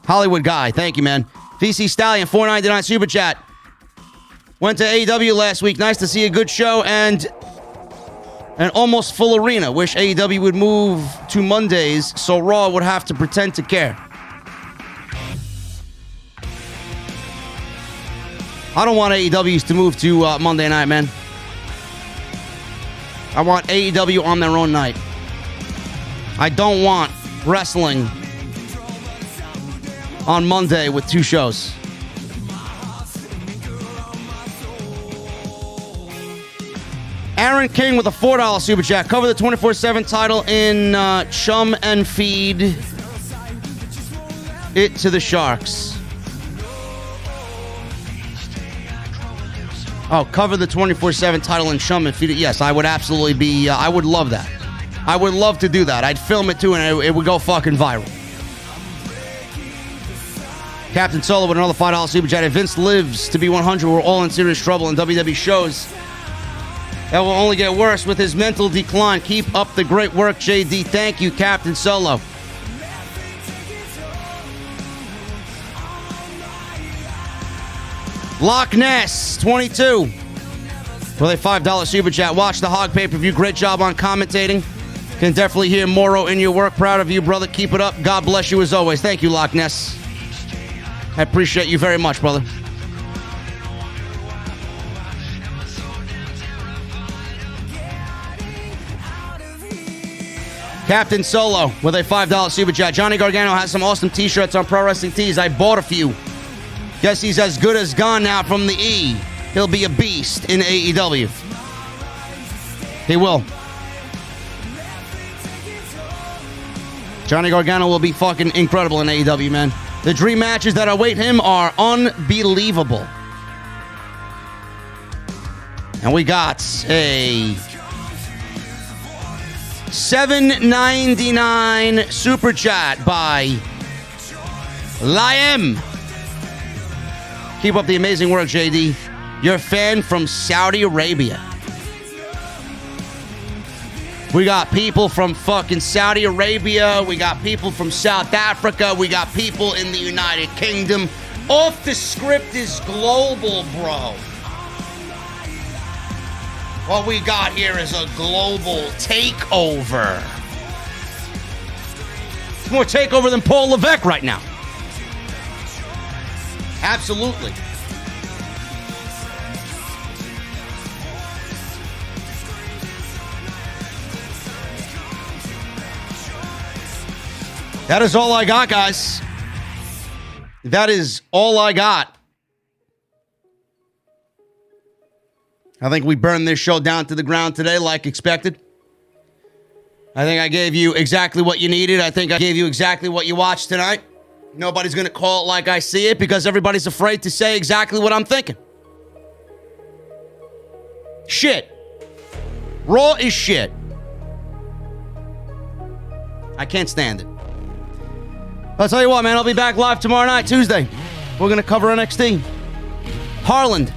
Hollywood guy, thank you, man. VC Stallion, $4.99 super chat. Went to AEW last week. Nice to see a good show and an almost full arena. Wish AEW would move to Mondays so Raw would have to pretend to care. I don't want AEWs to move to Monday night, man. I want AEW on their own night. I don't want wrestling on Monday with two shows. Aaron King with a $4 super chat. Cover the 24/7 title in Chum and feed it to the Sharks. Oh, cover the 24/7 title in Chum and feed it. Yes, I would absolutely be. I would love that. I would love to do that. I'd film it too, and it would go fucking viral. Captain Solo with another $5 super chat. If Vince lives to be 100, we're all in serious trouble in WWE shows. That will only get worse with his mental decline. Keep up the great work, JD. Thank you, Captain Solo. Loch Ness, 22. With a $5 super chat. Watch the Hog pay-per-view. Great job on commentating. Can definitely hear Moro in your work. Proud of you, brother. Keep it up. God bless you as always. Thank you, Loch Ness. I appreciate you very much, brother. Captain Solo with a $5 super chat. Johnny Gargano has some awesome t-shirts on Pro Wrestling Tees. I bought a few. Guess he's as good as gone now from the E. He'll be a beast in AEW. He will. Johnny Gargano will be fucking incredible in AEW, man. The dream matches that await him are unbelievable. And we got a $7.99 super chat by Liam. Keep up the amazing work, JD. You're a fan from Saudi Arabia. We got people from fucking Saudi Arabia. We got people from South Africa. We got people in the United Kingdom. Off the script is global, bro. What we got here is a global takeover. It's more takeover than Paul Levesque right now. Absolutely. That is all I got, guys. That is all I got. I think we burned this show down to the ground today like expected. I think I gave you exactly what you needed. I think I gave you exactly what you watched tonight. Nobody's going to call it like I see it because everybody's afraid to say exactly what I'm thinking. Shit. Raw is shit. I can't stand it. I'll tell you what, man. I'll be back live tomorrow night, Tuesday. We're going to cover NXT. Harland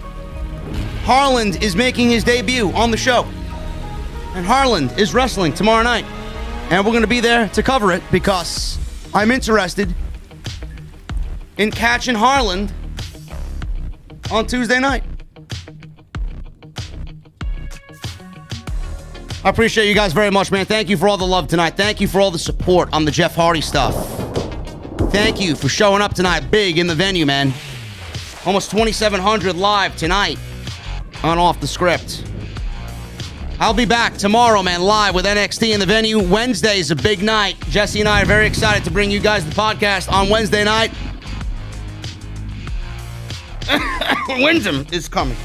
is making his debut on the show. And Harland is wrestling tomorrow night. And we're going to be there to cover it because I'm interested in catching Harland on Tuesday night. I appreciate you guys very much, man. Thank you for all the love tonight. Thank you for all the support on the Jeff Hardy stuff. Thank you for showing up tonight big in the venue, man. Almost 2,700 live tonight on Off the Script. I'll be back tomorrow, man, live with NXT in the venue. Wednesday is a big night. Jesse and I are very excited to bring you guys the podcast on Wednesday night. Wyndham is coming.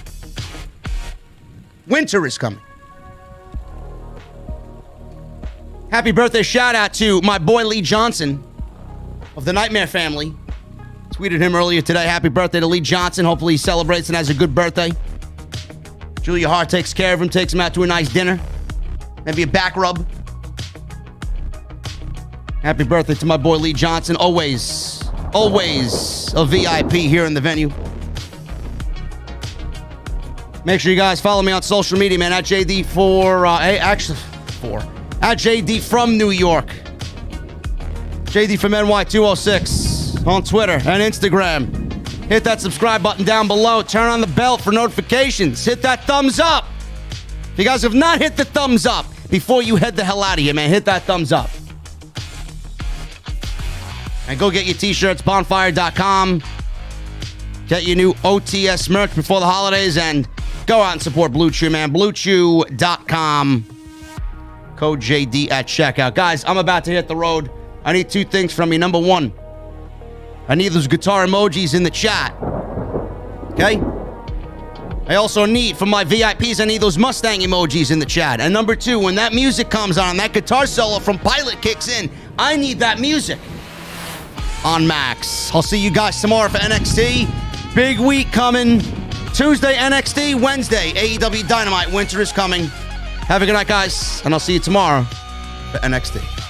Winter is coming. Happy birthday shout out to my boy Lee Johnson of the Nightmare family. Tweeted him earlier today. Happy birthday to Lee Johnson. Hopefully he celebrates and has a good birthday. Julia Hart takes care of him, takes him out to a nice dinner. Maybe a back rub. Happy birthday to my boy Lee Johnson. Always a VIP here in the venue. Make sure you guys follow me on social media, man, at JD at JD from New York. JD from NY 206 on Twitter and Instagram. Hit that subscribe button down below. Turn on the bell for notifications. Hit that thumbs up. If you guys have not hit the thumbs up before you head the hell out of here, man, hit that thumbs up. And go get your t-shirts, bonfire.com. Get your new OTS merch before the holidays and go out and support Blue Chew, man. BlueChew.com. Code JD at checkout. Guys, I'm about to hit the road. I need two things from you. Number one, I need those guitar emojis in the chat. Okay? I also need, for my VIPs, I need those Mustang emojis in the chat. And number two, when that music comes on, that guitar solo from Pilot kicks in, I need that music on Max. I'll see you guys tomorrow for NXT. Big week coming. Tuesday, NXT. Wednesday, AEW Dynamite. Winter is coming. Have a good night, guys. And I'll see you tomorrow for NXT.